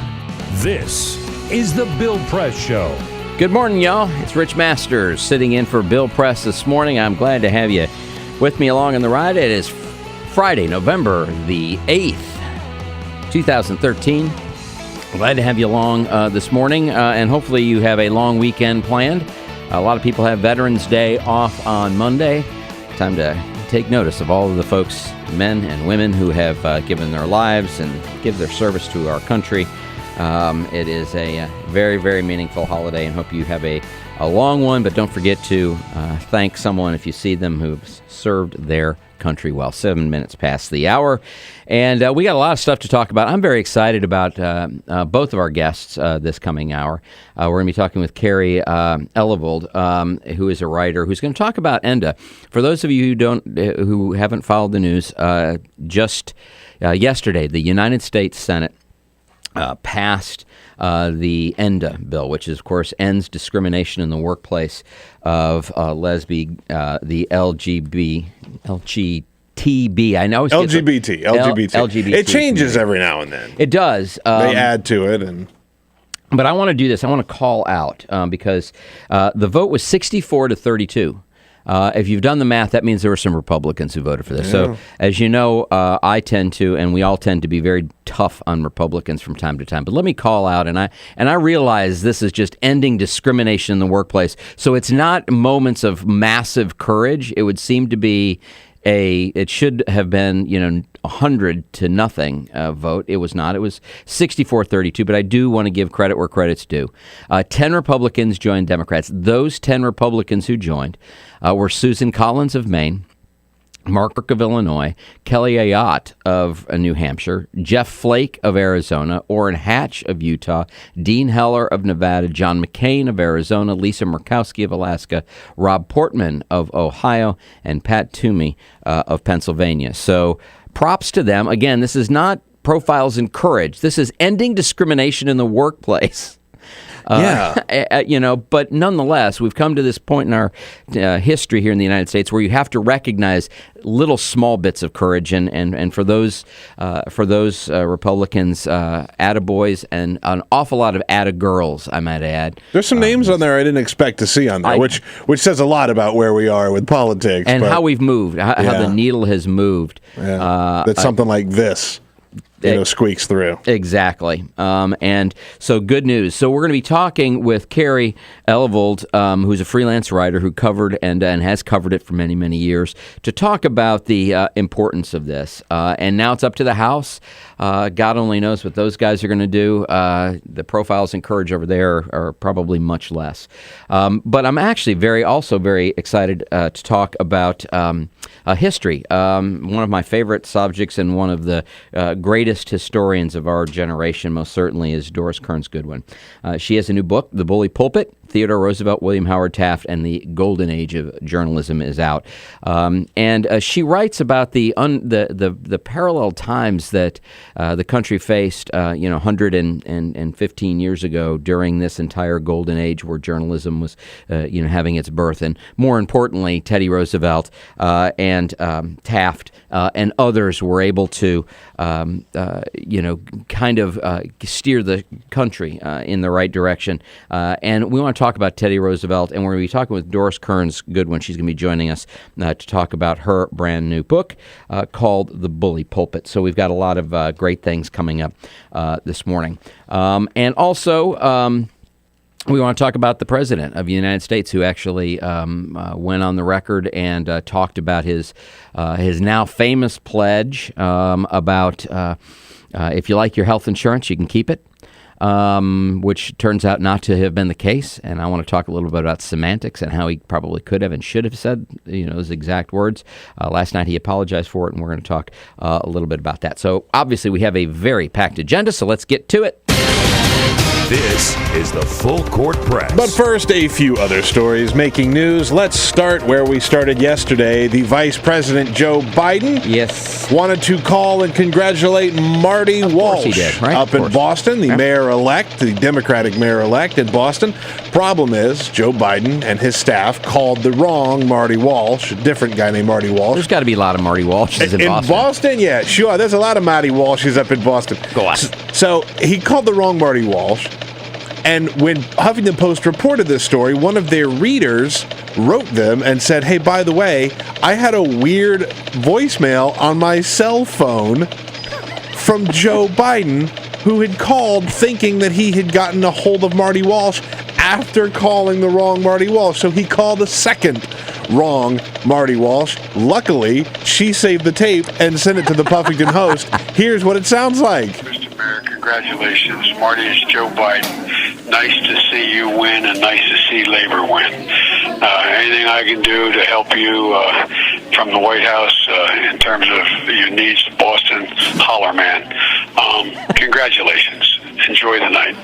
This is The Bill Press Show. Good morning, y'all. It's Rich Masters sitting in for Bill Press this morning. I'm glad to have you with me along on the ride. It is Friday, November the 8th, 2013. Glad to have you along this morning, and hopefully you have a long weekend planned. A lot of people have Veterans Day off on Monday. Time to take notice of all of the folks, men and women, who have given their lives and give their service to our country. It is a very, very meaningful holiday, and hope you have a long one. But don't forget to thank someone if you see them who've served their country well. 7 minutes past the hour, and we got a lot of stuff to talk about. I'm very excited about both of our guests this coming hour. We're going to be talking with Kerry Eleveld, who is a writer who's going to talk about ENDA. For those of you who haven't followed the news, just yesterday, the United States Senate passed the ENDA bill, which is, of course, ends discrimination in the workplace of the LGBTB. I know LGBT. It changes every now and then. It does. They add to it, but I want to do this. I want to call out because the vote was 64-32. If you've done the math, that means there were some Republicans who voted for this. Yeah. So, as you know, I tend to, and we all tend to be very tough on Republicans from time to time. But let me call out, and I realize this is just ending discrimination in the workplace. So it's not moments of massive courage. It would seem to be it should have been, 100-0 vote. It was not. It was 64-32, but I do want to give credit where credit's due. 10 Republicans joined Democrats. Those 10 Republicans who joined were Susan Collins of Maine, Mark Burke of Illinois, Kelly Ayotte of New Hampshire, Jeff Flake of Arizona, Orrin Hatch of Utah, Dean Heller of Nevada, John McCain of Arizona, Lisa Murkowski of Alaska, Rob Portman of Ohio, and Pat Toomey of Pennsylvania. So props to them. Again, this is not profiles in courage. This is ending discrimination in the workplace. But nonetheless, we've come to this point in our history here in the United States where you have to recognize little small bits of courage, and for those Republicans, attaboys, and an awful lot of attagirls, I might add. There's some names on there I didn't expect to see on there, which says a lot about where we are with politics and how we've moved, how the needle has moved. Yeah. That something like this squeaks through. Exactly. And so good news. So we're going to be talking with Kerry Eleveld, who's a freelance writer who covered and has covered it for many, many years, to talk about the importance of this. And now it's up to the House. God only knows what those guys are going to do. The profiles in courage over there are probably much less. But I'm actually also very excited to talk about history. One of my favorite subjects and one of the greatest historians of our generation, most certainly, is Doris Kearns Goodwin. She has a new book, The Bully Pulpit: Theodore Roosevelt, William Howard Taft, and the Golden Age of Journalism is out. And she writes about the parallel times that the country faced, 115 years ago during this entire Golden Age where journalism was, having its birth. And more importantly, Teddy Roosevelt and Taft and others were able to, steer the country in the right direction. And we want to talk about Teddy Roosevelt, and we're going to be talking with Doris Kearns Goodwin. She's going to be joining us to talk about her brand new book called The Bully Pulpit. So we've got a lot of great things coming up this morning. And also, we want to talk about the President of the United States, who actually went on the record and talked about his now famous pledge about if you like your health insurance, you can keep it. Which turns out not to have been the case. And I want to talk a little bit about semantics and how he probably could have and should have said, those exact words. Last night he apologized for it, and we're going to talk a little bit about that. So obviously we have a very packed agenda, so let's get to it. This is the Full Court Press. But first, a few other stories making news. Let's start where we started yesterday. The Vice President, Joe Biden, wanted to call and congratulate Marty Walsh he did, right? up in Boston, the mayor-elect, the Democratic mayor-elect in Boston. Problem is, Joe Biden and his staff called the wrong Marty Walsh, a different guy named Marty Walsh. There's got to be a lot of Marty Walshes in Boston. In Boston, yeah, sure. There's a lot of Marty Walshes up in Boston. Go on. So he called the wrong Marty Walsh. And when Huffington Post reported this story, one of their readers wrote them and said, hey, by the way, I had a weird voicemail on my cell phone from Joe Biden, who had called thinking that he had gotten a hold of Marty Walsh after calling the wrong Marty Walsh. So he called the second wrong Marty Walsh. Luckily, she saved the tape and sent it to the Huffington Post. Here's what it sounds like. Mr. Mayor, Congratulations, Marty. It's Joe Biden. Nice to see you win and nice to see Labor win. Anything I can do to help you from the White House in terms of your needs to Boston, holler, man. Congratulations. Enjoy the night.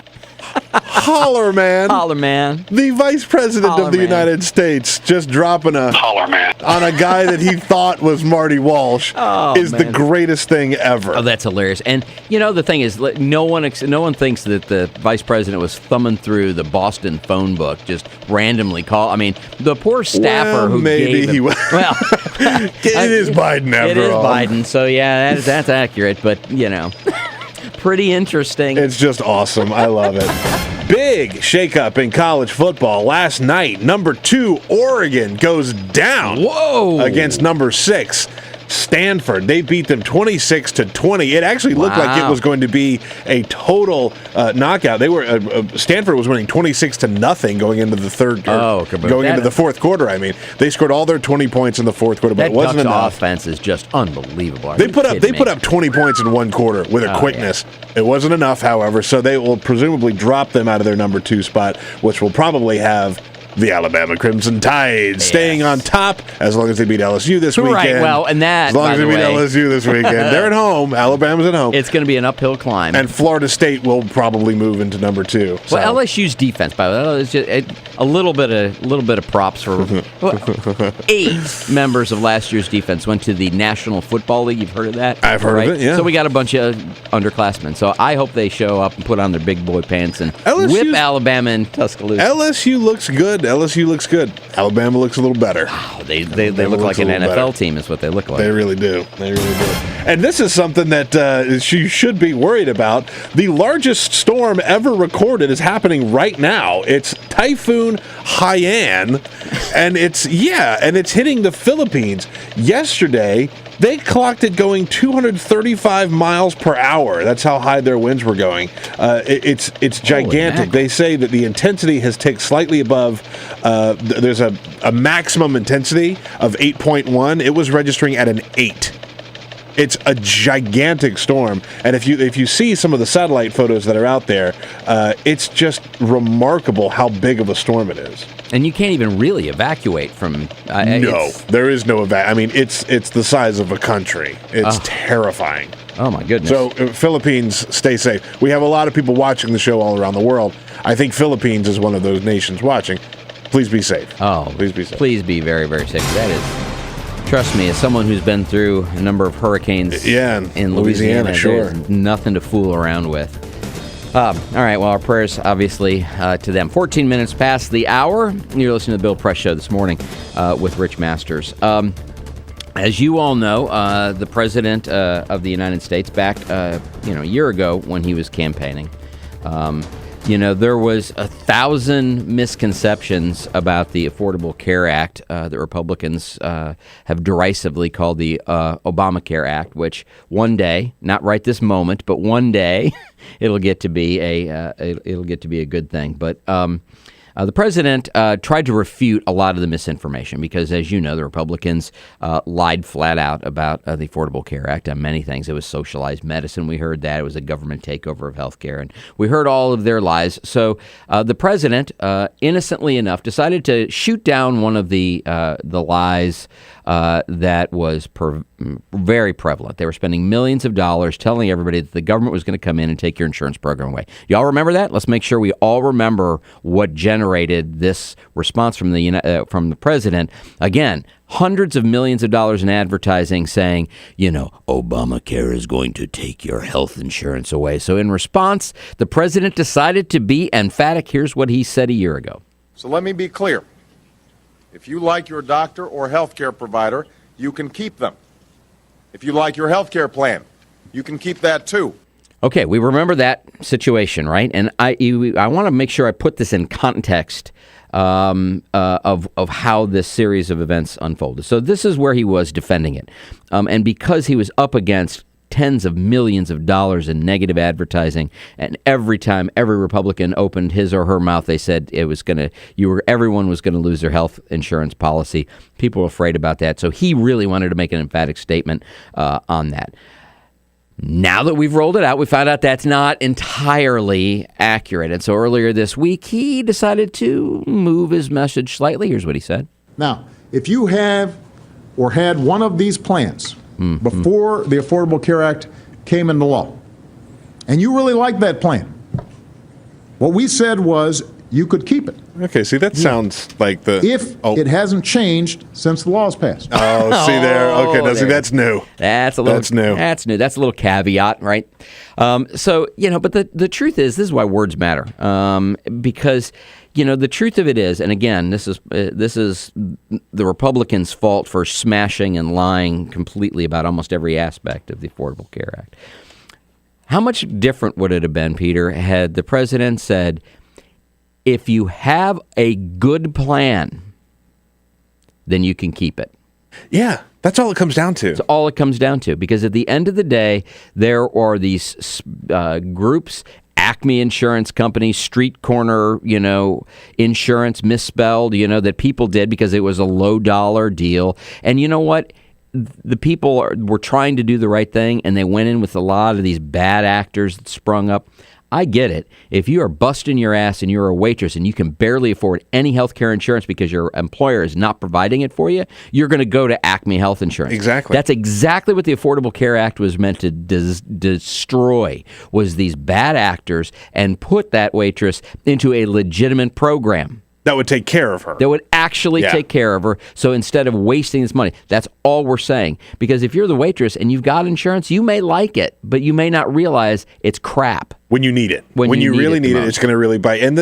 Holler, man. Holler, man. The Vice President of the United States just dropping a holler, man on a guy that he thought was Marty Walsh is the greatest thing ever. Oh, that's hilarious. And, the thing is, no one thinks that the Vice President was thumbing through the Boston phone book, just randomly call. I mean, the poor staffer who gave him, well, it is Biden after all. It is Biden, so yeah, that's accurate, but, pretty interesting. It's just awesome. I love it. Big shakeup in college football. Last night, number 2 Oregon goes down against number 6 Stanford. They beat them 26-20. It actually looked like it was going to be a total knockout. They were Stanford was winning 26-0 going into the into the fourth quarter. I mean, they scored all their 20 points in the fourth quarter, but it wasn't enough. Offense is just unbelievable. They put up 20 points in one quarter with a quickness. Yeah. It wasn't enough, however, so they will presumably drop them out of their number 2 spot, which will probably have the Alabama Crimson Tide staying on top as long as they beat LSU this weekend. Right, well, and that, as long as they beat LSU this weekend. They're at home. Alabama's at home. It's going to be an uphill climb. And Florida State will probably move into number 2. So. Well, LSU's defense, by the way, is just a little bit of props for 8 members of last year's defense went to the National Football League. You've heard of that? I've heard of it, yeah. So we got a bunch of underclassmen. So I hope they show up and put on their big boy pants and whip Alabama in Tuscaloosa. LSU looks good. LSU looks good. Alabama looks a little better. Wow, they look like an NFL team is what they look like. They really do. They really do. And this is something that she should be worried about. The largest storm ever recorded is happening right now. It's Typhoon Haiyan, and it's hitting the Philippines. Yesterday, they clocked it going 235 miles per hour. That's how high their winds were going. It's gigantic. They say that the intensity has ticked slightly above. There's a maximum intensity of 8.1. It was registering at an 8. It's a gigantic storm, and if you see some of the satellite photos that are out there, it's just remarkable how big of a storm it is. And you can't even really evacuate from. No, there is no I mean, it's the size of a country. It's terrifying. Oh my goodness! So Philippines, stay safe. We have a lot of people watching the show all around the world. I think Philippines is one of those nations watching. Please be safe. Oh, please be safe. Please be very, very safe. That is. Trust me, as someone who's been through a number of hurricanes in Louisiana, sure. There's nothing to fool around with. All right, well, our prayers, obviously, to them. 14 minutes past the hour. You're listening to the Bill Press Show this morning with Rich Masters. As you all know, the President of the United States, back a year ago when he was campaigning, there was 1,000 misconceptions about the Affordable Care Act that Republicans have derisively called the Obamacare Act, which one day, not right this moment, but one day, it'll get to be a good thing. But the president tried to refute a lot of the misinformation because, as you know, the Republicans lied flat out about the Affordable Care Act on many things. It was socialized medicine. We heard that. It was a government takeover of health care. And we heard all of their lies. So the president, innocently enough, decided to shoot down one of the lies that was very prevalent. They were spending millions of dollars telling everybody that the government was going to come in and take your insurance program away. Y'all remember that? Let's make sure we all remember what generated this response from the president. Again, hundreds of millions of dollars in advertising saying, Obamacare is going to take your health insurance away. So in response, the president decided to be emphatic. Here's what he said a year ago. So let me be clear. If you like your doctor or health care provider, you can keep them. If you like your health care plan, you can keep that too. Okay, we remember that situation, right? And I want to make sure I put this in context of how this series of events unfolded. So this is where he was defending it. And because he was up against tens of millions of dollars in negative advertising, and every time every Republican opened his or her mouth, they said everyone was going to lose their health insurance policy. People were afraid about that, so he really wanted to make an emphatic statement on that. Now that we've rolled it out, we found out that's not entirely accurate. And so earlier this week, he decided to move his message slightly. Here's what he said. Now, if you have or had one of these plans before the Affordable Care Act came into law, and you really liked that plan, what we said was you could keep it. Okay, see, that sounds like the... If it hasn't changed since the law was passed. Oh, see there. Okay, now see, that's new. That's new. That's new. That's a little caveat, right? So, but the truth is, this is why words matter. Because, the truth of it is, and again, this is the Republicans' fault for smashing and lying completely about almost every aspect of the Affordable Care Act. How much different would it have been, Peter, had the president said, if you have a good plan, then you can keep it. Yeah, that's all it comes down to. That's all it comes down to. Because at the end of the day, there are these groups, Acme Insurance Company, street corner, insurance misspelled, that people did because it was a low dollar deal. And you know what? The people were trying to do the right thing, and they went in with a lot of these bad actors that sprung up. I get it. If you are busting your ass and you're a waitress and you can barely afford any health care insurance because your employer is not providing it for you, you're going to go to Acme Health Insurance. Exactly. That's exactly what the Affordable Care Act was meant to destroy, was these bad actors, and put that waitress into a legitimate program. That would take care of her. That would actually take care of her. So instead of wasting this money, that's all we're saying. Because if you're the waitress and you've got insurance, you may like it, but you may not realize it's crap. When you need it. When you really need it, it's going to really bite. And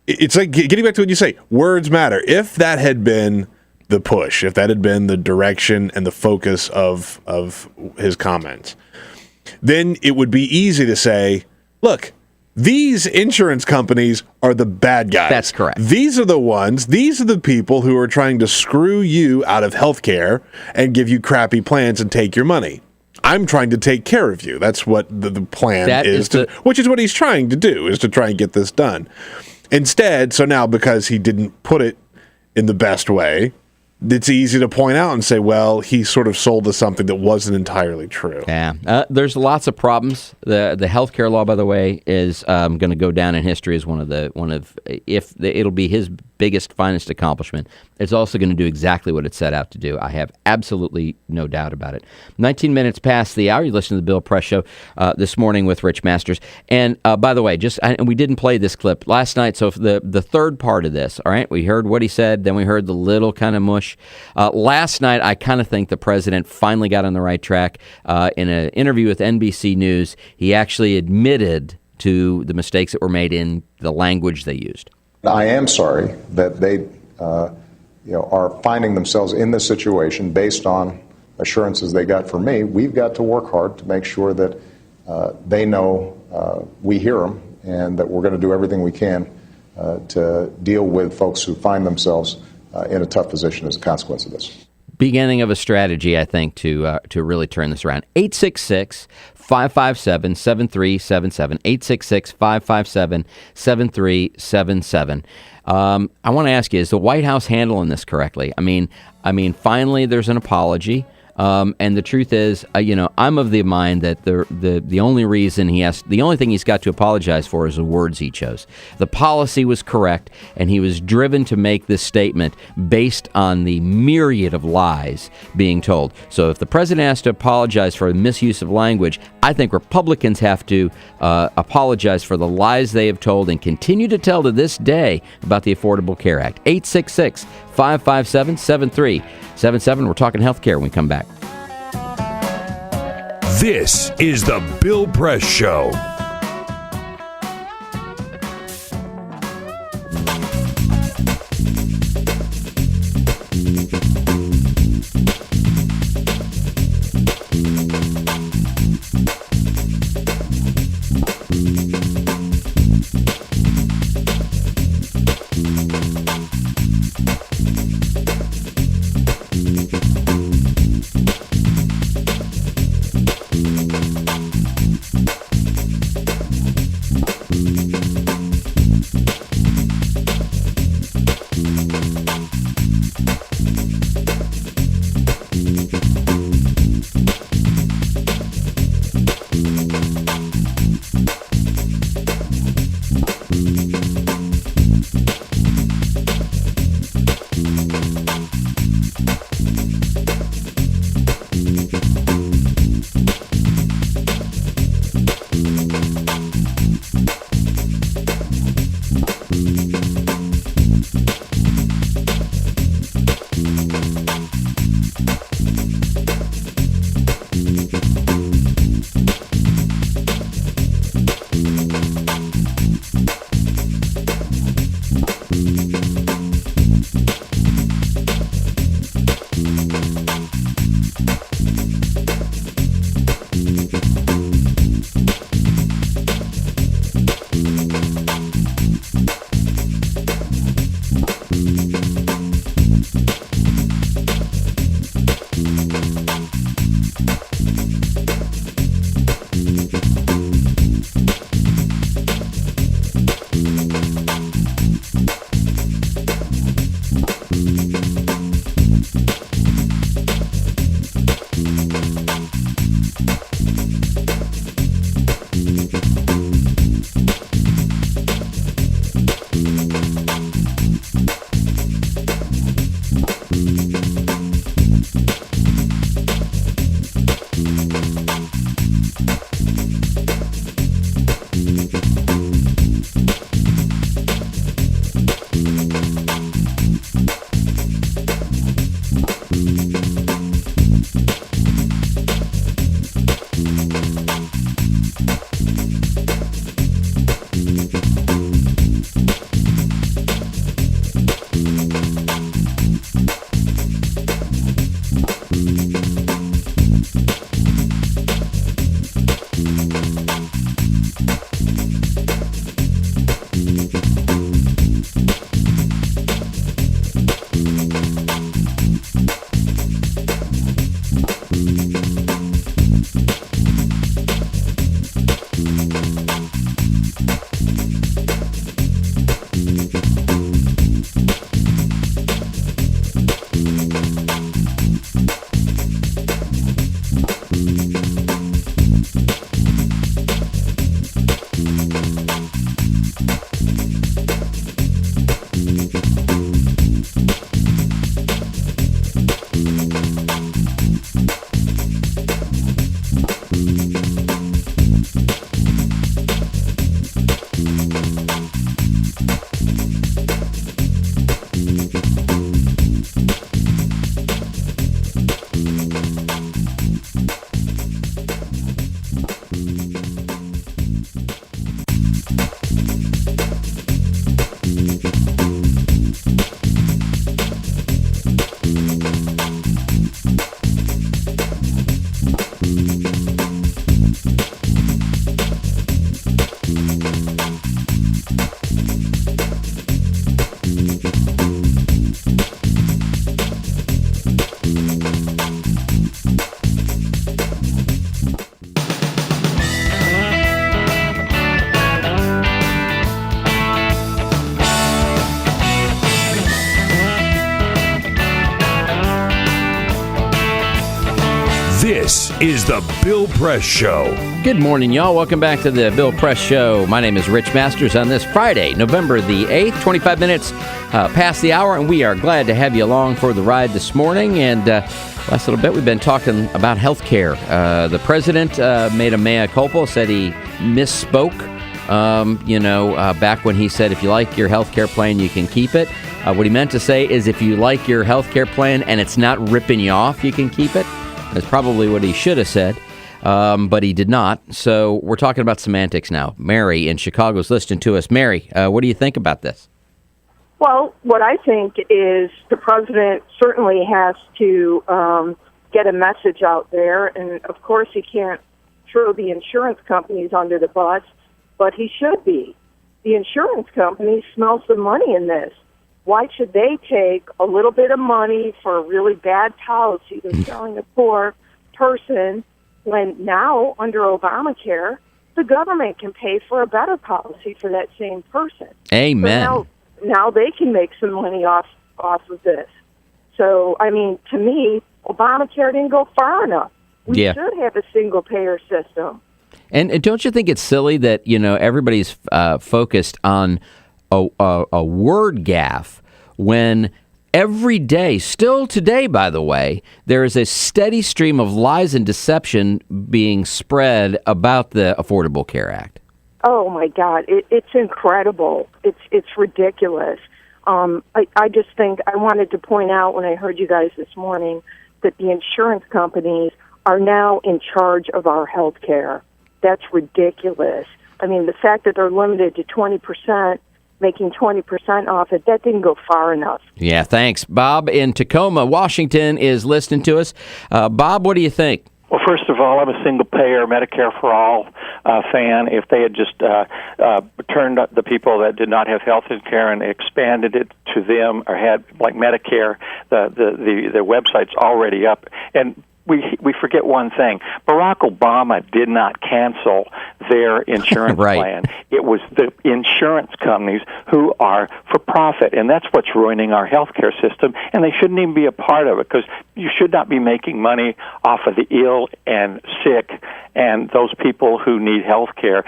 it's like, getting back to what you say, words matter. If that had been the push, if that had been the direction and the focus of his comments, then it would be easy to say, look, these insurance companies are the bad guys. That's correct. These are the people who are trying to screw you out of health care and give you crappy plans and take your money. I'm trying to take care of you. That's what the plan is, which is what he's trying to do, is to try and get this done. Instead, so now because he didn't put it in the best way, it's easy to point out and say, well, he sort of sold us something that wasn't entirely true. Yeah, there's lots of problems. The healthcare law, by the way, is going to go down in history as it'll be his biggest, finest accomplishment. It's also going to do exactly what it set out to do. I have absolutely no doubt about it. 19 minutes past the hour. You listen to the Bill Press Show this morning with Rich Masters. And by the way, and we didn't play this clip last night. So the third part of this, all right, we heard what he said, then we heard the little kind of mush. Last night, I kind of think the president finally got on the right track. In an interview with NBC News, he actually admitted to the mistakes that were made in the language they used. I am sorry that they are finding themselves in this situation based on assurances they got from me. We've got to work hard to make sure that they know we hear them and that we're going to do everything we can to deal with folks who find themselves in a tough position as a consequence of this. Beginning of a strategy, I think, to really turn this around. 866-557-7377. 866-557-7377. I want to ask you, is the White House handling this correctly? I mean, finally, there's an apology. And the truth is, I'm of the mind that the only reason the only thing he's got to apologize for is the words he chose. The policy was correct, and he was driven to make this statement based on the myriad of lies being told. So if the president has to apologize for the misuse of language, I think Republicans have to apologize for the lies they have told and continue to tell to this day about the Affordable Care Act. 866-557-7377. We're talking health care when we come back. This is the Bill Press Show. This is the Bill Press Show. Good morning, y'all. Welcome back to the Bill Press Show. My name is Rich Masters on this Friday, November the 8th, 25 minutes past the hour, and we are glad to have you along for the ride this morning. And last little bit, we've been talking about health care. The president made a mea culpa, said he misspoke, back when he said if you like your health care plan, you can keep it. What he meant to say is if you like your health care plan and it's not ripping you off, you can keep it. That's probably what he should have said, but he did not. So we're talking about semantics now. Mary in Chicago is listening to us. Mary, what do you think about this? Well, what I think is the president certainly has to get a message out there, and of course he can't throw the insurance companies under the bus, but he should be. The insurance companies smell some money in this. Why should they take a little bit of money for a really bad policy they're selling a poor person when now, under Obamacare, the government can pay for a better policy for that same person? Amen. So now they can make some money off of this. So, I mean, to me, Obamacare didn't go far enough. We should have a single-payer system. And don't you think it's silly that, everybody's focused on a word gaffe when every day, still today, by the way, there is a steady stream of lies and deception being spread about the Affordable Care Act? Oh, my God. It's incredible. It's ridiculous. I just think I wanted to point out when I heard you guys this morning that the insurance companies are now in charge of our health care. That's ridiculous. I mean, the fact that they're limited to 20%, making 20% off it, that didn't go far enough. Yeah, thanks. Bob in Tacoma, Washington is listening to us. Bob, what do you think? Well, first of all, I'm a single-payer Medicare for All fan. If they had just turned up the people that did not have health care and expanded it to them, or had, like Medicare, the website's already up. And we forget one thing. Barack Obama did not cancel their insurance plan. It was the insurance companies who are for profit, and that's what's ruining our healthcare system, and they shouldn't even be a part of it, because you should not be making money off of the ill and sick and those people who need health care.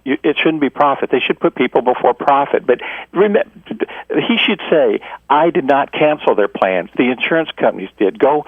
It shouldn't be profit. They should put people before profit. But he should say, I did not cancel their plans. The insurance companies did. Go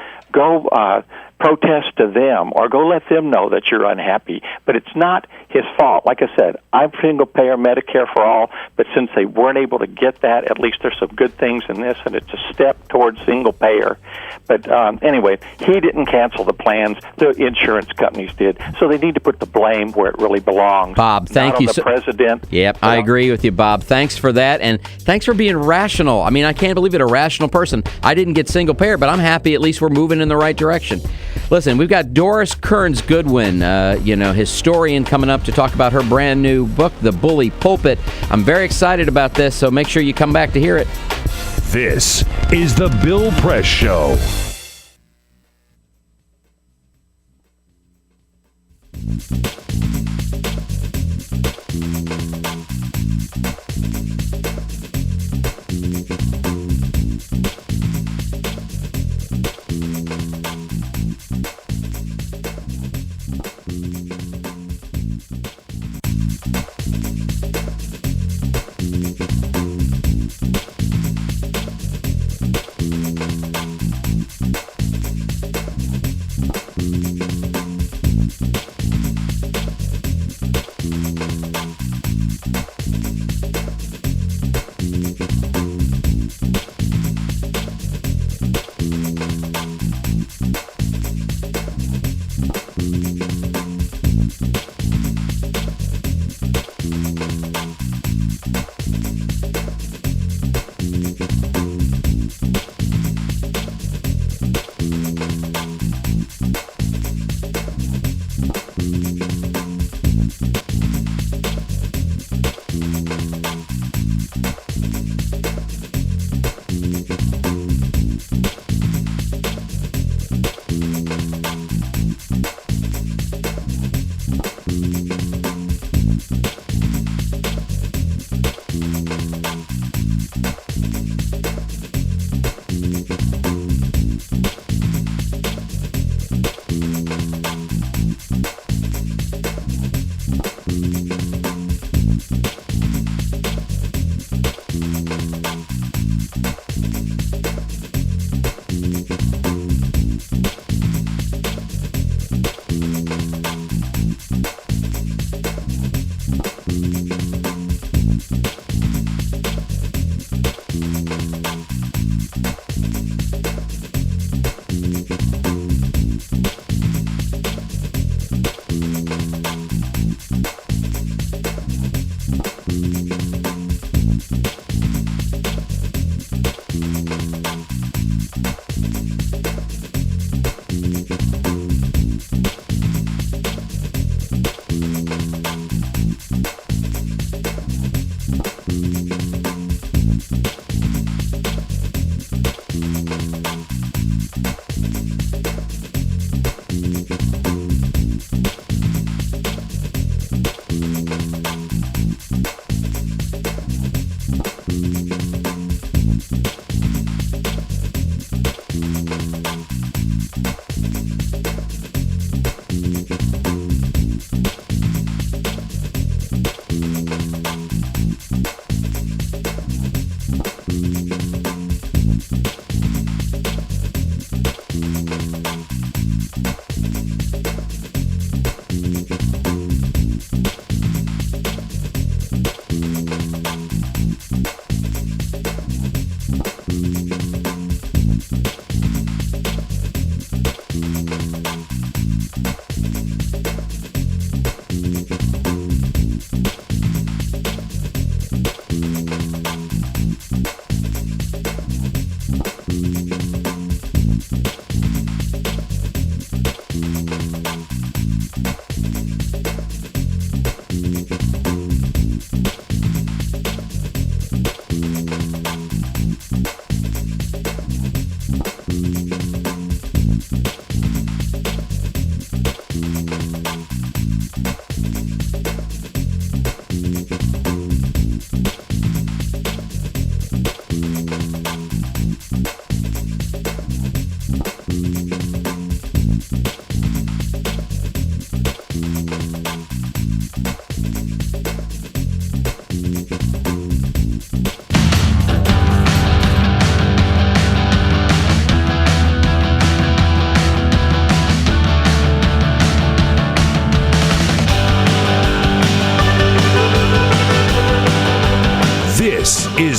protest to them, or go let them know that you're unhappy. But it's not his fault. Like I said, I'm single-payer Medicare for All, but since they weren't able to get that, at least there's some good things in this, and it's a step towards single-payer. But anyway, he didn't cancel the plans. The insurance companies did. So they need to put the blame where it really belongs. Bob, thank you. Not on the president. Yep, I agree with you, Bob. Thanks for that, and thanks for being rational. I mean, I can't believe it, a rational person. I didn't get single-payer, but I'm happy at least we're moving in the right direction. Listen, we've got Doris Kearns Goodwin, historian, coming up to talk about her brand new book, The Bully Pulpit. I'm very excited about this, so make sure you come back to hear it. This is the Bill Press Show.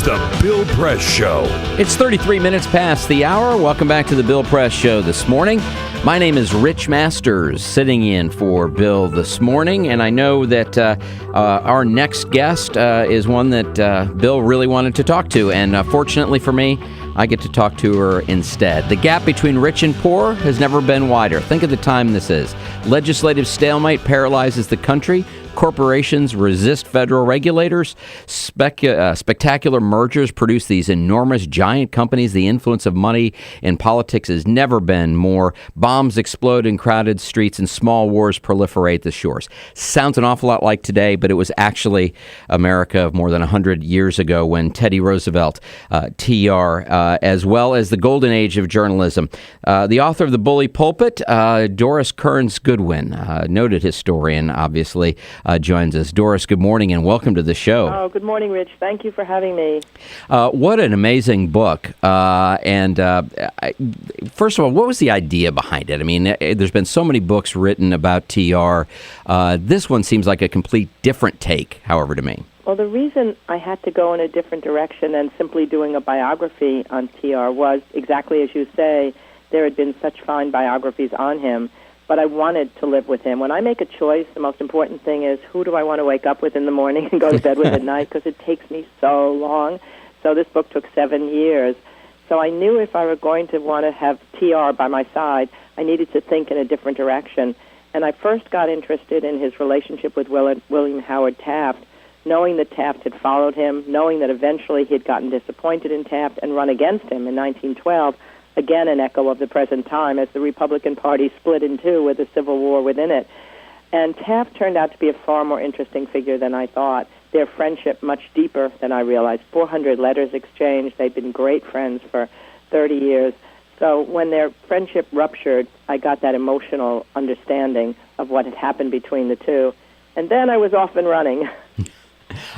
The Bill Press Show. It's 33 minutes past the hour. Welcome back to the Bill Press Show this morning. My name is Rich Masters, sitting in for Bill this morning, and I know that our next guest is one that Bill really wanted to talk to, and fortunately for me, I get to talk to her instead. The gap between rich and poor has never been wider. Think of the time this is. Legislative stalemate paralyzes the country. Corporations resist federal regulators. Spectacular mergers produce these enormous giant companies. The influence of money in politics has never been more. Bombs explode in crowded streets and small wars proliferate the shores. Sounds an awful lot like today, but it was actually America of more than 100 years ago when Teddy Roosevelt, TR, as well as the golden age of journalism. The author of The Bully Pulpit, Doris Kearns Goodwin, noted historian, obviously, joins us. Doris, good morning and welcome to the show. Oh, good morning, Rich. Thank you for having me. What an amazing book. First of all, what was the idea behind it? I mean, there's been so many books written about TR. This one seems like a complete different take, however, to me. Well, the reason I had to go in a different direction than simply doing a biography on TR was exactly as you say, there had been such fine biographies on him. But I wanted to live with him. When I make a choice, the most important thing is who do I want to wake up with in the morning and go to bed with at night, because it takes me so long. So this book took 7 years. So I knew if I were going to want to have TR by my side, I needed to think in a different direction. And I first got interested in his relationship with William Howard Taft, knowing that Taft had followed him, knowing that eventually he had gotten disappointed in Taft and run against him in 1912, again an echo of the present time as the Republican Party split in two with a civil war within it. And Taft turned out to be a far more interesting figure than I thought. Their friendship much deeper than I realized. 400 letters exchanged. They'd been great friends for 30 years. So when their friendship ruptured, I got that emotional understanding of what had happened between the two. And then I was off and running.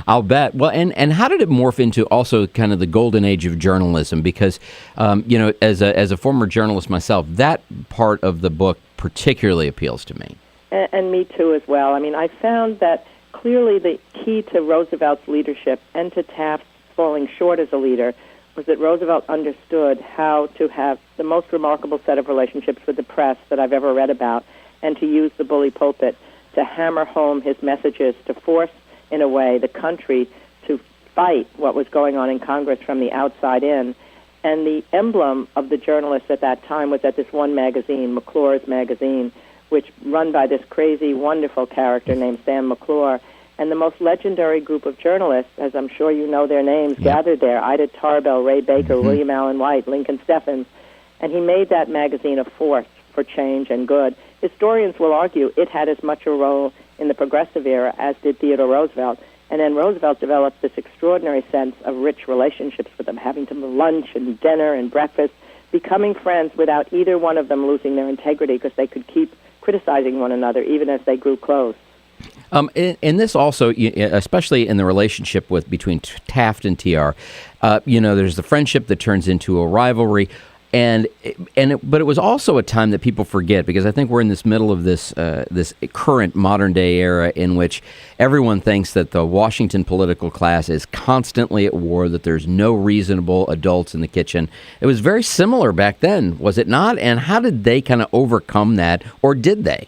I'll bet. Well, and how did it morph into also kind of the golden age of journalism? Because, as a former journalist myself, that part of the book particularly appeals to me. And me too as well. I mean, I found that clearly the key to Roosevelt's leadership and to Taft's falling short as a leader was that Roosevelt understood how to have the most remarkable set of relationships with the press that I've ever read about, and to use the bully pulpit to hammer home his messages, to force in a way, the country to fight what was going on in Congress from the outside in. And the emblem of the journalists at that time was at this one magazine, McClure's magazine, which run by this crazy, wonderful character named Sam McClure. And the most legendary group of journalists, as I'm sure you know their names, gathered there, Ida Tarbell, Ray Baker, William Allen White, Lincoln Steffens. And he made that magazine a force for change and good. Historians will argue it had as much a role in the progressive era, as did Theodore Roosevelt. And then Roosevelt developed this extraordinary sense of rich relationships with them, having to lunch and dinner and breakfast, becoming friends without either one of them losing their integrity, because they could keep criticizing one another even as they grew close. And this also, especially in the relationship between Taft and TR, there's the friendship that turns into a rivalry. But it was also a time that people forget, because I think we're in this middle of this current modern day era in which everyone thinks that the Washington political class is constantly at war, that there's no reasonable adults in the kitchen. It was very similar back then, was it not? And how did they kind of overcome that, or did they?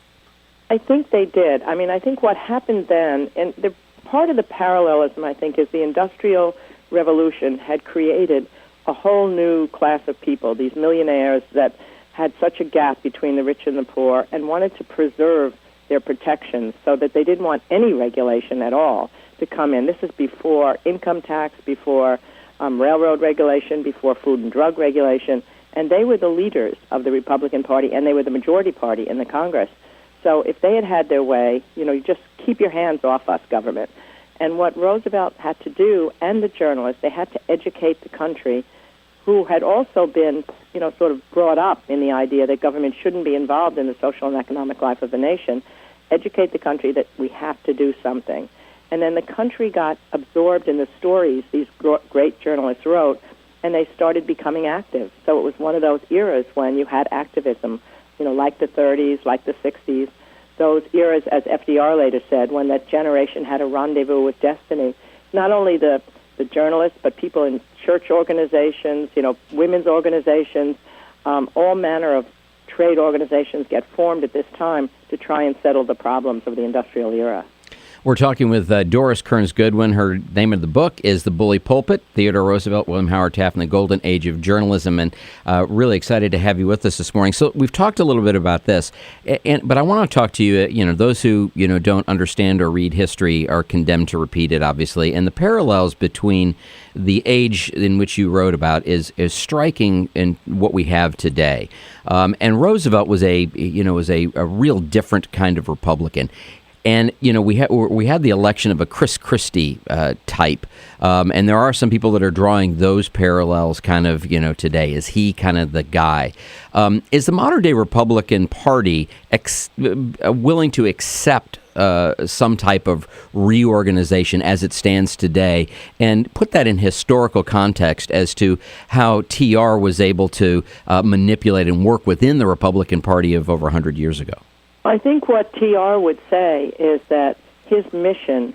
I think they did. I mean, I think what happened then, and part of the parallelism, I think, is the Industrial Revolution had created a whole new class of people, these millionaires that had such a gap between the rich and the poor and wanted to preserve their protections so that they didn't want any regulation at all to come in. This is before income tax, before railroad regulation, before food and drug regulation, and they were the leaders of the Republican Party, and they were the majority party in the Congress. So if they had had their way, you just keep your hands off us, government. And what Roosevelt had to do, and the journalists, they had to educate the country, who had also been, sort of brought up in the idea that government shouldn't be involved in the social and economic life of the nation, educate the country that we have to do something. And then the country got absorbed in the stories these great journalists wrote, and they started becoming active. So it was one of those eras when you had activism, like the 30s, like the 60s, those eras, as FDR later said, when that generation had a rendezvous with destiny. Not only the the journalists, but people in church organizations, women's organizations, all manner of trade organizations get formed at this time to try and settle the problems of the industrial era. We're talking with Doris Kearns Goodwin. Her name of the book is The Bully Pulpit, Theodore Roosevelt, William Howard Taft, and the Golden Age of Journalism. And really excited to have you with us this morning. So we've talked a little bit about this, but I want to talk to you, those who, don't understand or read history are condemned to repeat it, obviously. And the parallels between the age in which you wrote about is striking in what we have today. And Roosevelt was a real different kind of Republican. And, we had the election of a Christie type. And there are some people that are drawing those parallels kind of, today. Is he kind of the guy? Is the modern-day Republican Party willing to accept some type of reorganization as it stands today and put that in historical context as to how TR was able to manipulate and work within the Republican Party of over 100 years ago? I think what TR would say is that his mission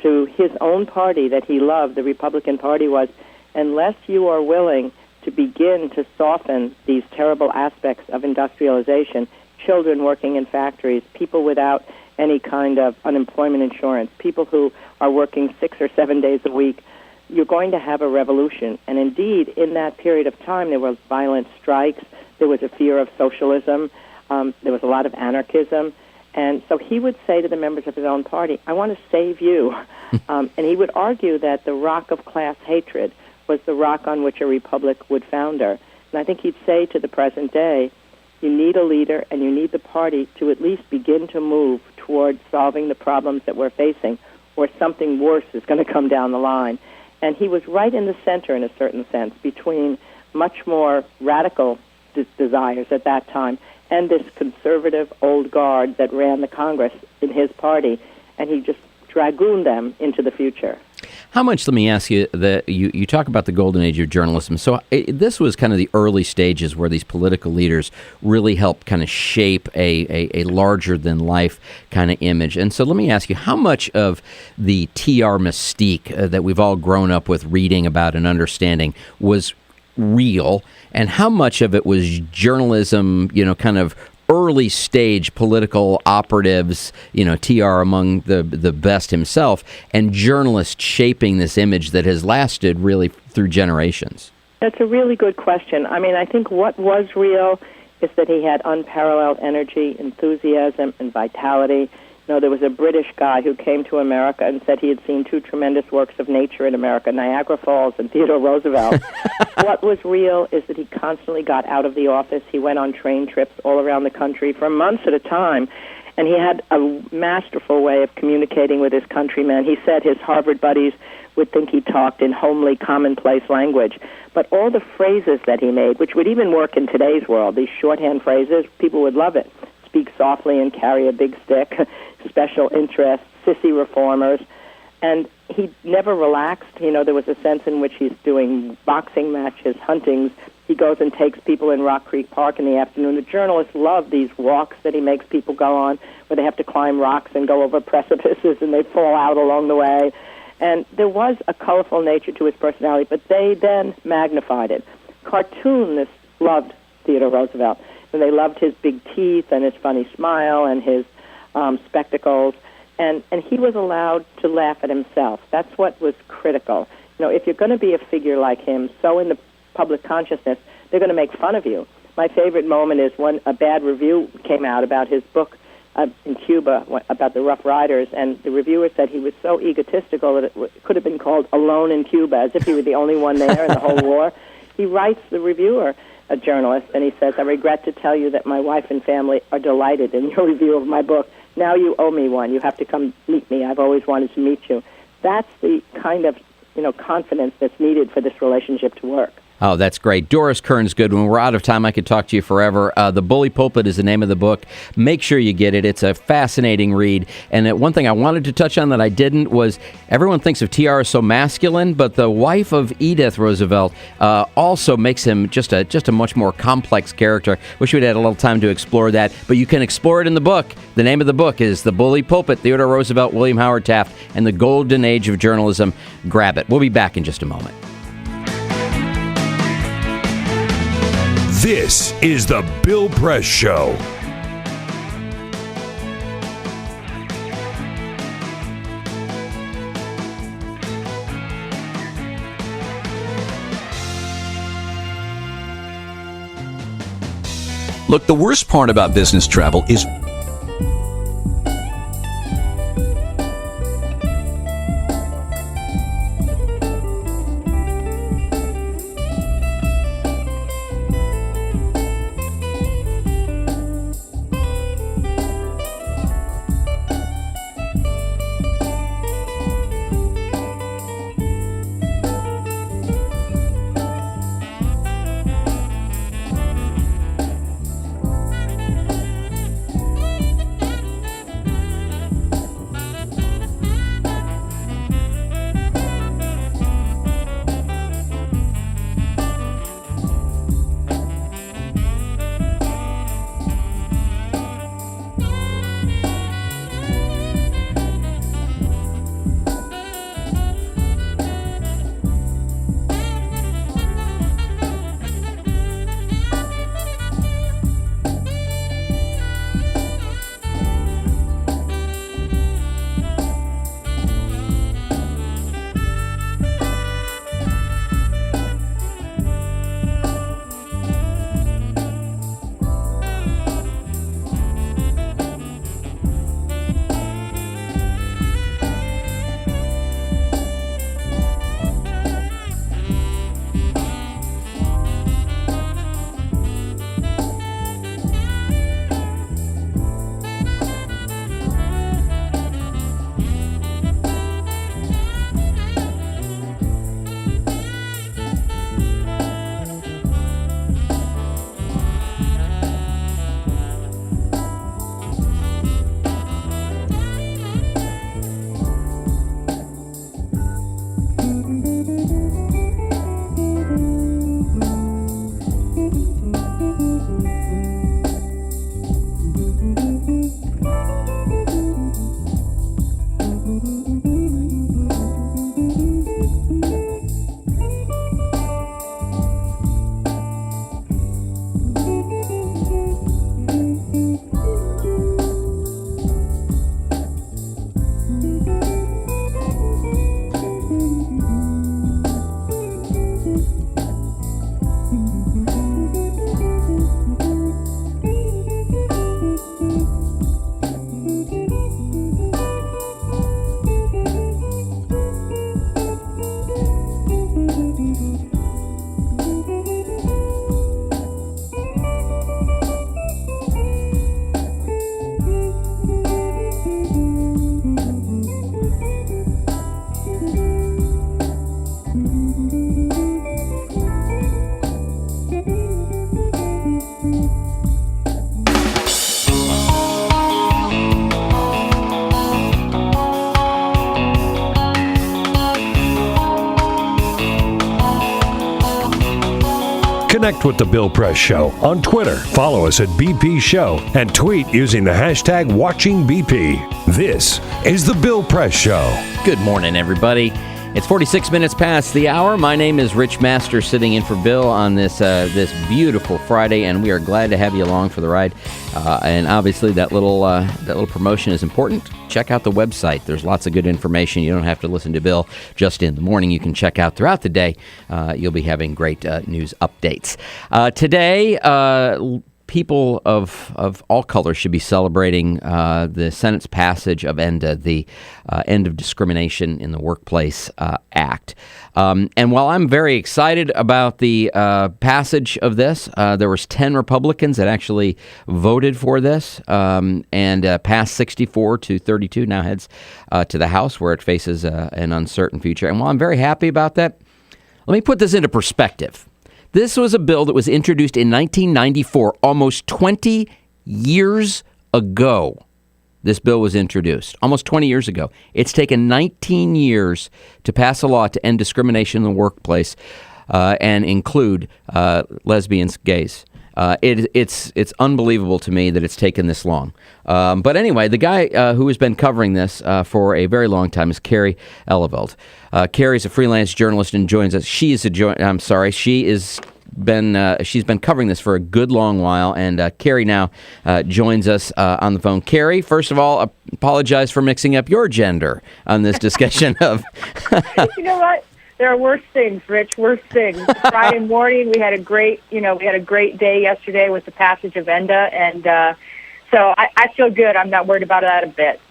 to his own party that he loved, the Republican Party, was unless you are willing to begin to soften these terrible aspects of industrialization, children working in factories, people without any kind of unemployment insurance, people who are working 6 or 7 days a week, you're going to have a revolution. And indeed, in that period of time, there were violent strikes, there was a fear of socialism, there was a lot of anarchism. And so he would say to the members of his own party, I want to save you. And he would argue that the rock of class hatred was the rock on which a republic would founder. And I think he'd say to the present day, you need a leader and you need the party to at least begin to move toward solving the problems that we're facing, or something worse is going to come down the line. And he was right in the center, in a certain sense, between much more radical desires at that time and this conservative old guard that ran the Congress in his party, and he just dragooned them into the future. How much, let me ask you, you talk about the golden age of journalism. So this was kind of the early stages where these political leaders really helped kind of shape a larger-than-life kind of image. And so let me ask you, how much of the TR mystique that we've all grown up with reading about and understanding was real, and how much of it was journalism, kind of early stage political operatives, TR among the best himself, and journalists shaping this image that has lasted really through generations? That's a really good question. I mean, I think what was real is that he had unparalleled energy, enthusiasm, and vitality. There was a British guy who came to America and said he had seen two tremendous works of nature in America, Niagara Falls and Theodore Roosevelt. What was real is that he constantly got out of the office. He went on train trips all around the country for months at a time, and he had a masterful way of communicating with his countrymen. He said his Harvard buddies would think he talked in homely, commonplace language. But all the phrases that he made, which would even work in today's world, these shorthand phrases, people would love it. Speak softly and carry a big stick, special interests, sissy reformers. And he never relaxed. There was a sense in which he's doing boxing matches, huntings. He goes and takes people in Rock Creek Park in the afternoon. The journalists love these walks that he makes people go on, where they have to climb rocks and go over precipices and they fall out along the way. And there was a colorful nature to his personality, but they then magnified it. Cartoonists loved Theodore Roosevelt. And they loved his big teeth and his funny smile and his spectacles. And he was allowed to laugh at himself. That's what was critical. If you're going to be a figure like him, so in the public consciousness, they're going to make fun of you. My favorite moment is when a bad review came out about his book in Cuba about the Rough Riders, and the reviewer said he was so egotistical that it could have been called Alone in Cuba, as if he were the only one there in the whole war. He writes the reviewer, a journalist, and he says, I regret to tell you that my wife and family are delighted in your review of my book. Now you owe me one. You have to come meet me. I've always wanted to meet you. That's the kind of, confidence that's needed for this relationship to work. Oh, that's great. Doris Kearns Goodwin. We're out of time. I could talk to you forever. The Bully Pulpit is the name of the book. Make sure you get it. It's a fascinating read. And one thing I wanted to touch on that I didn't was everyone thinks of TR as so masculine, but the wife of Edith Roosevelt also makes him just a much more complex character. Wish we'd had a little time to explore that, but you can explore it in the book. The name of the book is The Bully Pulpit, Theodore Roosevelt, William Howard Taft, and the Golden Age of Journalism. Grab it. We'll be back in just a moment. This is the Bill Press Show. Look, the worst part about business travel is Connect with The Bill Press Show on Twitter. Follow us at BP Show and tweet using the hashtag WatchingBP. This is The Bill Press Show. Good morning, everybody. It's 46 minutes past the hour. My name is Rich Master, sitting in for Bill on this beautiful Friday, and we are glad to have you along for the ride. And obviously, that little promotion is important. Check out the website. There's lots of good information. You don't have to listen to Bill just in the morning. You can check out throughout the day. You'll be having great news updates. Today, people of all colors should be celebrating the Senate's passage of ENDA, the End of Discrimination in the Workplace Act. And while I'm very excited about the passage of this, there was 10 Republicans that actually voted for this and passed 64 to 32, now heads to the House, where it faces an uncertain future. And while I'm very happy about that, let me put this into perspective. This was a bill that was introduced in 1994, almost 20 years ago. This bill was introduced almost 20 years ago. It's taken 19 years to pass a law to end discrimination in the workplace and include lesbians, gays. It's unbelievable to me that it's taken this long. But anyway, the guy who has been covering this for a very long time is Kerry Eleveld. Kerry's a freelance journalist and joins us. She's been covering this for a good long while, and Kerry now joins us on the phone. Kerry, first of all, apologize for mixing up your gender on this discussion of. You know what? There are worse things, Rich. Worse things. Friday morning, we had a great day yesterday with the passage of ENDA, and so I feel good. I'm not worried about that a bit.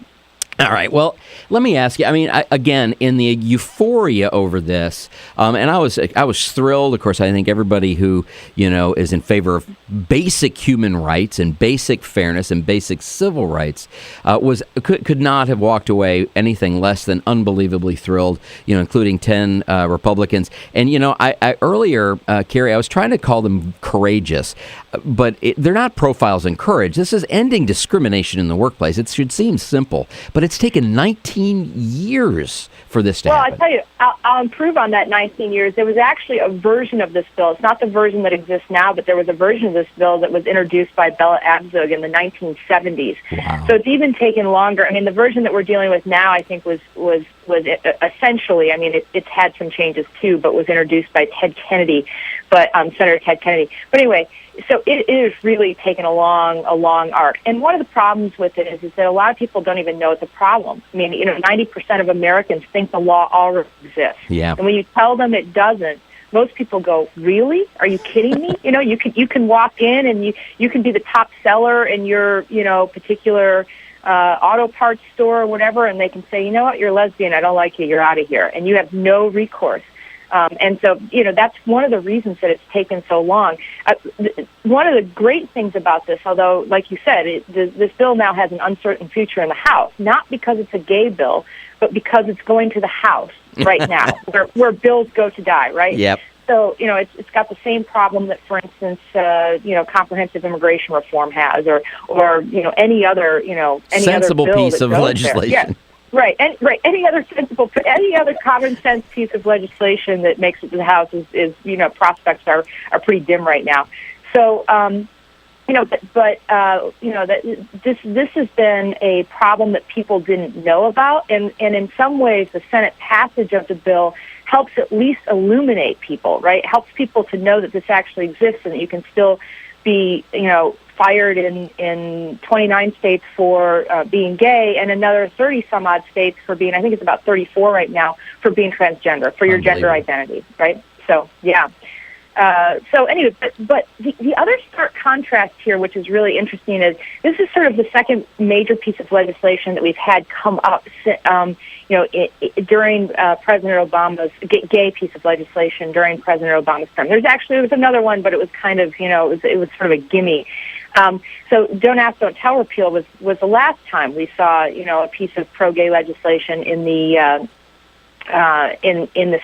All right. Well, let me ask you. I mean, again, in the euphoria over this, and I was thrilled. Of course, I think everybody who is in favor of basic human rights and basic fairness and basic civil rights could not have walked away anything less than unbelievably thrilled. Including 10 Republicans. And I earlier, Kerry, I was trying to call them courageous, but they're not profiles in courage. This is ending discrimination in the workplace. It should seem simple, but it's taken 19 years for this to happen. Well, I tell you, I'll improve on that 19 years. There was actually a version of this bill. It's not the version that exists now, but there was a version of this bill that was introduced by Bella Abzug in the 1970s. Wow. So it's even taken longer. I mean, the version that we're dealing with now, I think, was essentially, I mean, it's had some changes too, but was introduced by Ted Kennedy, Senator Ted Kennedy. But anyway, so it is really taken a long arc. And one of the problems with it is that a lot of people don't even know it's a problem. I mean, 90% of Americans think the law already exists. Yeah. And when you tell them it doesn't, most people go, "Really? Are you kidding me?" You can walk in and you can be the top seller in your particular auto parts store or whatever, and they can say, "You know what? You're lesbian. I don't like you. You're out of here," and you have no recourse. And so, that's one of the reasons that it's taken so long. One of the great things about this, although, like you said, this bill now has an uncertain future in the House, not because it's a gay bill, but because it's going to the House right now, where bills go to die, right? Yep. So, it's got the same problem that, for instance, comprehensive immigration reform has, or any other, sensible other bill piece of legislation. Yeah. Right. Any other common sense piece of legislation that makes it to the House is prospects are pretty dim right now. So, this has been a problem that people didn't know about, and in some ways, the Senate passage of the bill helps at least illuminate people. Right, helps people to know that this actually exists and that you can still be, fired in 29 states for being gay, and another 30-some-odd states for being, I think it's about 34 right now, for being transgender, for your gender identity, right? So, yeah. So anyway, but the other stark contrast here, which is really interesting, is this is sort of the second major piece of legislation that we've had come up, during President Obama's gay piece of legislation during President Obama's term. There was another one, but it was kind of, it was sort of a gimme. So Don't Ask, Don't Tell repeal was the last time we saw, a piece of pro-gay legislation in the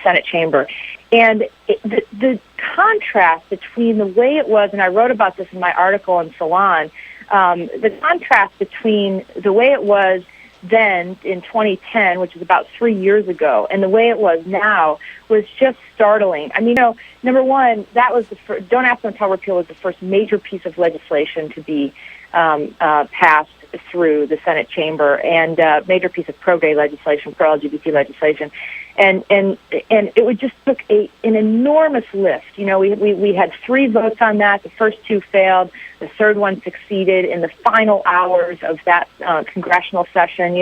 Senate chamber. And the contrast between the way it was, and I wrote about this in my article in Salon, the contrast between the way it was then in 2010, which is about 3 years ago, and the way it was now was just startling. I mean, number one, that was Don't Ask, Don't Tell repeal was the first major piece of legislation to be passed through the Senate chamber, and major piece of pro-gay legislation, pro-LGBT legislation, and it just took an enormous lift. We had 3 votes on that. The first 2 failed. The third one succeeded in the final hours of that congressional session.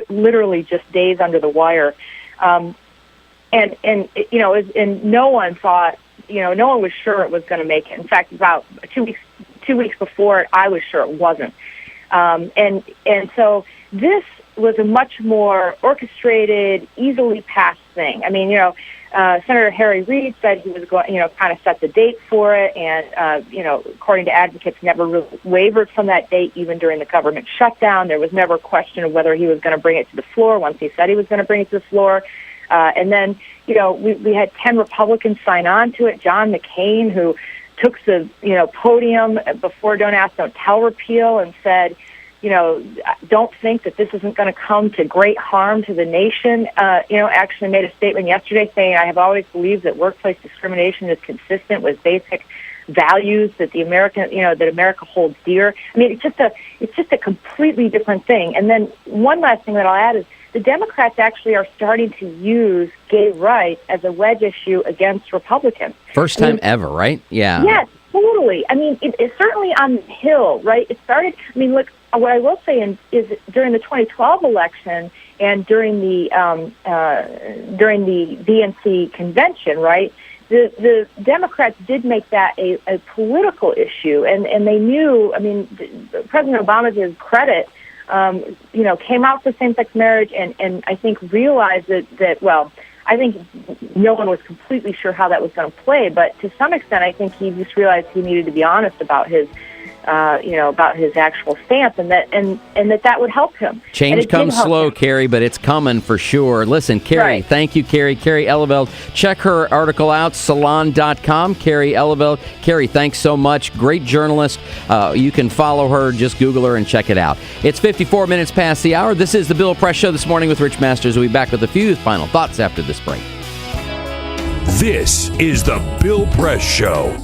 Literally just days under the wire, and no one thought. No one was sure it was going to make it. In fact, about 2 weeks before it, I was sure it wasn't. And so this was a much more orchestrated, easily passed thing. I mean, Senator Harry Reid said he was going, kind of set the date for it, and according to advocates, never really wavered from that date, even during the government shutdown. There was never a question of whether he was going to bring it to the floor once he said he was going to bring it to the floor. And then, we had 10 Republicans sign on to it. John McCain, who took the, podium before Don't Ask, Don't Tell repeal and said, don't think that this isn't going to come to great harm to the nation. Actually made a statement yesterday saying, I have always believed that workplace discrimination is consistent with basic values that that America holds dear. I mean, it's just a completely different thing. And then one last thing that I'll add is the Democrats actually are starting to use gay rights as a wedge issue against Republicans. First time ever, right? Yeah. Yes, totally. I mean, it's certainly on the Hill, right? It started, look, what I will say is during the 2012 election and during the DNC convention, right, the Democrats did make that a political issue, and they knew, President Obama, to his credit, came out for same-sex marriage and I think realized that I think no one was completely sure how that was going to play, but to some extent I think he just realized he needed to be honest about his about his actual stance, and that would help him. Change comes slow, Kerry, but it's coming for sure. Listen, Kerry, right. Thank you, Kerry. Kerry Eleveld. Check her article out, salon.com. Kerry Eleveld. Kerry, thanks so much. Great journalist. You can follow her. Just Google her and check it out. It's 54 minutes past the hour. This is the Bill Press Show this morning with Rich Masters. We'll be back with a few final thoughts after this break. This is the Bill Press Show.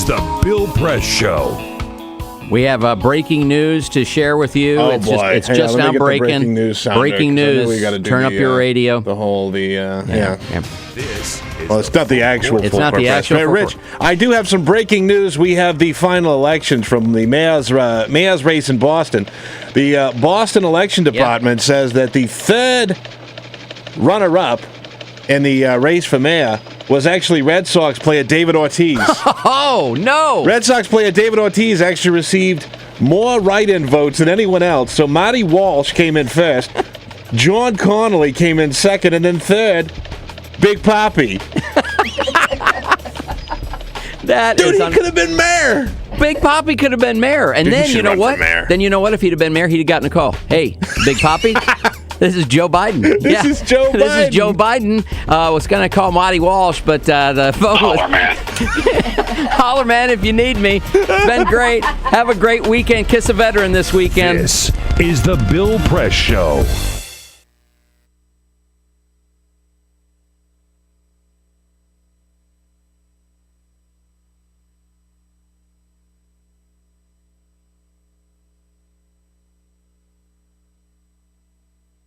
the Bill Press Show. We have breaking news to share with you. Oh, It's boy. just it's just now breaking. Breaking news. Sounder, breaking 'cause I know news. we gotta do Turn up your radio. The whole Yeah. This is Well, it's not the actual. It's not the press. actual Hey, full Rich, I do have some breaking news. We have the final elections from the mayor's race in Boston. The Boston Election Department says that the third runner-up in the race for mayor was actually Red Sox player David Ortiz. Oh, no! Red Sox player David Ortiz actually received more write-in votes than anyone else. So Marty Walsh came in first. John Connolly came in second. And then third, Big Papi. Dude, he could have been mayor. Big Papi could have been mayor. And Dude, he then, should you know run for what? mayor. Then you know what? If he'd have been mayor, he'd have gotten a call. Hey, Big Papi, this is Joe Biden. This is Joe This is Biden. Joe Biden. Was going to call Marty Walsh, but the phone was... Holler, man. Holler, man, if you need me. It's been great. Have a great weekend. Kiss a veteran this weekend. This is the Bill Press Show.